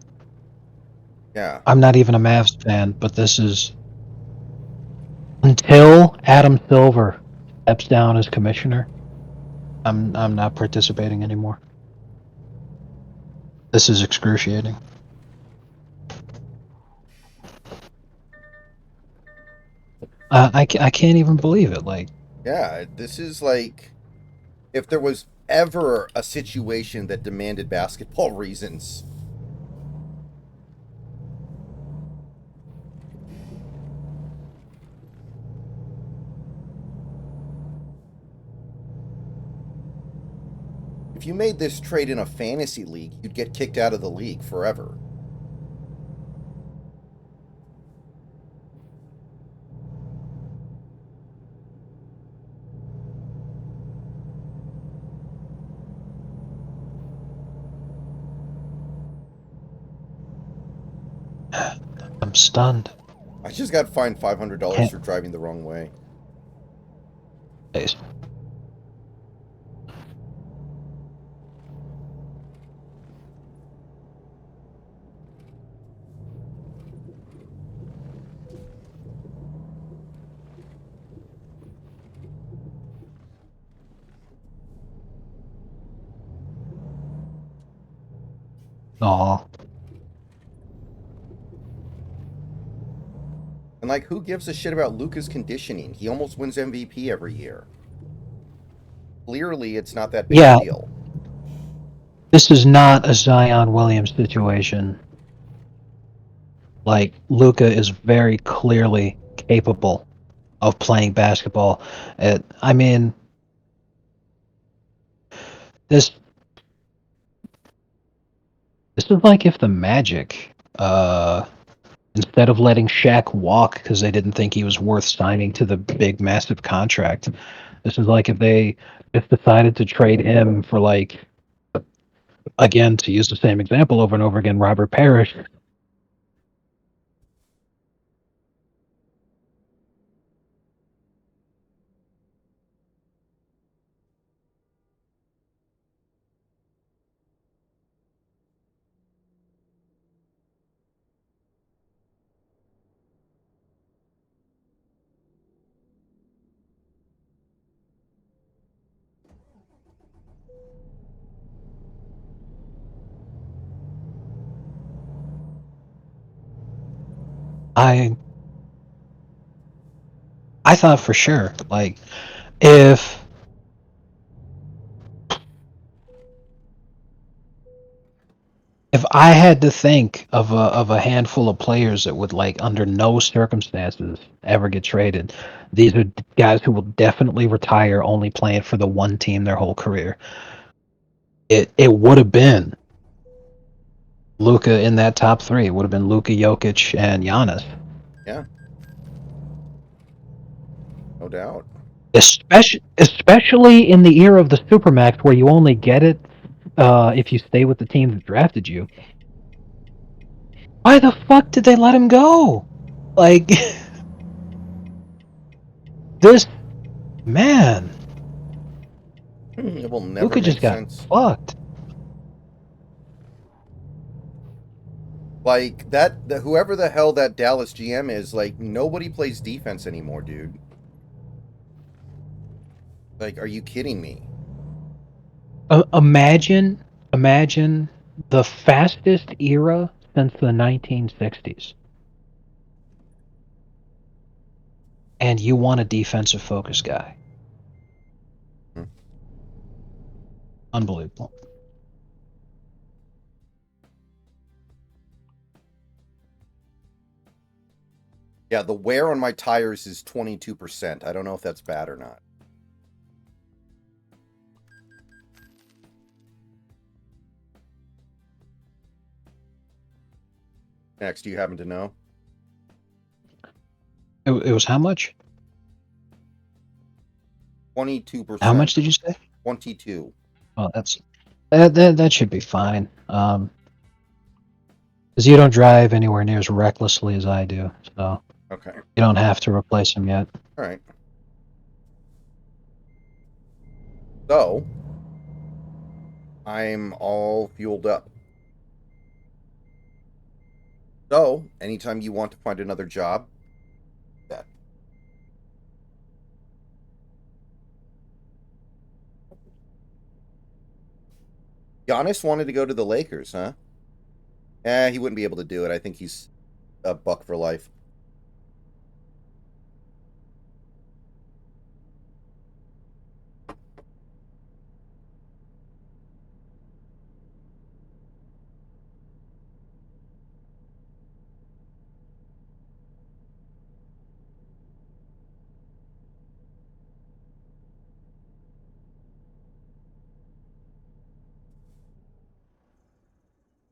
Yeah. I'm not even a Mavs fan, but this is... Until Adam Silver steps down as commissioner, I'm not participating anymore. This is excruciating. I can't even believe it. Like, Yeah, this is like... If there was ever a situation that demanded basketball reasons... If you made this trade in a fantasy league, you'd get kicked out of the league forever. I'm stunned. I just got fined $500 Can't for driving the wrong way. face. Aw. And like, who gives a shit about Luka's conditioning? He almost wins MVP every year. Clearly, it's not that big Yeah, a deal. this is not a Zion Williams situation. Like, Luka is very clearly capable of playing basketball. I mean, this is like if the Magic, instead of letting Shaq walk because they didn't think he was worth signing to the big, massive contract, this is like if they just decided to trade him for, like, again, to use the same example over and over again, Robert Parrish. I thought for sure, like, if I had to think of a handful of players that would, like, under no circumstances ever get traded, these are guys who will definitely retire only playing for the one team their whole career. It would have been Luka in that top three. It would have been Luka, Jokic, and Giannis. Yeah. No doubt. Especially in the era of the Supermax, where you only get it if you stay with the team that drafted you. Why the fuck did they let him go? Like, this man, It will never Luka make just got sense. fucked. Like whoever the hell that Dallas GM is, like nobody plays defense anymore, dude. Like, are you kidding me? Imagine the fastest era since the 1960s, and you want a defensive focused guy. Hmm. Unbelievable. Yeah, the wear on my tires is 22%. I don't know if that's bad or not. Next, do you happen to know? It was how much? 22%. How much did you say? 22. Oh, that should be fine. Because you don't drive anywhere near as recklessly as I do, so Okay. you don't have to replace them yet. All right. So, I'm all fueled up. So, anytime you want to find another job, that. Giannis wanted to go to the Lakers, huh? He wouldn't be able to do it. I think he's a buck for life.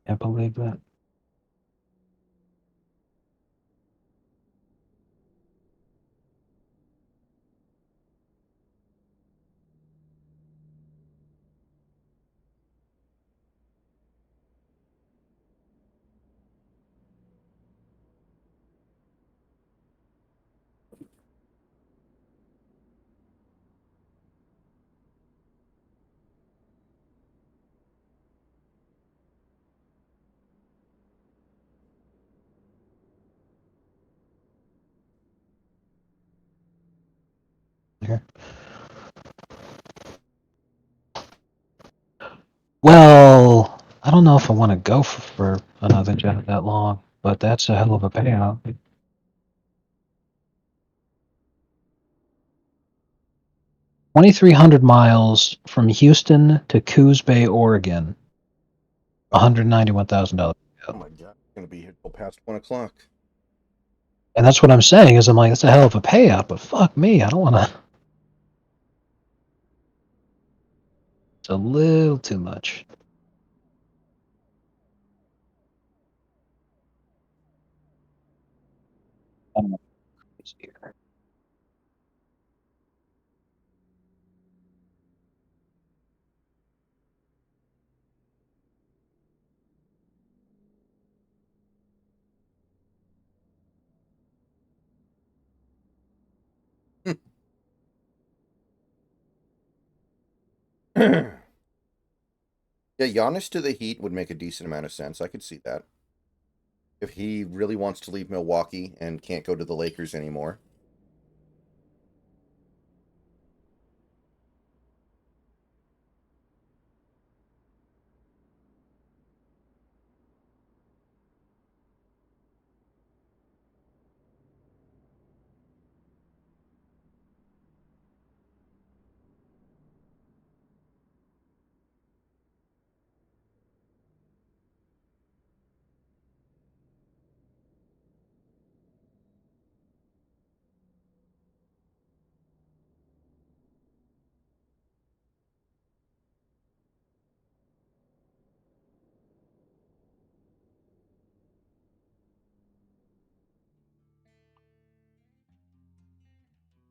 Can't believe that. Here. Well, I don't know if I want to go for another job that long, but that's a hell of a payout. 2,300 miles from Houston to Coos Bay, Oregon. $191,000. Oh my god, I'm gonna be here till past 1 o'clock. And that's what I'm saying is I'm like, that's a hell of a payout, but fuck me, I don't want to. It's a little too much. I don't know. Yeah, Giannis to the Heat would make a decent amount of sense. I could see that. If he really wants to leave Milwaukee and can't go to the Lakers anymore.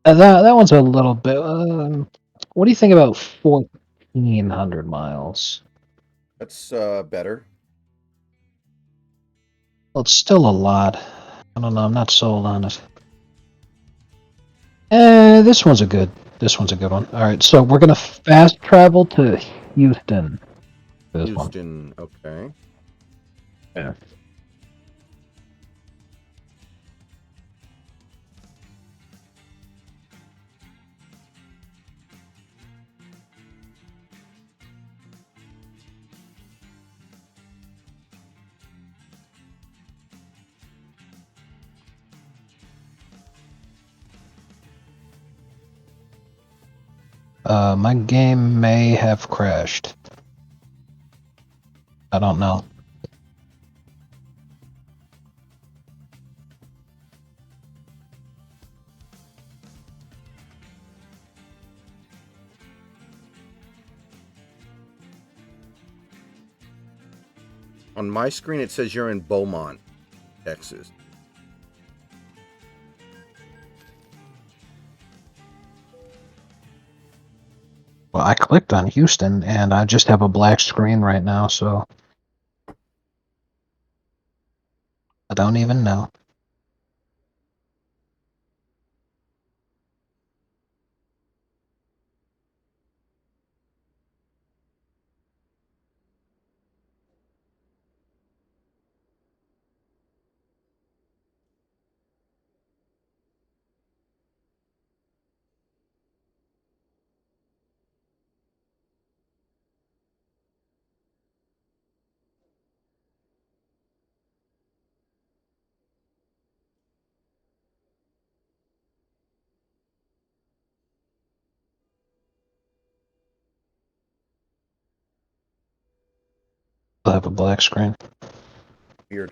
That one's a little bit. What do you think about 1,400 miles? That's better. Well, it's still a lot. I don't know. I'm not sold on it. This one's a good. This one's a good one. All right, so we're gonna fast travel to Houston. For this one. Houston, okay. Yeah. My game may have crashed. I don't know. On my screen, it says you're in Beaumont, Texas. Well, I clicked on Houston, and I just have a black screen right now, so I don't even know. I have a black screen. Weird.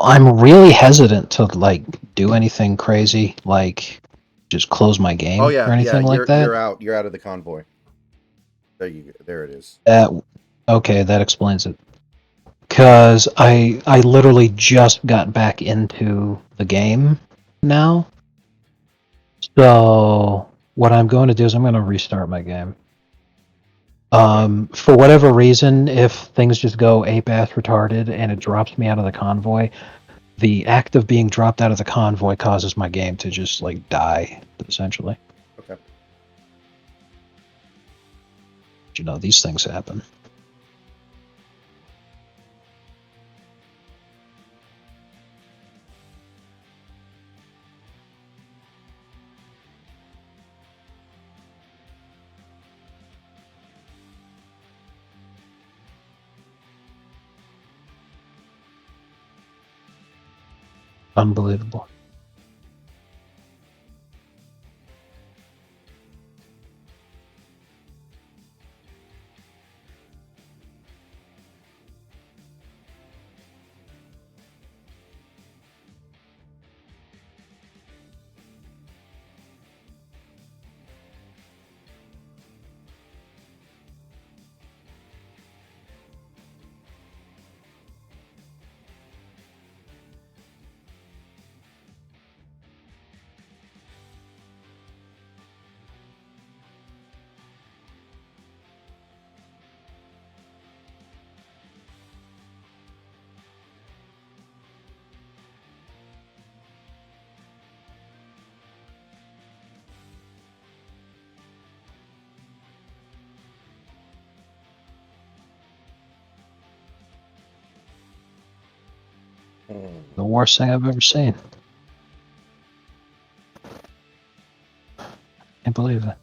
I'm really hesitant to like do anything crazy, like just close my game or anything like that. You're out of the convoy. There it is. Okay, that explains it. Cause I literally just got back into the game now. So what I'm going to do is I'm going to restart my game. For whatever reason, if things just go ape-ass retarded and it drops me out of the convoy, the act of being dropped out of the convoy causes my game to just like die, essentially. Okay. You know, these things happen. Unbelievable. The worst thing I've ever seen. Can't believe it.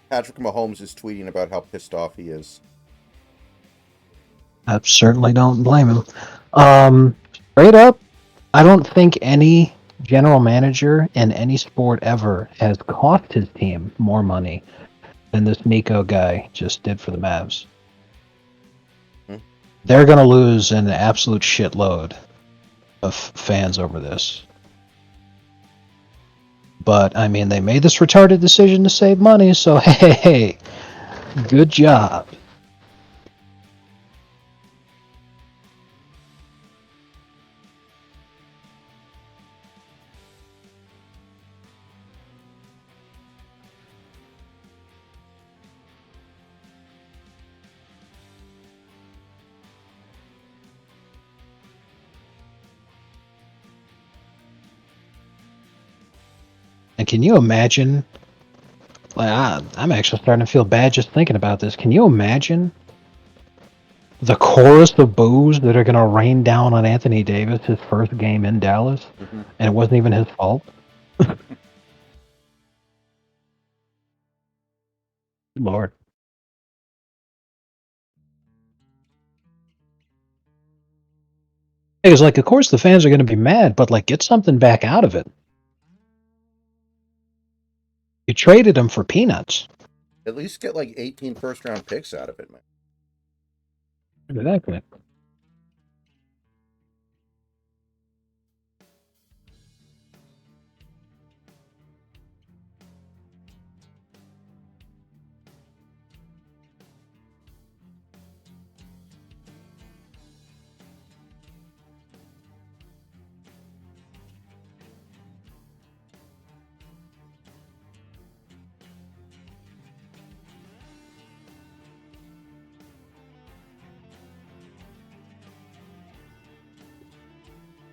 Patrick Mahomes is tweeting about how pissed off he is. I certainly don't blame him. Straight up, I don't think any general manager in any sport ever has cost his team more money than this Nico guy just did for the Mavs. They're going to lose an absolute shitload of fans over this. But, I mean, they made this retarded decision to save money, so hey, Good job. And can you imagine? Like, I'm actually starting to feel bad just thinking about this. Can you imagine the chorus of boos that are going to rain down on Anthony Davis his first game in Dallas, and it wasn't even his fault? Lord. Because, like, of course the fans are going to be mad, but, like, get something back out of it. You traded him for peanuts. At least get like 18 first-round picks out of it, man. Exactly.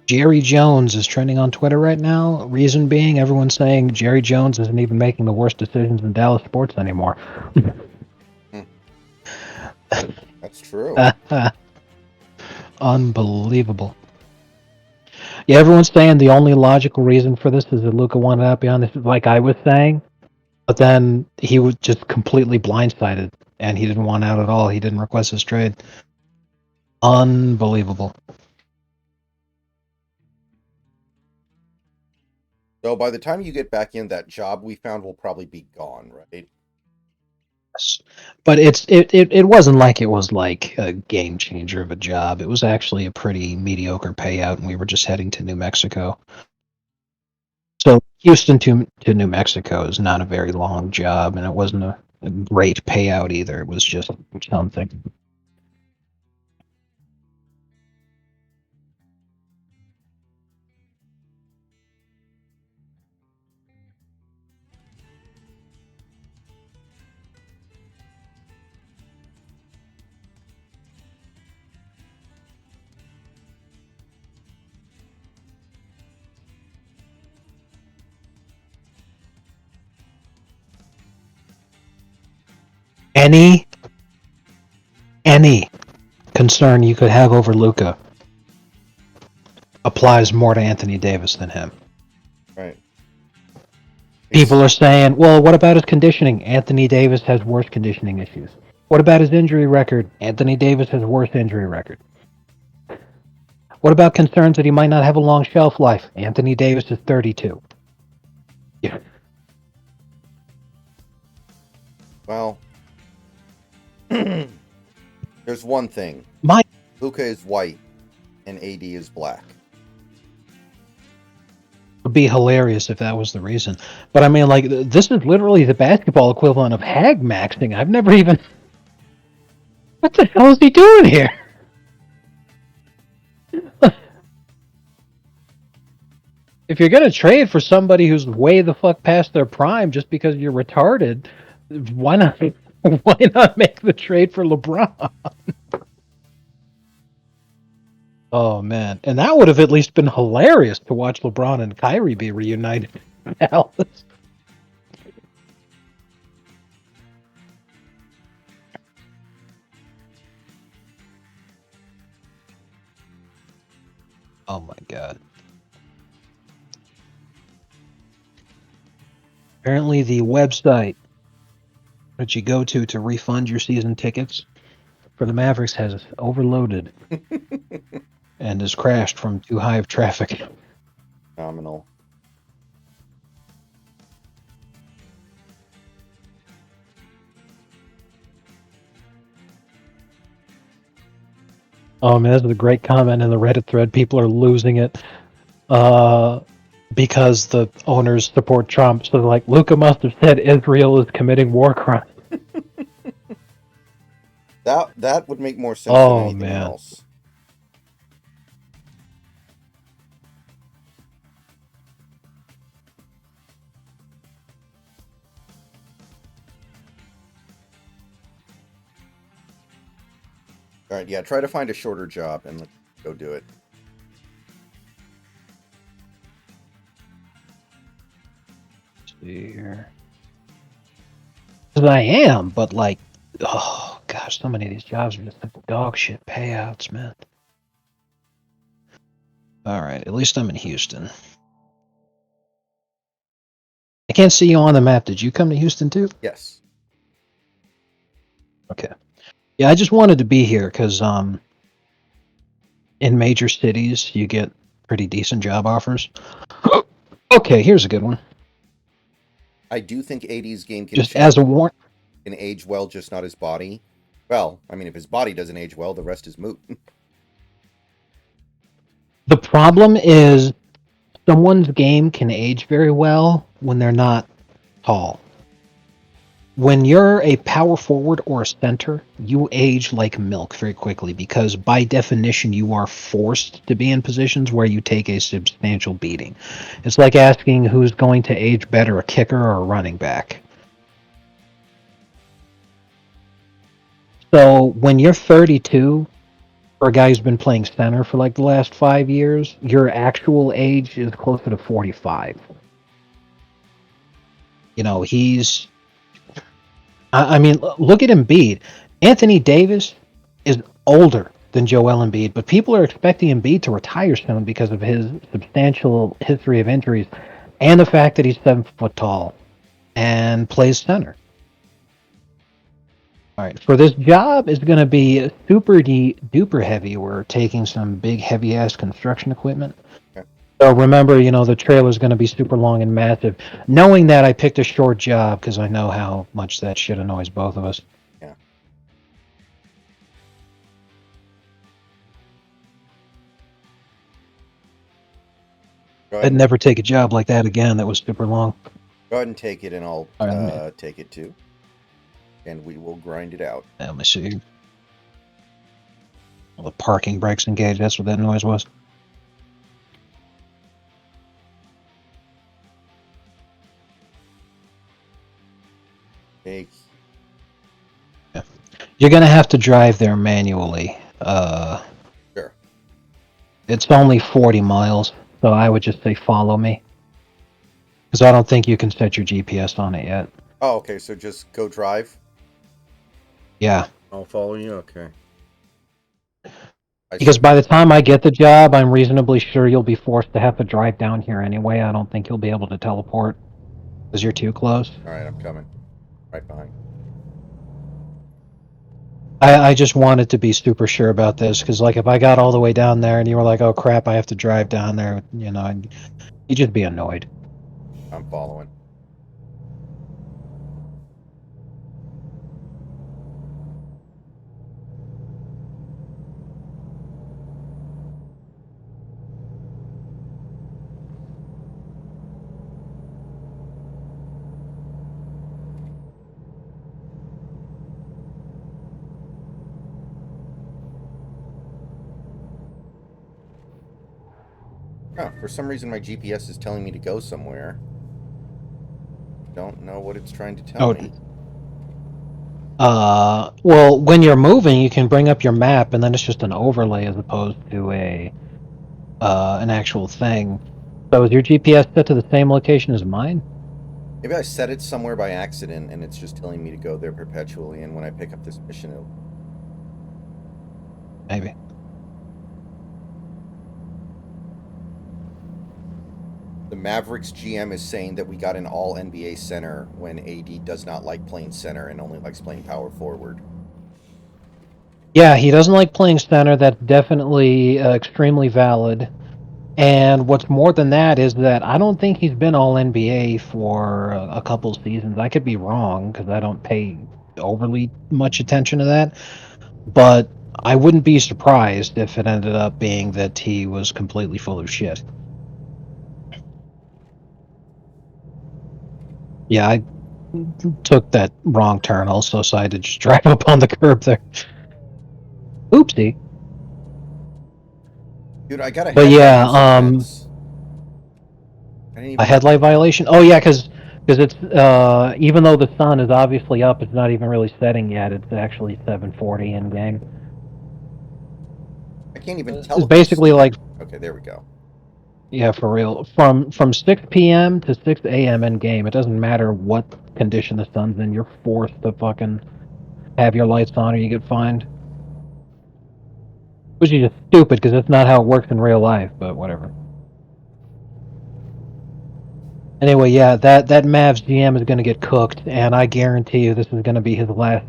Jerry Jones is trending on Twitter right now. Reason being, everyone's saying Jerry Jones isn't even making the worst decisions in Dallas sports anymore. That's true. Unbelievable. Yeah, everyone's saying the only logical reason for this is that Luka wanted out beyond this, like I was saying. But then he was just completely blindsided, and he didn't want out at all. He didn't request his trade. Unbelievable. So by the time you get back in, that job we found will probably be gone, right? Yes. But it wasn't like it was like a game changer of a job. It was actually a pretty mediocre payout, and we were just heading to New Mexico. So Houston to New Mexico is not a very long job, and it wasn't a great payout either. It was just something. Any concern you could have over Luka applies more to Anthony Davis than him. Right. People are saying, well, what about his conditioning? Anthony Davis has worse conditioning issues. What about his injury record? Anthony Davis has worse injury record. What about concerns that he might not have a long shelf life? Anthony Davis is 32. Yeah. Well, there's one thing. Luka is white and AD is black. It would be hilarious if that was the reason. But I mean, like, this is literally the basketball equivalent of hag maxing. I've never even... What the hell is he doing here? If you're going to trade for somebody who's way the fuck past their prime just because you're retarded, why not make the trade for LeBron? Oh, man. And that would have at least been hilarious to watch LeBron and Kyrie be reunited in Dallas. Oh, my God. Apparently the website that you go to refund your season tickets for the Mavericks has overloaded and has crashed from too high of traffic. Phenomenal. Oh man, this is a great comment in the Reddit thread. People are losing it because the owners support Trump. So like, Luka must have said Israel is committing war crimes. That would make more sense Oh, than anything man. else. All right, yeah, try to find a shorter job and let's go do it. See here. 'Cause I am, but like, oh gosh, so many of these jobs are just dog shit payouts, man. All right, at least I'm in Houston. I can't see you on the map. Did you come to Houston too? Yes. Okay. Yeah, I just wanted to be here because in major cities you get pretty decent job offers. Okay, here's a good one. I do think 80's game can Just as a warning. can age well, just not his body. Well, I mean, if his body doesn't age well, the rest is moot. The problem is someone's game can age very well when they're not tall. When you're a power forward or a center, you age like milk very quickly because by definition you are forced to be in positions where you take a substantial beating. It's like asking who's going to age better, a kicker or a running back. So when you're 32, for a guy who's been playing center for like the last 5 years, your actual age is closer to 45. You know, he's... I mean, look at Embiid. Anthony Davis is older than Joel Embiid, but people are expecting Embiid to retire soon because of his substantial history of injuries and the fact that he's 7 foot tall and plays center. All right, for this job, it's going to be super duper heavy. We're taking some big, heavy ass construction equipment. Okay. So remember, you know, the trailer is going to be super long and massive. Knowing that, I picked a short job because I know how much that shit annoys both of us. Yeah. I'd never take a job like that again. That was super long. Go ahead and take it, and I'll All right, take it too. And we will grind it out. let me see. Well, the parking brakes engaged. That's what that noise was. Take. You're gonna have to drive there manually. Sure. It's only 40 miles, so I would just say follow me. Because I don't think you can set your GPS on it yet. Oh, okay. So just go drive. Yeah. I'll follow you. Okay. Because by the time I get the job, I'm reasonably sure you'll be forced to have to drive down here anyway. I don't think you'll be able to teleport because you're too close. All right, I'm coming. Right behind. I just wanted to be super sure about this because, like, if I got all the way down there and you were like, "Oh crap, I have to drive down there," you know, you'd just be annoyed. I'm following. Oh, for some reason my GPS is telling me to go somewhere. Don't know what it's trying to tell me. Well, when you're moving, you can bring up your map, and then it's just an overlay as opposed to an actual thing. So is your GPS set to the same location as mine? Maybe I set it somewhere by accident, and it's just telling me to go there perpetually, and when I pick up this mission, it'll... Maybe. The Mavericks GM is saying that we got an all-NBA center when AD does not like playing center and only likes playing power forward. Yeah, he doesn't like playing center. That's definitely extremely valid. And what's more than that is that I don't think he's been all NBA for a couple seasons. I could be wrong because I don't pay overly much attention to that. But I wouldn't be surprised if it ended up being that he was completely full of shit. Yeah, I took that wrong turn also, so I had to just drive up on the curb there. Oopsie. Dude, I got a But headlight yeah, in 6 minutes. I didn't a even headlight violation. Oh yeah, because it's even though the sun is obviously up, it's not even really setting yet. It's actually 7:40 in game. I can't even tell It's if I'm basically like, okay, there we go. yeah, for real. From 6 p.m. to 6 a.m. in game, it doesn't matter what condition the sun's in. You're forced to fucking have your lights on, or you get fined. Which is just stupid because that's not how it works in real life. But whatever. Anyway, yeah, that Mavs GM is going to get cooked, and I guarantee you this is going to be his last,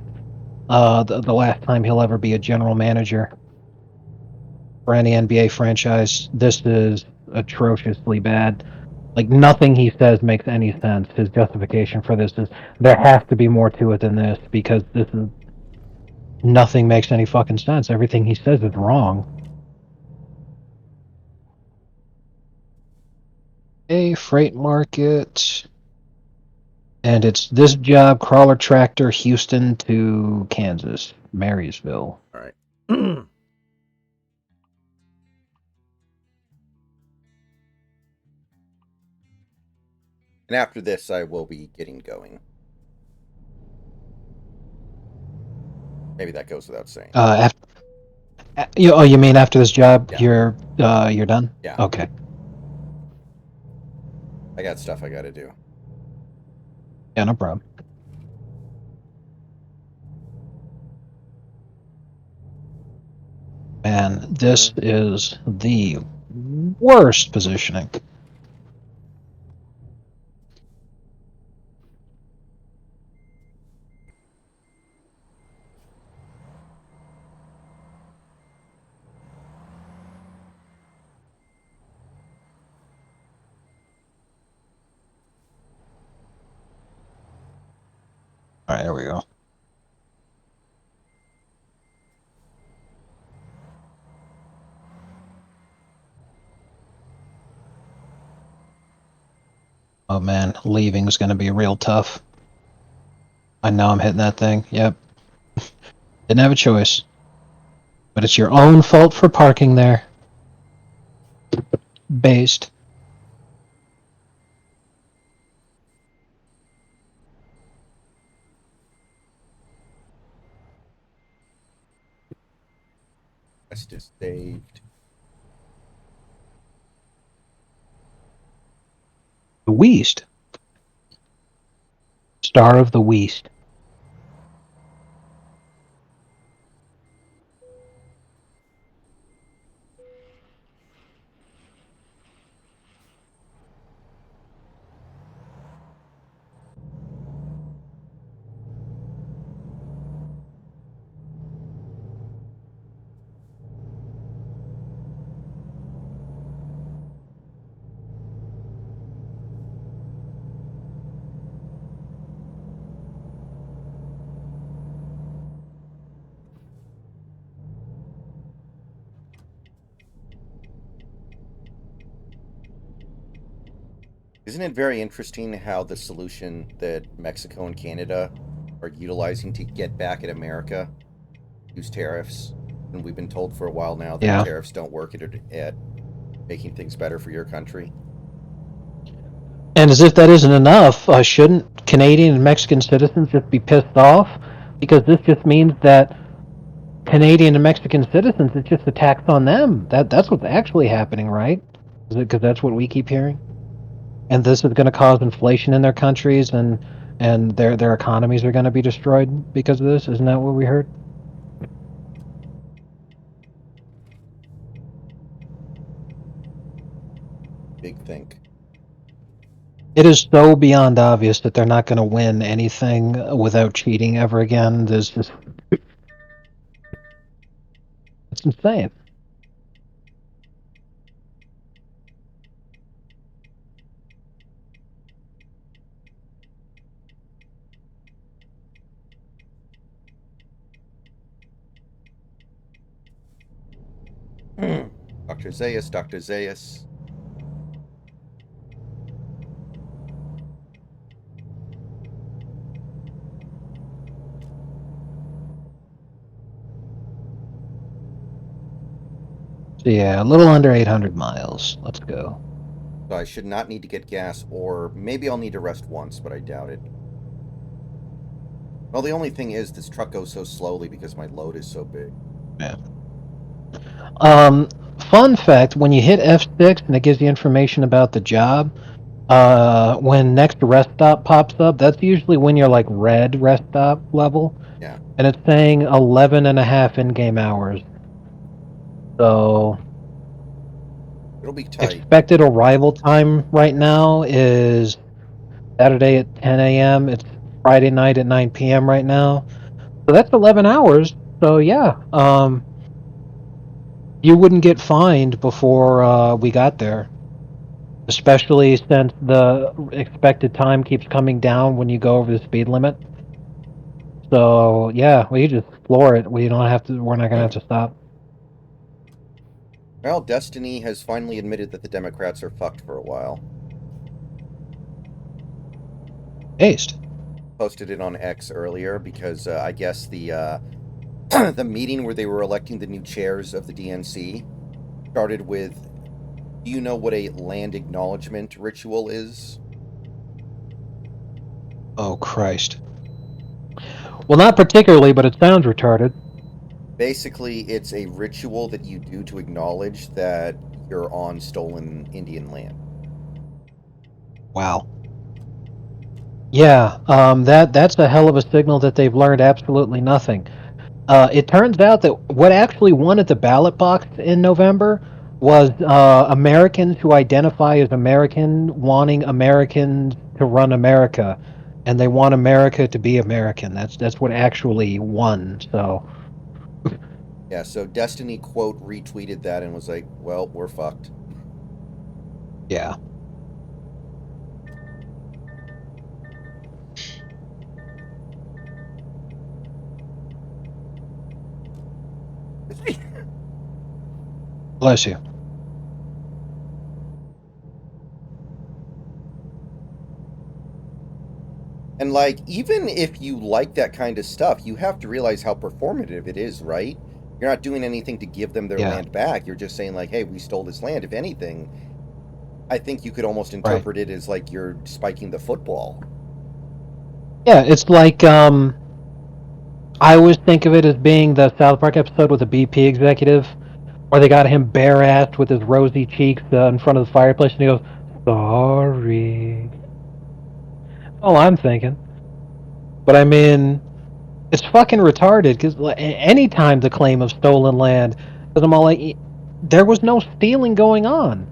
the last time he'll ever be a general manager for any NBA franchise. This is atrociously bad. Like, nothing he says makes any sense. His justification for this is there has to be more to it than this because this is nothing makes any fucking sense. Everything he says is wrong. A freight market. And it's this job, crawler tractor, Houston to Kansas, Marysville. All right. And after this, I will be getting going. Maybe that goes without saying. You mean after this job, Yeah. you're done? Yeah. Okay. I got stuff I got to do. Yeah, no problem. Man, this is the worst positioning. All right, there we go. Oh man, leaving's gonna be real tough. I know I'm hitting that thing. Yep. Didn't have a choice. But it's your own fault for parking there. Based. That's just saved. The West. Star of the West. Isn't it very interesting how the solution that Mexico and Canada are utilizing to get back at America use tariffs? And we've been told for a while now that tariffs don't work at making things better for your country. And as if that isn't enough, shouldn't Canadian and Mexican citizens just be pissed off? Because this just means that Canadian and Mexican citizens, it's just a tax on them. That's what's actually happening, right? Is it because that's what we keep hearing? And this is going to cause inflation in their countries, and their economies are going to be destroyed because of this. Isn't that what we heard? Big think. It is so beyond obvious that they're not going to win anything without cheating ever again. There's just it's insane. Dr. Zayas, Dr. Zayas. So yeah, a little under 800 miles. Let's go. So I should not need to get gas, or maybe I'll need to rest once, but I doubt it. Well, the only thing is this truck goes so slowly because my load is so big. Yeah. Fun fact: when you hit F6 and it gives you information about the job, when next rest stop pops up, that's usually when you're like red rest stop level. Yeah. And it's saying 11 and a half in-game hours. So It'll be tight. expected arrival time right now is Saturday at 10 a.m. It's Friday night at 9 p.m. right now. So that's 11 hours. So yeah, you wouldn't get fined before we got there. Especially since the expected time keeps coming down when you go over the speed limit. So yeah, we just floor it. We don't have to. We're not gonna have to stop. Well, Destiny has finally admitted that the Democrats are fucked for a while. Based. Posted it on X earlier because I guess the the meeting where they were electing the new chairs of the DNC started with, do you know what a land acknowledgement ritual is? Oh Christ. Well, not particularly, but it sounds retarded. Basically, it's a ritual that you do to acknowledge that you're on stolen Indian land. Wow. Yeah, that's a hell of a signal that they've learned absolutely nothing. It turns out that what actually won at the ballot box in November was Americans who identify as American wanting Americans to run America, and they want America to be American. That's what actually won. So Yeah, so Destiny quote retweeted that and was like, well, we're fucked. yeah. Bless you. And like, even if you like that kind of stuff, you have to realize how performative it is, right? You're not doing anything to give them their land back. You're just saying like, hey, we stole this land. If anything, I think you could almost interpret it as like you're spiking the football. Yeah, it's like I always think of it as being the South Park episode with the BP executive, where they got him bare-assed with his rosy cheeks in front of the fireplace, and he goes, "Sorry." All I'm thinking. But I mean, it's fucking retarded, because anytime the claim of stolen land, because I'm all like, there was no stealing going on.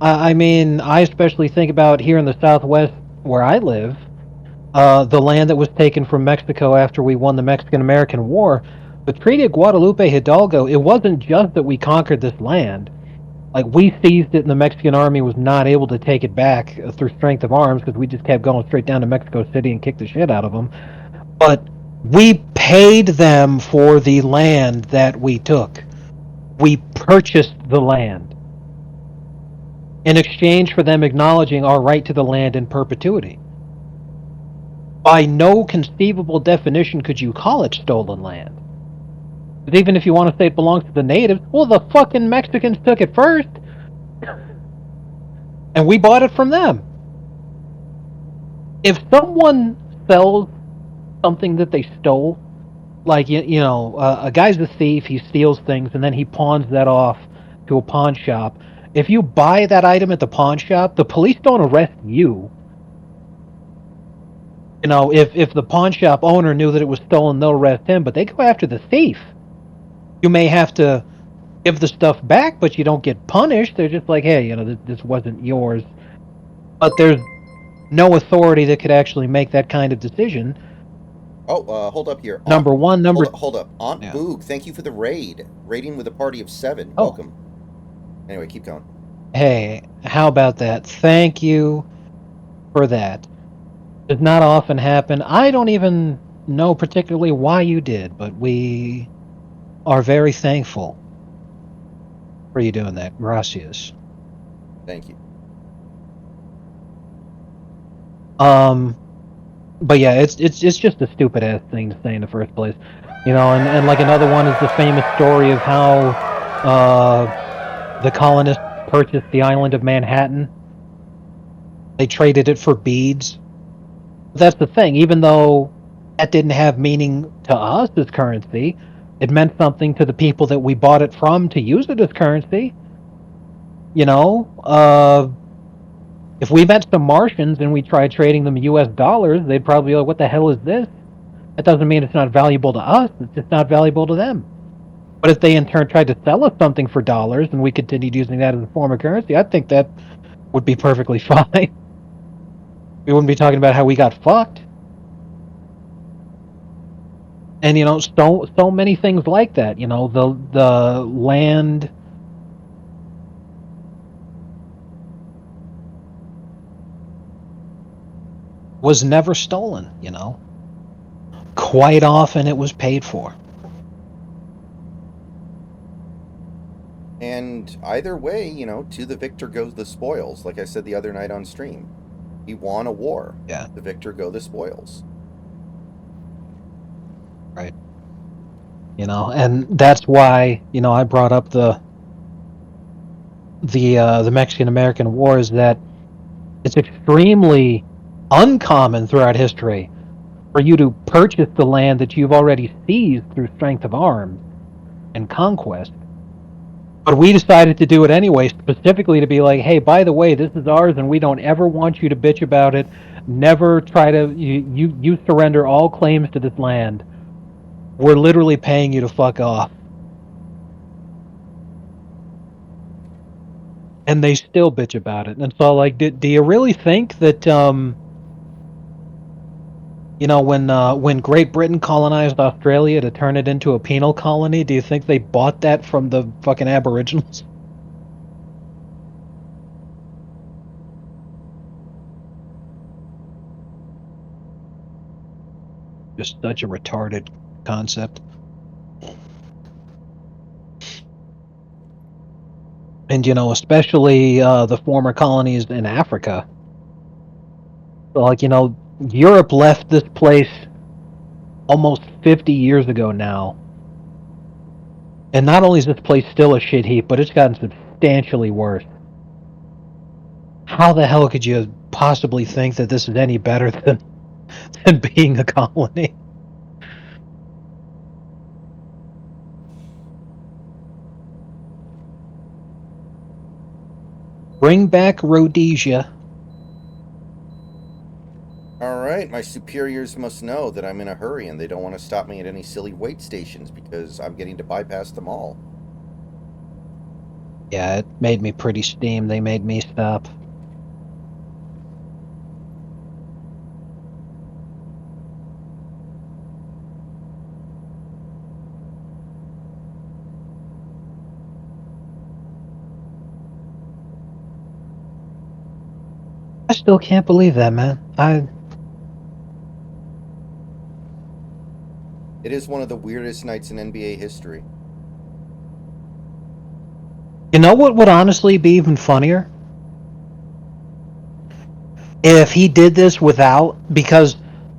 I mean, I especially think about here in the Southwest where I live, the land that was taken from Mexico after we won the Mexican-American War. The Treaty of Guadalupe Hidalgo, it wasn't just that we conquered this land. Like, we seized it and the Mexican army was not able to take it back through strength of arms because we just kept going straight down to Mexico City and kicked the shit out of them. But we paid them for the land that we took. We purchased the land in exchange for them acknowledging our right to the land in perpetuity. By no conceivable definition could you call it stolen land. But even if you want to say it belongs to the natives, well, the fucking Mexicans took it first. And we bought it from them. If someone sells something that they stole, like, you know, a guy's a thief, he steals things, and then he pawns that off to a pawn shop. If you buy that item at the pawn shop, the police don't arrest you. You know, if the pawn shop owner knew that it was stolen, they'll arrest him, but they go after the thief. You may have to give the stuff back, but you don't get punished. They're just like, hey, you know, this wasn't yours. But there's no authority that could actually make that kind of decision. Oh, hold up here. Number one, Hold up. Aunt Boog, thank you for the raid. Raiding with a party of 7. Oh. Welcome. Anyway, keep going. Hey, how about that? Thank you for that. Does not often happen. I don't even know particularly why you did, but we are very thankful for you doing that. Gracias. Thank you. But yeah, it's just a stupid ass thing to say in the first place, you know. And like another one is the famous story of how the colonists purchased the island of Manhattan. They traded it for beads. That's the thing. Even though that didn't have meaning to us as currency, it meant something to the people that we bought it from to use it as currency. You know, if we met some Martians and we tried trading them U.S. dollars, they'd probably be like, "What the hell is this?" That doesn't mean it's not valuable to us. It's just not valuable to them. But if they in turn tried to sell us something for dollars and we continued using that as a form of currency, I think that would be perfectly fine. We wouldn't be talking about how we got fucked. And you know, so many things like that. You know, the land was never stolen. You know, quite often it was paid for. And either way, you know, to the victor goes the spoils. Like I said the other night on stream, he won a war. Yeah. The victor go the spoils. Right. You know, and that's why, you know, I brought up the Mexican-American War, is that it's extremely uncommon throughout history for you to purchase the land that you've already seized through strength of arms and conquest. But we decided to do it anyway, specifically to be like, hey, by the way, this is ours, and we don't ever want you to bitch about it. Never try to, you surrender all claims to this land. We're literally paying you to fuck off. And they still bitch about it. And so, like, do you really think that, you know, when Great Britain colonized Australia to turn it into a penal colony, do you think they bought that from the fucking Aboriginals? Just such a retarded concept. And, you know, especially the former colonies in Africa. So, like, you know, Europe left this place almost 50 years ago now. And not only is this place still a shit heap, but it's gotten substantially worse. How the hell could you possibly think that this is any better than being a colony? Bring back Rhodesia. Alright, my superiors must know that I'm in a hurry and they don't want to stop me at any silly wait stations because I'm getting to bypass them all. Yeah, it made me pretty steamed. They made me stop. I still can't believe that, man. It is one of the weirdest nights in NBA history. You know what would honestly be even funnier? If he did this without, because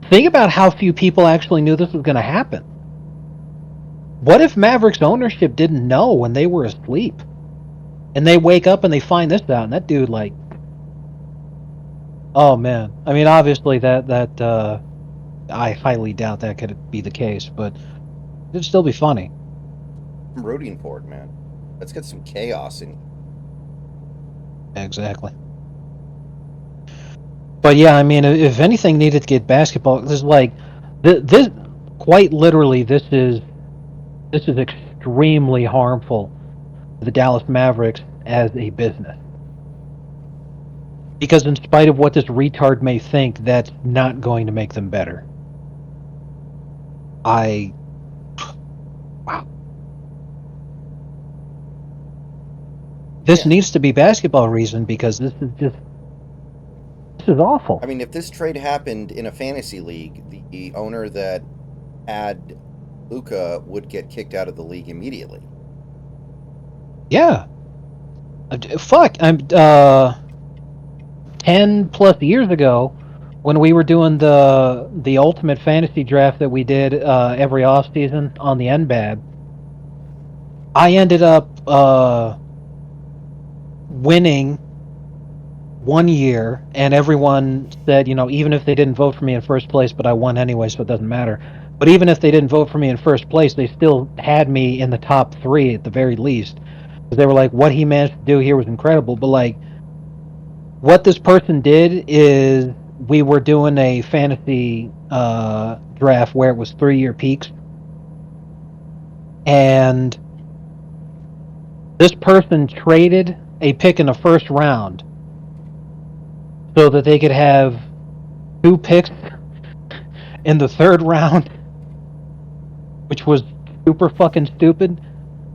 think about how few people actually knew this was going to happen. What if Mavericks ownership didn't know when they were asleep? And they wake up and they find this out, and that dude, like, oh man. I mean, obviously that I highly doubt that could be the case, but it'd still be funny. I'm rooting for it, man. Let's get some chaos in. Exactly. But yeah, I mean, if anything needed to get basketball, there's like this. Quite literally, this is extremely harmful to the Dallas Mavericks as a business. Because in spite of what this retard may think, that's not going to make them better. Wow. This needs to be basketball reason, because this is awful. I mean, if this trade happened in a fantasy league, the owner that had Luka would get kicked out of the league immediately. Yeah. Fuck. 10 plus years ago, when we were doing the ultimate fantasy draft that we did every off season on the NBAB, I ended up winning 1 year, and everyone said, even if they didn't vote for me in first place, but I won anyway, so it doesn't matter. But even if they didn't vote for me in first place, they still had me in the top 3 at the very least. Because they were like, what he managed to do here was incredible. But like, what this person did is we were doing a fantasy draft where it was 3-year peaks. And this person traded a pick in the first round so that they could have 2 picks in the third round, which was super fucking stupid.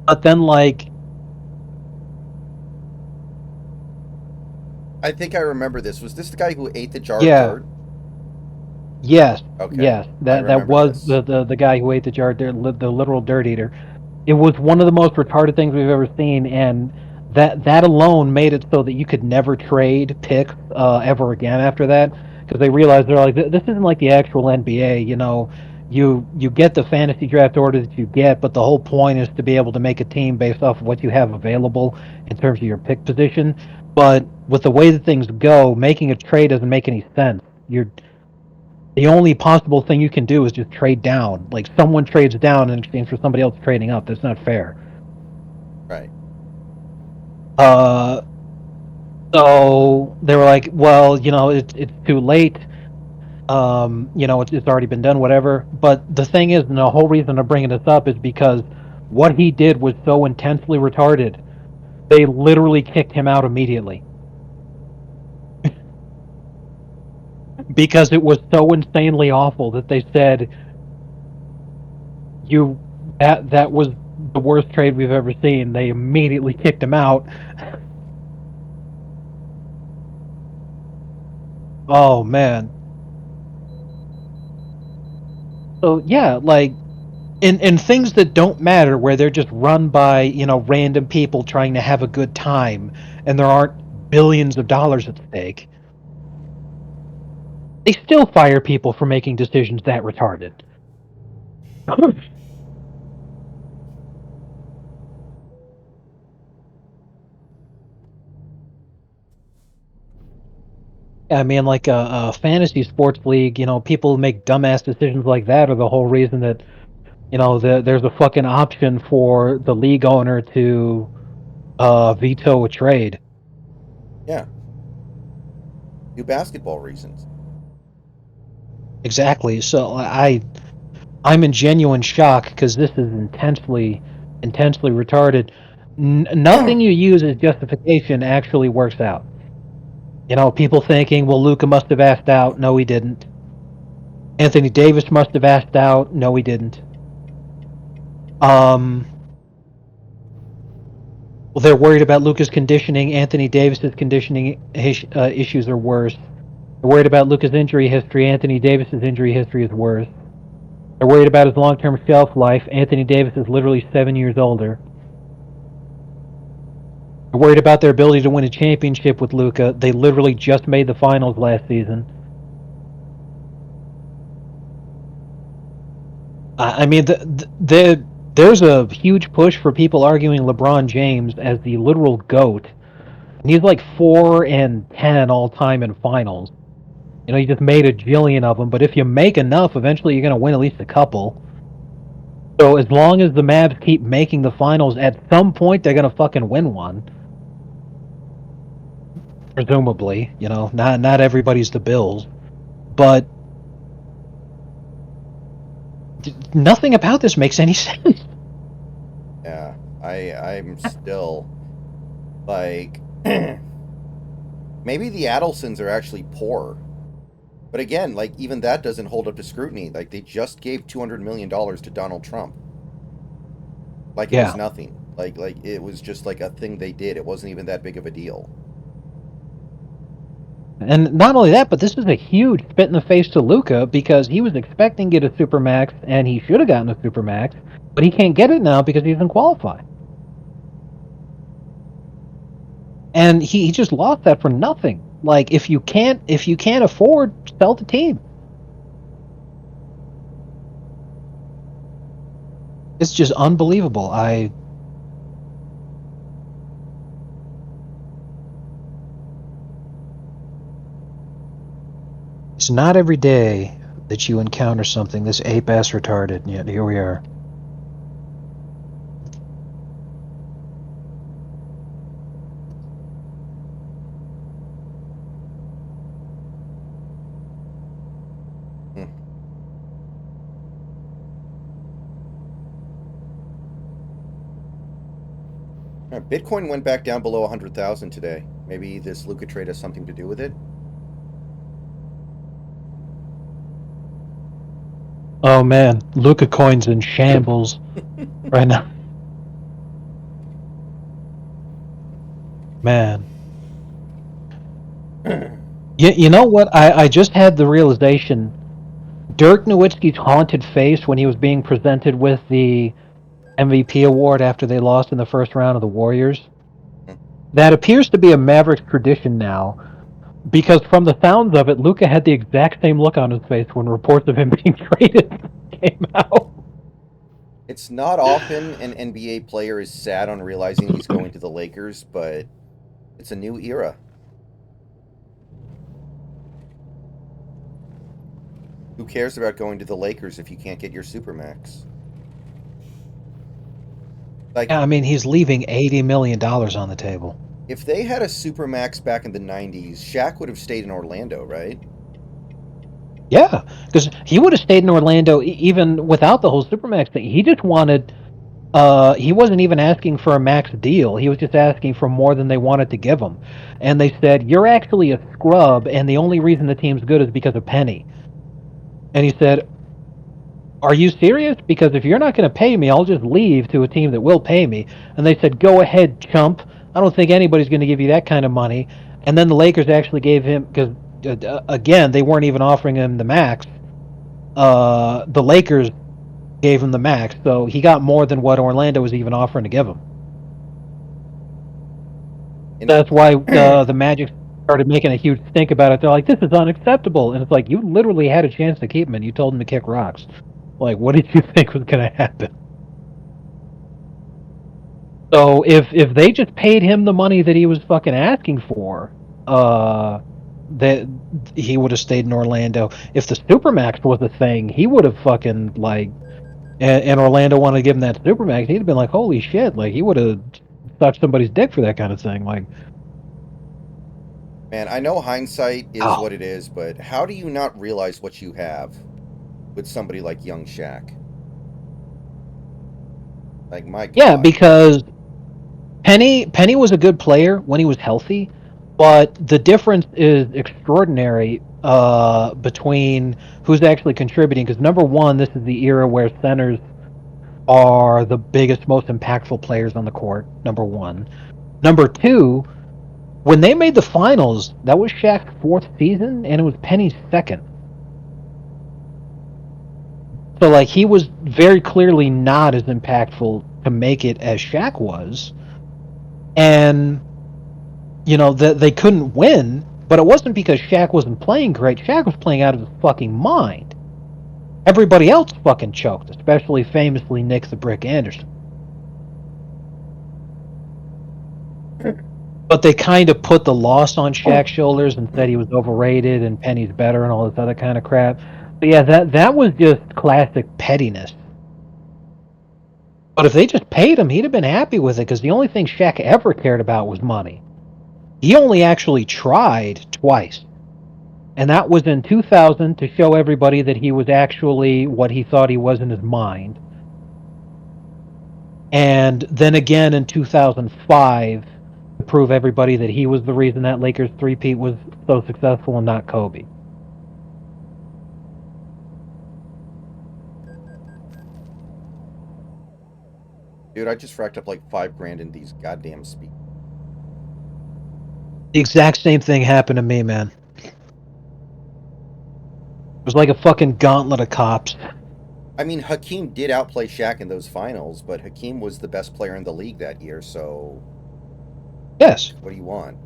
But then, like, I think I remember this. Was this the guy who ate the jar Yeah. of dirt? yes, Okay. yes, I that remember was this. the guy who ate the jar, the literal dirt eater. It was one of the most retarded things we've ever seen, and that alone made it so that you could never trade picks ever again after that, because they realized they're like, this isn't like the actual NBA. You get the fantasy draft order that you get, but the whole point is to be able to make a team based off of what you have available in terms of your pick position. But with the way that things go, making a trade doesn't make any sense. The only possible thing you can do is just trade down. Like, someone trades down in exchange for somebody else trading up. That's not fair. Right. So they were like, well, it's too late. It's already been done, whatever. But the thing is, and the whole reason I'm bringing this up is because what he did was so intensely retarded. They literally kicked him out immediately. Because it was so insanely awful that they said that was the worst trade we've ever seen. They immediately kicked him out. Oh man. So yeah, like in things that don't matter, where they're just run by random people trying to have a good time, and there aren't billions of dollars at stake, they still fire people for making decisions that retarded. I mean, like a fantasy sports league, people make dumbass decisions like that are the whole reason that there's a fucking option for the league owner to veto a trade. Yeah. Do basketball reasons. Exactly. So I'm in genuine shock because this is intensely retarded. Nothing you use as justification actually works out. People thinking, well, Luka must have asked out. No, he didn't. Anthony Davis must have asked out. No, he didn't. Well, they're worried about Luka's conditioning. Anthony Davis's conditioning issues are worse. They're worried about Luka's injury history. Anthony Davis's injury history is worse. They're worried about his long-term shelf life. Anthony Davis is literally 7 years older. They're worried about their ability to win a championship with Luka. They literally just made the finals last season. I mean, there's a huge push for people arguing LeBron James as the literal GOAT. And he's like 4-10 all time in finals. You just made a jillion of them, but if you make enough, eventually you're going to win at least a couple. So as long as the Mavs keep making the finals, at some point they're going to fucking win one. Presumably, not everybody's the Bills. But nothing about this makes any sense. Yeah. I'm still like maybe the Adelsons are actually poor. But again, like, even that doesn't hold up to scrutiny. Like, they just gave $200 million to Donald Trump. Like, it was nothing. Like it was just like a thing they did. It wasn't even that big of a deal. And not only that, but this is a huge spit in the face to Luka, because he was expecting to get a Supermax, and he should have gotten a Supermax, but he can't get it now because he doesn't qualify. And he just lost that for nothing. Like, if you can't afford, sell the team. It's just unbelievable. It's not every day that you encounter something this ape-ass retarded, and yet here we are. Bitcoin went back down below 100,000 today. Maybe this Luka trade has something to do with it. Oh man, Luka coin's in shambles right now. Man. You know what? I just had the realization. Dirk Nowitzki's haunted face when he was being presented with the MVP award after they lost in the first round of the Warriors. That appears to be a Mavericks tradition now, because from the sounds of it, Luka had the exact same look on his face when reports of him being traded came out. It's not often an NBA player is sad on realizing he's going to the Lakers, but it's a new era. Who cares about going to the Lakers if you can't get your Supermax? Like, Yeah, I mean, he's leaving $80 million on the table. If they had a Supermax back in the 90s, Shaq would have stayed in Orlando, right? Yeah, because he would have stayed in Orlando even without the whole Supermax thing. He just wanted, he wasn't even asking for a max deal. He was just asking for more than they wanted to give him. And they said, you're actually a scrub, and the only reason the team's good is because of Penny. And he said, are you serious? Because if you're not going to pay me, I'll just leave to a team that will pay me. And they said, go ahead, chump. I don't think anybody's going to give you that kind of money. And then the Lakers actually gave him, because again, they weren't even offering him the max. The Lakers gave him the max, so he got more than what Orlando was even offering to give him. That's why the Magic started making a huge stink about it. They're like, this is unacceptable. And it's like, you literally had a chance to keep him, and you told him to kick rocks. Like, what did you think was going to happen? So if they just paid him the money that he was fucking asking for, that he would have stayed in Orlando. If the Supermax was a thing, he would have fucking like, and Orlando wanted to give him that Supermax, he'd have been like, holy shit, like he would have sucked somebody's dick for that kind of thing. Like, man, I know hindsight is what it is, but how do you not realize what you have with somebody like young Shaq? Like, my God. Yeah, because Penny was a good player when he was healthy, but the difference is extraordinary between who's actually contributing. Because number one, this is the era where centers are the biggest, most impactful players on the court. Number one. Number two, when they made the finals, that was Shaq's fourth season, and it was Penny's second. So, like, he was very clearly not as impactful to make it as Shaq was. And, you know, they couldn't win, but it wasn't because Shaq wasn't playing great. Shaq was playing out of his fucking mind. Everybody else fucking choked, especially famously Nick the Brick Anderson. But they kind of put the loss on Shaq's shoulders and said he was overrated and Penny's better and all this other kind of crap. But yeah, that was just classic pettiness. But if they just paid him, he'd have been happy with it, because the only thing Shaq ever cared about was money. He only actually tried twice. And that was in 2000 to show everybody that he was actually what he thought he was in his mind. And then again in 2005 to prove everybody that he was the reason that Lakers three-peat was so successful and not Kobe. Dude, I just racked up like $5,000 in these goddamn speakers. The exact same thing happened to me, man. It was like a fucking gauntlet of cops. I mean, Hakeem did outplay Shaq in those finals, but Hakeem was the best player in the league that year, so... Yes. What do you want?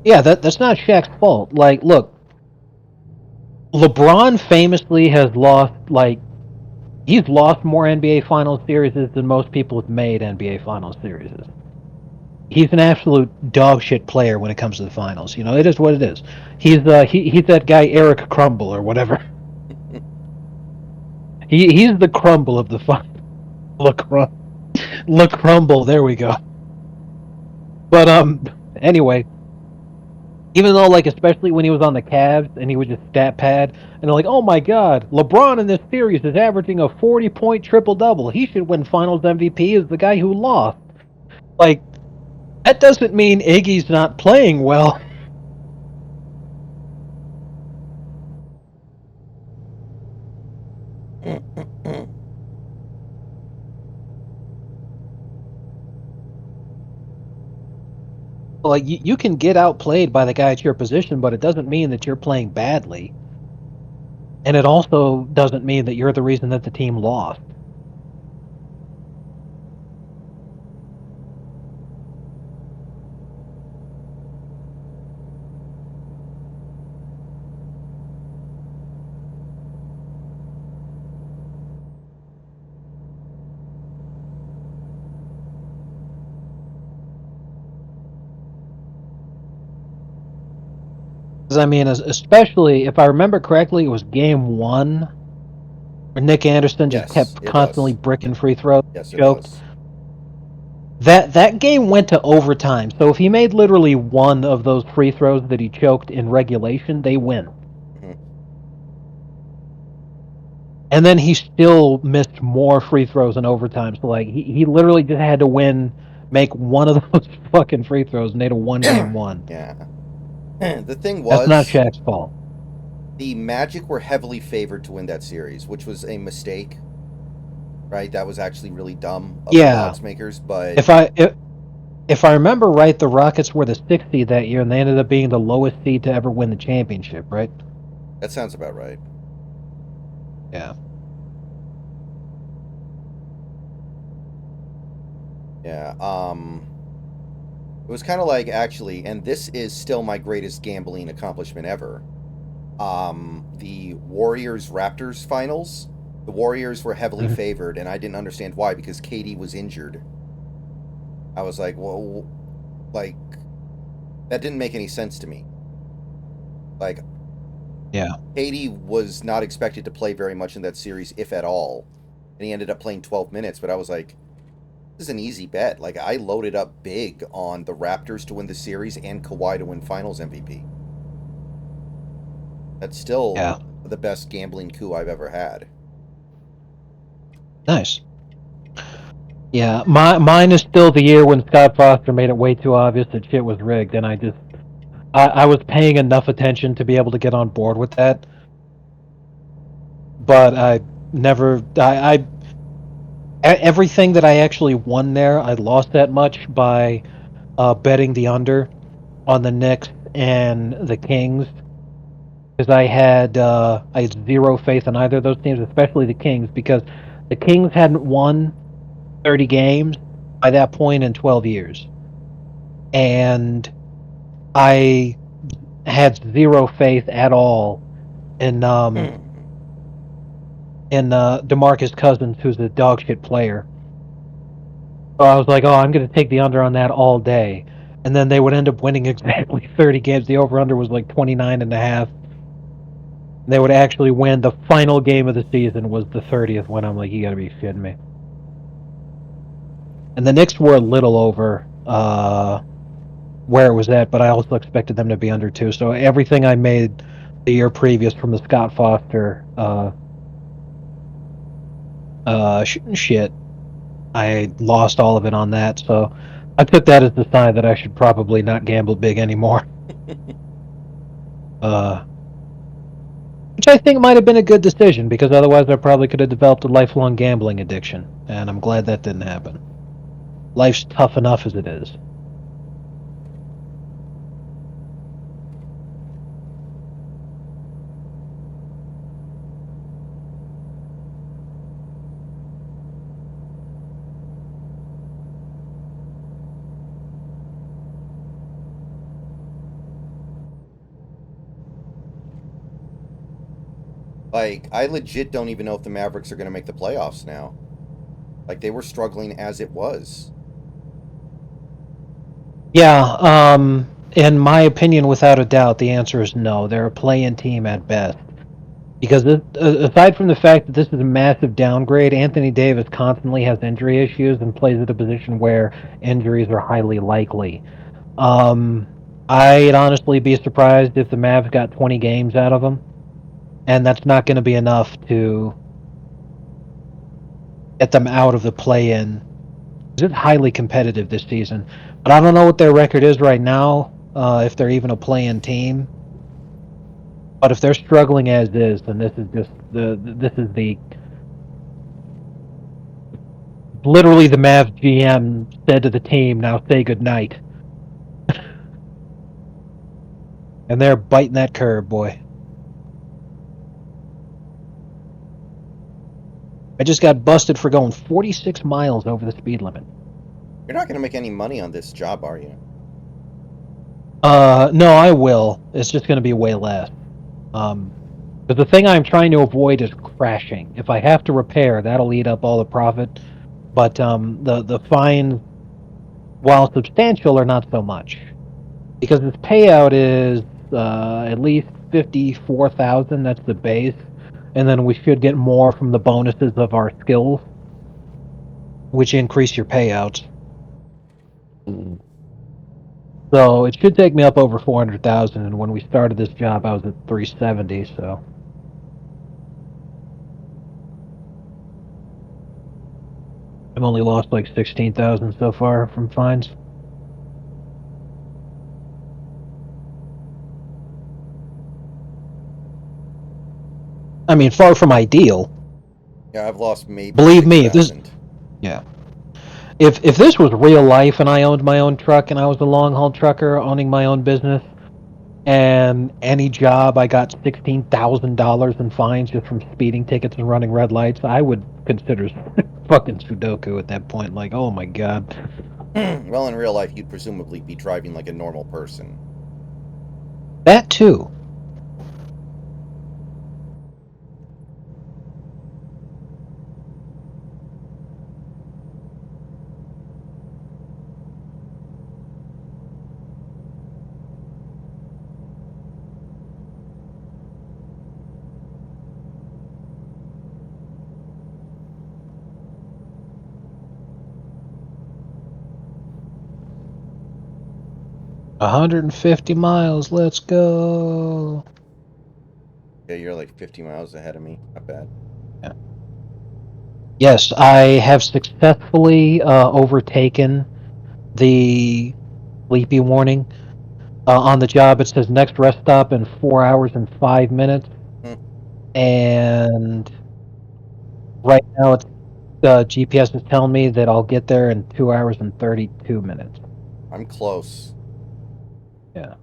Yeah, that's not Shaq's fault. Like, look, LeBron famously has lost, like, he's lost more NBA Finals series than most people have made NBA Finals series. he's an absolute dog shit player when it comes to the finals. You know, it is what it is. He's he's that guy Eric Crumble or whatever. He's the Crumble of the final. Look Crumble. There we go. But anyway, even though like especially when he was on the Cavs and he would just stat pad and they're like, oh my god, LeBron in this series is averaging a 40-point triple double. He should win Finals MVP as the guy who lost. Like, that doesn't mean Iggy's not playing well. Like, you can get outplayed by the guy at your position, but it doesn't mean that you're playing badly. And it also doesn't mean that you're the reason that the team lost. I mean, especially if I remember correctly, it was game 1 where Nick Anderson just kept constantly bricking free throws. Yes, choked. It was. That game went to overtime. So if he made literally one of those free throws that he choked in regulation, they win. Mm-hmm. And then he still missed more free throws in overtime. So like he literally just had to make one of those fucking free throws, and they'd have won game 1. Yeah. The thing was, that's not Shaq's fault. The Magic were heavily favored to win that series, which was a mistake. Right? That was actually really dumb of the odds makers, but if I remember right, the Rockets were the 6th seed that year, and they ended up being the lowest seed to ever win the championship, right? That sounds about right. Yeah. Yeah, it was kind of like, actually, and this is still my greatest gambling accomplishment ever. The Warriors-Raptors finals, the Warriors were heavily favored, and I didn't understand why, because KD was injured. I was like, well, like, that didn't make any sense to me. Like, yeah, KD was not expected to play very much in that series, if at all, and he ended up playing 12 minutes, but I was like, this is an easy bet. Like, I loaded up big on the Raptors to win the series and Kawhi to win Finals MVP. That's still the best gambling coup I've ever had. Nice. Yeah, mine is still the year when Scott Foster made it way too obvious that shit was rigged, and I was paying enough attention to be able to get on board with that. But I everything that I actually won there, I lost that much by betting the under on the Knicks and the Kings, because I had zero faith in either of those teams, especially the Kings, because the Kings hadn't won 30 games by that point in 12 years. And I had zero faith at all in DeMarcus Cousins, who's a dog shit player. So I was like, oh, I'm going to take the under on that all day. And then they would end up winning exactly 30 games. The over-under was like 29.5. They would actually win. The final game of the season was the 30th one. I'm like, you got to be shitting me. And the Knicks were a little over where it was at, but I also expected them to be under too. So everything I made the year previous from the Scott Foster shit, I lost all of it on that. So I took that as the sign that I should probably not gamble big anymore. Which I think might have been a good decision, because otherwise I probably could have developed a lifelong gambling addiction, and I'm glad that didn't happen. Life's tough enough as it is. Like, I legit don't even know if the Mavericks are going to make the playoffs now. Like, they were struggling as it was. Yeah, in my opinion, without a doubt, the answer is no. They're a play-in team at best. Because aside from the fact that this is a massive downgrade, Anthony Davis constantly has injury issues and plays at a position where injuries are highly likely. I'd honestly be surprised if the Mavs got 20 games out of him, and that's not going to be enough to get them out of the play-in. It's highly competitive this season, but I don't know what their record is right now. If they're even a play-in team, but if they're struggling as is, then this is just the literally the Mavs GM said to the team, "Now say goodnight," and they're biting that curve, boy. I just got busted for going 46 miles over the speed limit. You're not going to make any money on this job, are you? No, I will. It's just going to be way less. But the thing I'm trying to avoid is crashing. If I have to repair, that'll eat up all the profit. But the fines, while substantial, are not so much, because its payout is at least 54,000. That's the base, and then we should get more from the bonuses of our skills, which increase your payouts. So it should take me up over 400,000. And when we started this job, I was at 370. So I've only lost like 16,000 so far from fines. I mean, far from ideal. Yeah, I've lost maybe. Believe me, if this, 6,000. yeah, if this was real life and I owned my own truck and I was a long haul trucker owning my own business, and any job I got $16,000 in fines just from speeding tickets and running red lights, I would consider fucking Sudoku at that point. Like, oh my god. Well, in real life, you'd presumably be driving like a normal person. That too. $150 miles. Let's go. Yeah, you're like 50 miles ahead of me. Not bad. Yeah. Yes, I have successfully overtaken the sleepy warning. On the job, it says next rest stop in 4 hours and 5 minutes. And right now, it's GPS is telling me that I'll get there in 2 hours and 32 minutes. I'm close. Yeah.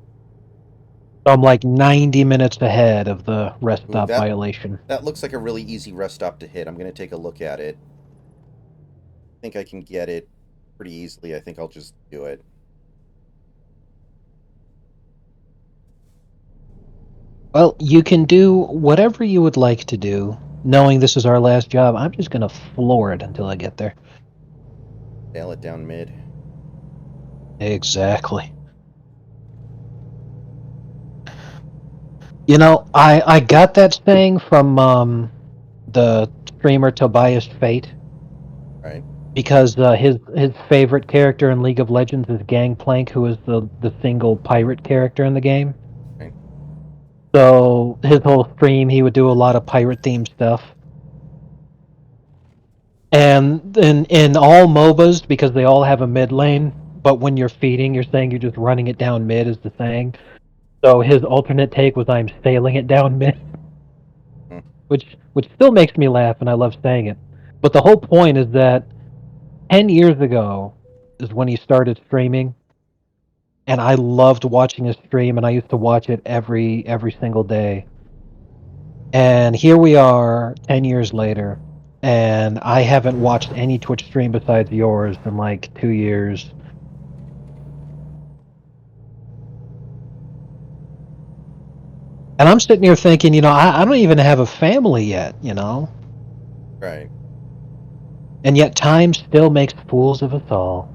So I'm like 90 minutes ahead of the rest stop that, violation. That looks like a really easy rest stop to hit. I'm going to take a look at it. I think I can get it pretty easily. I think I'll just do it. Well, you can do whatever you would like to do. Knowing this is our last job, I'm just going to floor it until I get there. Nail it down mid. Exactly. You know, I got that saying from the streamer Tobias Fate. Right. Because his favorite character in League of Legends is Gangplank, who is the single pirate character in the game. Right. So his whole stream, he would do a lot of pirate-themed stuff. And in all MOBAs, because they all have a mid lane, but when you're feeding, you're saying you're just running it down mid is the saying. So his alternate take was I'm sailing it down mid, which still makes me laugh, and I love saying it. But the whole point is that 10 years ago is when he started streaming, and I loved watching his stream, and I used to watch it every single day. And here we are 10 years later, and I haven't watched any Twitch stream besides yours in like 2 years. And I'm sitting here thinking, you know, I don't even have a family yet, you know? Right. And yet time still makes fools of us all.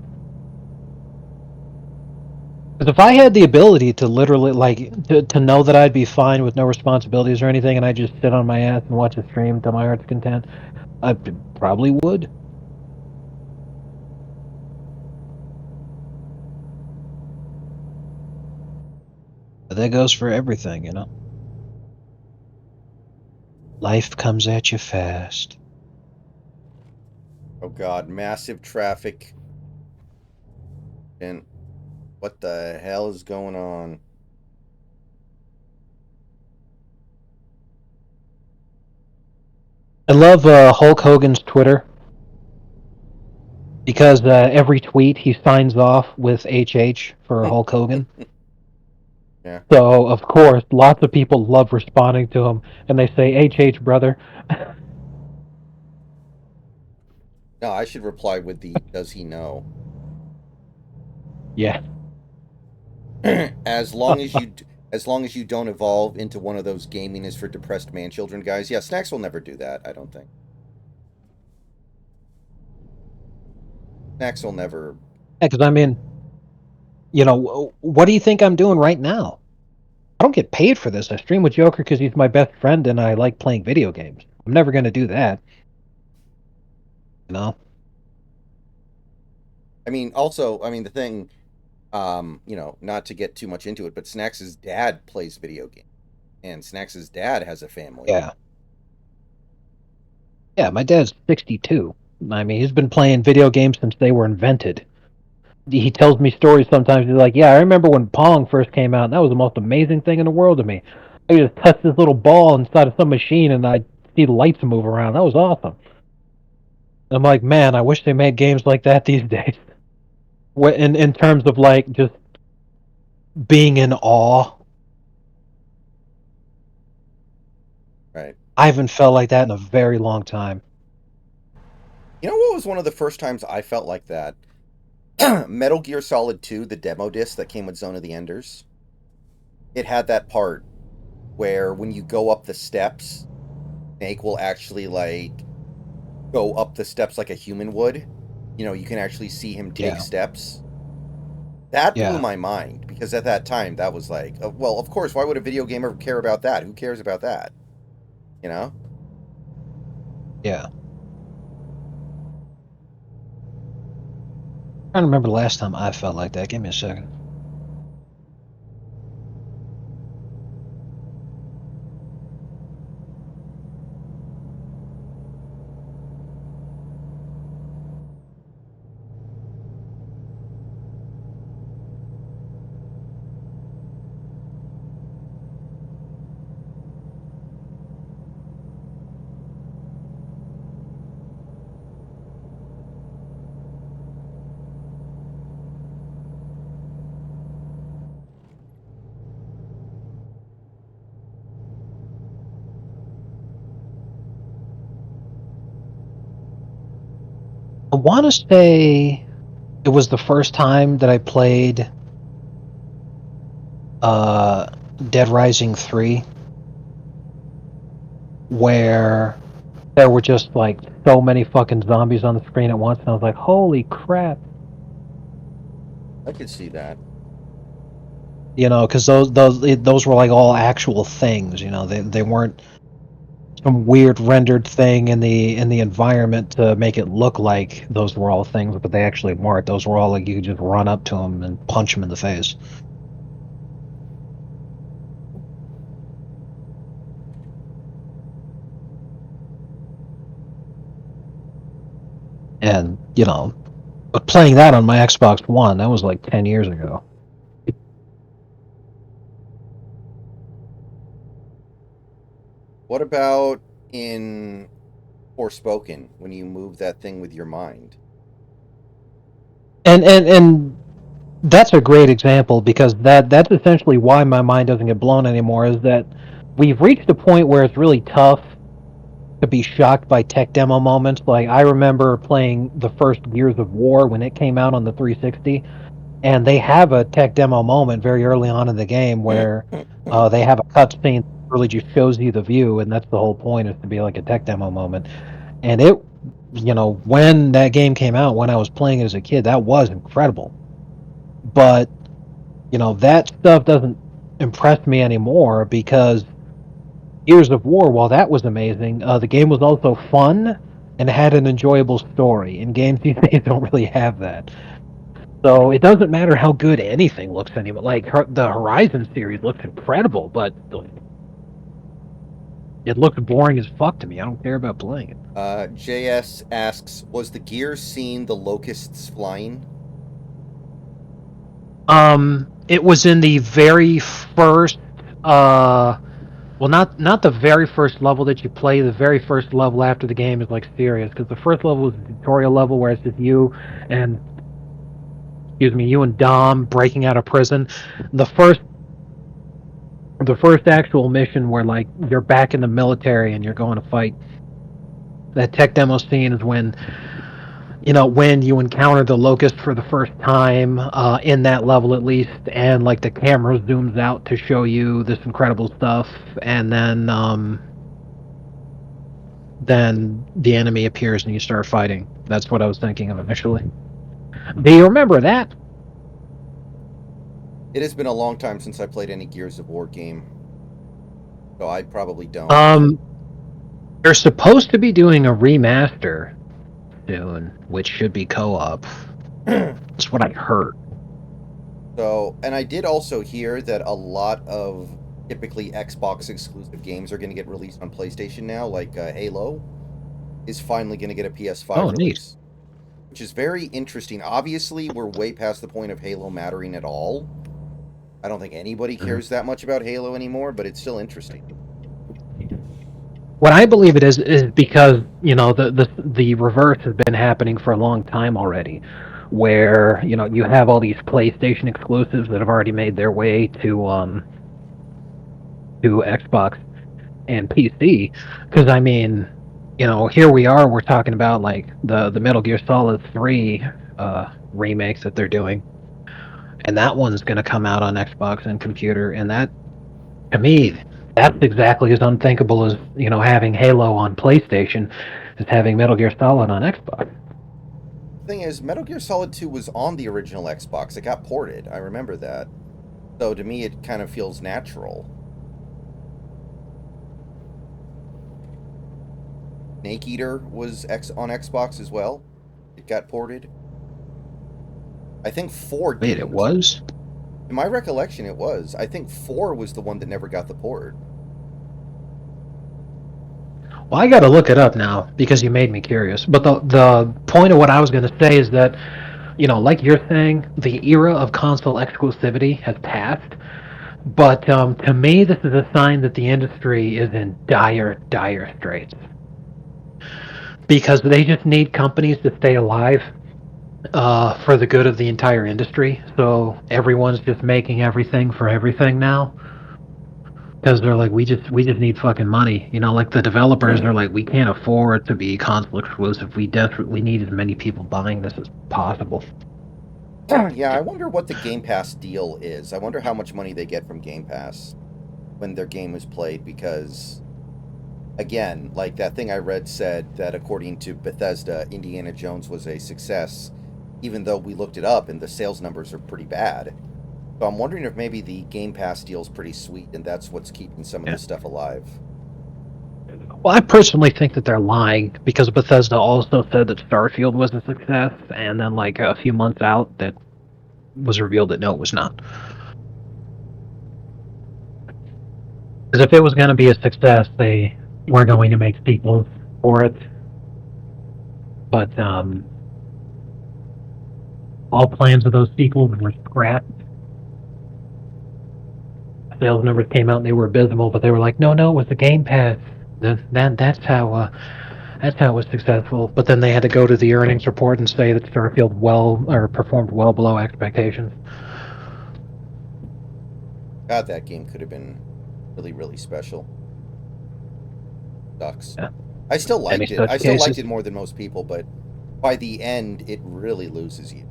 Because if I had the ability to literally, like, to know that I'd be fine with no responsibilities or anything, and I just sit on my ass and watch a stream to my heart's content, I probably would. But that goes for everything, you know? Life comes at you fast. Oh god, massive traffic. And what the hell is going on? I love Hulk Hogan's Twitter. Because every tweet he signs off with HH for Hulk Hogan. Yeah. So, of course, lots of people love responding to him, and they say, HH, brother. No, I should reply with the does he know? Yeah. As long as you don't evolve into one of those gaming is for depressed man children guys. Yeah, Snacks will never do that, I don't think. Snacks will never. Yeah, because I mean, you know, what do you think I'm doing right now? I don't get paid for this. I stream with Joker because he's my best friend and I like playing video games. I'm never going to do that. You know? I mean, also, the thing, you know, not to get too much into it, but Snacks' dad plays video games. And Snacks' dad has a family. Yeah. Yeah, my dad's 62. I mean, he's been playing video games since they were invented. He tells me stories sometimes. He's like, yeah, I remember when Pong first came out, and that was the most amazing thing in the world to me. I could just touch this little ball inside of some machine, and I'd see the lights move around. That was awesome. And I'm like, man, I wish they made games like that these days. In terms of, like, just being in awe. Right. I haven't felt like that in a very long time. You know what was one of the first times I felt like that? Metal Gear Solid 2, the demo disc that came with Zone of the Enders. It had that part where when you go up the steps, Snake will actually, like, go up the steps like a human would. You know, you can actually see him take steps. That blew my mind, because at that time, that was like, well, of course, why would a video gamer care about that? Who cares about that? You know? Yeah. I don't remember the last time I felt like that. Give me a second. I want to say it was the first time that I played Dead Rising 3, where there were just like so many fucking zombies on the screen at once, and I was like, holy crap. I could see that. You know, because those were like all actual things. You know, they weren't some weird rendered thing in the environment to make it look like those were all things, but they actually weren't. Those were all like you could just run up to them and punch them in the face. And, you know, but playing that on my Xbox One, that was like 10 years ago. What about in Forspoken, when you move that thing with your mind? And that's a great example, because that's essentially why my mind doesn't get blown anymore, is that we've reached a point where it's really tough to be shocked by tech demo moments. Like, I remember playing the first Gears of War when it came out on the 360, and they have a tech demo moment very early on in the game where they have a cutscene that really just shows you the view, and that's the whole point, is to be like a tech demo moment. And it, you know, when that game came out, when I was playing it as a kid, that was incredible. But that stuff doesn't impress me anymore because Gears of War, while that was amazing, the game was also fun and had an enjoyable story. And games these days don't really have that. So it doesn't matter how good anything looks anymore. Like the Horizon series looks incredible, but it looks boring as fuck to me. I don't care about playing it. JS asks, was the Gears scene the locusts flying? It was in the very first, well, not the very first level that you play. The very first level after the game is like serious, because the first level is the tutorial level where it's just you and Dom breaking out of prison. The first actual mission where like you're back in the military and you're going to fight. That tech demo scene is when you encounter the locust for the first time, in that level at least, and like the camera zooms out to show you this incredible stuff, and then the enemy appears and you start fighting. That's what I was thinking of initially. Do you remember that? It has been a long time since I played any Gears of War game, so I probably don't. They're supposed to be doing a remaster soon, which should be co-op. That's what I heard. So, and I did also hear that a lot of typically Xbox exclusive games are going to get released on PlayStation now, like Halo is finally going to get a PS5 release. Neat. Which is very interesting. Obviously, we're way past the point of Halo mattering at all. I don't think anybody cares that much about Halo anymore, but it's still interesting. What I believe it is because, the reverse has been happening for a long time already, where, you have all these PlayStation exclusives that have already made their way to Xbox and PC. Because, I mean, here we are, we're talking about, like, the Metal Gear Solid 3 remakes that they're doing. And that one's going to come out on Xbox and computer, and that, to me, that's exactly as unthinkable as, having Halo on PlayStation as having Metal Gear Solid on Xbox. The thing is, Metal Gear Solid 2 was on the original Xbox. It got ported. I remember that. So to me, it kind of feels natural. Snake Eater was on Xbox as well. It got ported. I think 4 did. Wait, it was? In my recollection, it was. I think 4 was the one that never got the port. Well, I gotta look it up now, because you made me curious. But the point of what I was going to say is that, like you're saying, the era of console exclusivity has passed. But to me, this is a sign that the industry is in dire, dire straits. Because they just need companies to stay alive for the good of the entire industry. So everyone's just making everything for everything now. Because they're like, we just need fucking money. Like the developers are like, we can't afford to be console exclusive. We desperately need as many people buying this as possible. Yeah, I wonder what the Game Pass deal is. I wonder how much money they get from Game Pass when their game is played, because, again, like that thing I read said that according to Bethesda, Indiana Jones was a success, even though we looked it up and the sales numbers are pretty bad. So I'm wondering if maybe the Game Pass deal is pretty sweet and that's what's keeping some of this stuff alive. Well, I personally think that they're lying, because Bethesda also said that Starfield was a success, and then like a few months out that was revealed that no, it was not. Because if it was going to be a success, they were going to make sequels for it. But all plans of those sequels were scrapped. Sales numbers came out and they were abysmal, but they were like, no, it was the Game Pass. That's how it was successful. But then they had to go to the earnings report and say that Starfield performed well below expectations. God, that game could have been really, really special. Sucks. Yeah. I still liked it. I still liked it more than most people, but by the end, it really loses you.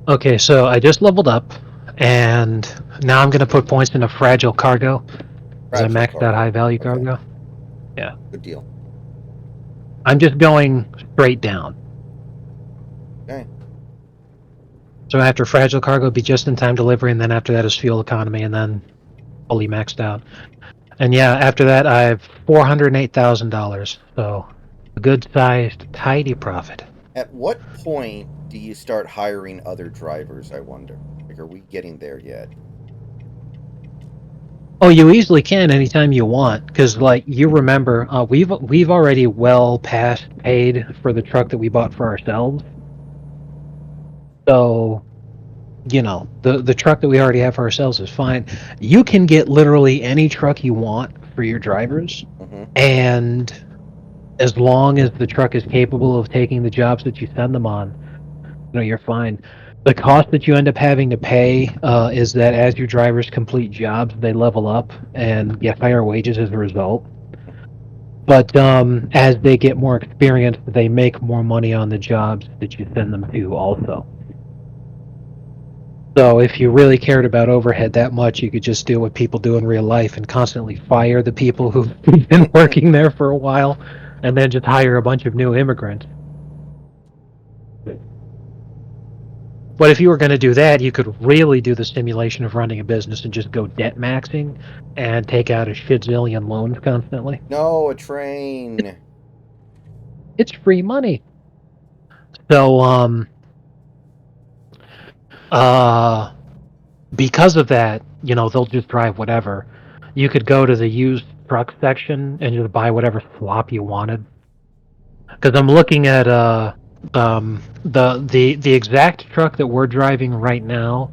Okay, so I just leveled up, and now I'm going to put points into Fragile Cargo. Because I maxed out High Value Cargo. Okay. Yeah. Good deal. I'm just going straight down. Okay. So after fragile cargo, it'd be just-in-time delivery, and then after that is fuel economy, and then fully maxed out. And yeah, after that, I have $408,000. So a good-sized, tidy profit. At what point do you start hiring other drivers, I wonder? Like, are we getting there yet? Oh, you easily can anytime you want, because like you remember, we've already well past paid for the truck that we bought for ourselves. So, you know, the truck that we already have for ourselves is fine. You can get literally any truck you want for your drivers, and as long as the truck is capable of taking the jobs that you send them on, you know, you're fine. The cost that you end up having to pay is that as your drivers complete jobs, they level up and get higher wages as a result. But as they get more experience, they make more money on the jobs that you send them to also. So if you really cared about overhead that much, you could just do what people do in real life and constantly fire the people who've been working there for a while and then just hire a bunch of new immigrants. But if you were going to do that, you could really do the simulation of running a business and just go debt maxing and take out a shitzillion loans constantly. No, a train. It's free money. So, because of that, you know, they'll just drive whatever. You could go to the used truck section and just buy whatever slop you wanted. Because I'm looking at the exact truck that we're driving right now,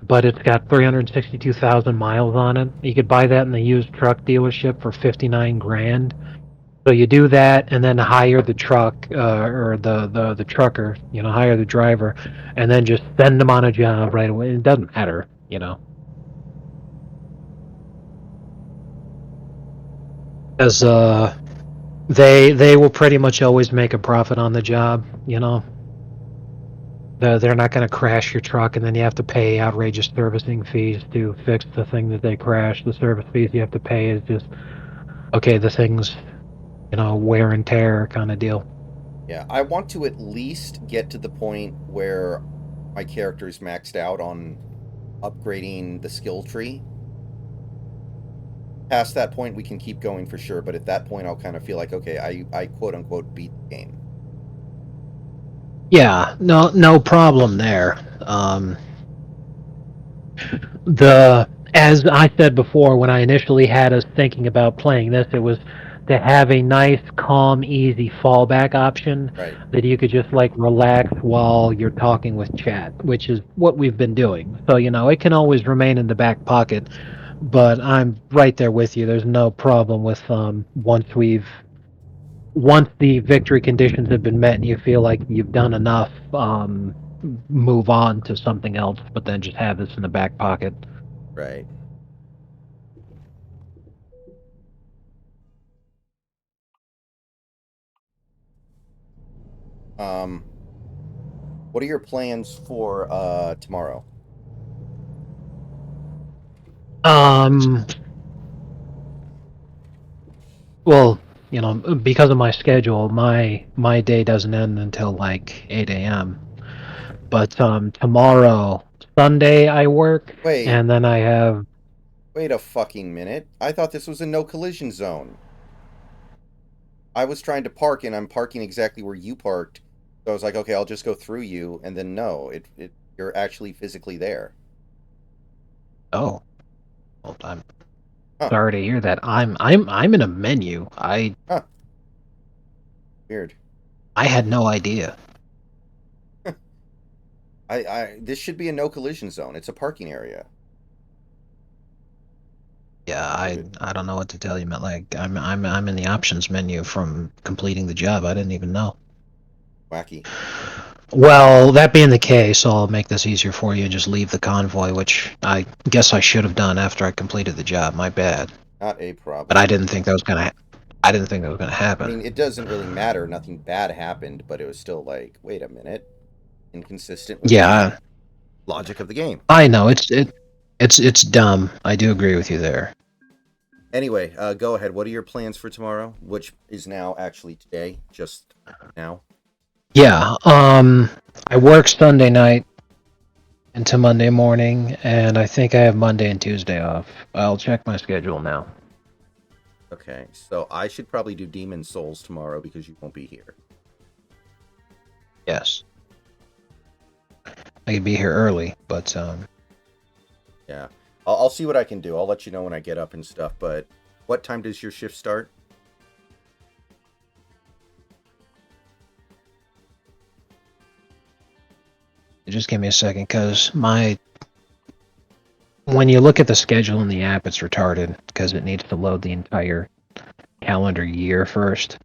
but it's got 362,000 miles on it. You could buy that in the used truck dealership for 59 grand. So you do that, and then hire the truck or the trucker, you know, hire the driver, and then just send them on a job right away. It doesn't matter, you know, as they will pretty much always make a profit on the job, you know. They're not going to crash your truck, and then you have to pay outrageous servicing fees to fix the thing that they crashed. The service fees you have to pay is just, okay, the thing's, you know, wear and tear kind of deal. Yeah, I want to at least get to the point where my character is maxed out on upgrading the skill tree. Past that point, we can keep going for sure, but at that point, I'll kind of feel like, okay, I quote-unquote beat the game. Yeah, no problem there. As I said before, when I initially had us thinking about playing this, it was to have a nice, calm, easy fallback option that you could just like relax while you're talking with chat, which is what we've been doing. So, you know, it can always remain in the back pocket, but I'm right there with you. There's no problem with once the victory conditions have been met and you feel like you've done enough, move on to something else, but then just have this in the back pocket. Right. What are your plans for tomorrow? Well, you know, because of my schedule, my day doesn't end until like 8 a.m. But tomorrow, Sunday, I work, and then I have... Wait a fucking minute. I thought this was a no collision zone. I was trying to park, and I'm parking exactly where you parked. So I was like, okay, I'll just go through you, and then no, you're actually physically there. Oh, well, I'm sorry to hear that. I'm in a menu. Weird. I had no idea. This should be a no collision zone. It's a parking area. Yeah, I don't know what to tell you, man. Like I'm in the options menu from completing the job. I didn't even know. Wacky. Well, that being the case, I'll make this easier for you and just leave the convoy, which I guess I should have done after I completed the job. My bad. Not a problem. But I didn't think that was gonna happen. I mean, it doesn't really matter. Nothing bad happened, but it was still like, wait a minute, inconsistent with the logic of the game. I know it's dumb. I do agree with you there. Anyway, go ahead. What are your plans for tomorrow? Which is now actually today, just now. Yeah. I work Sunday night, into Monday morning, and I think I have Monday and Tuesday off. I'll check my schedule now. Okay, so I should probably do Demon Souls tomorrow because you won't be here. Yes. I could be here early, but Yeah. I'll see what I can do. I'll let you know when I get up and stuff, but what time does your shift start? just give me a second, because when you look at the schedule in the app, it's retarded because it needs to load the entire calendar year first.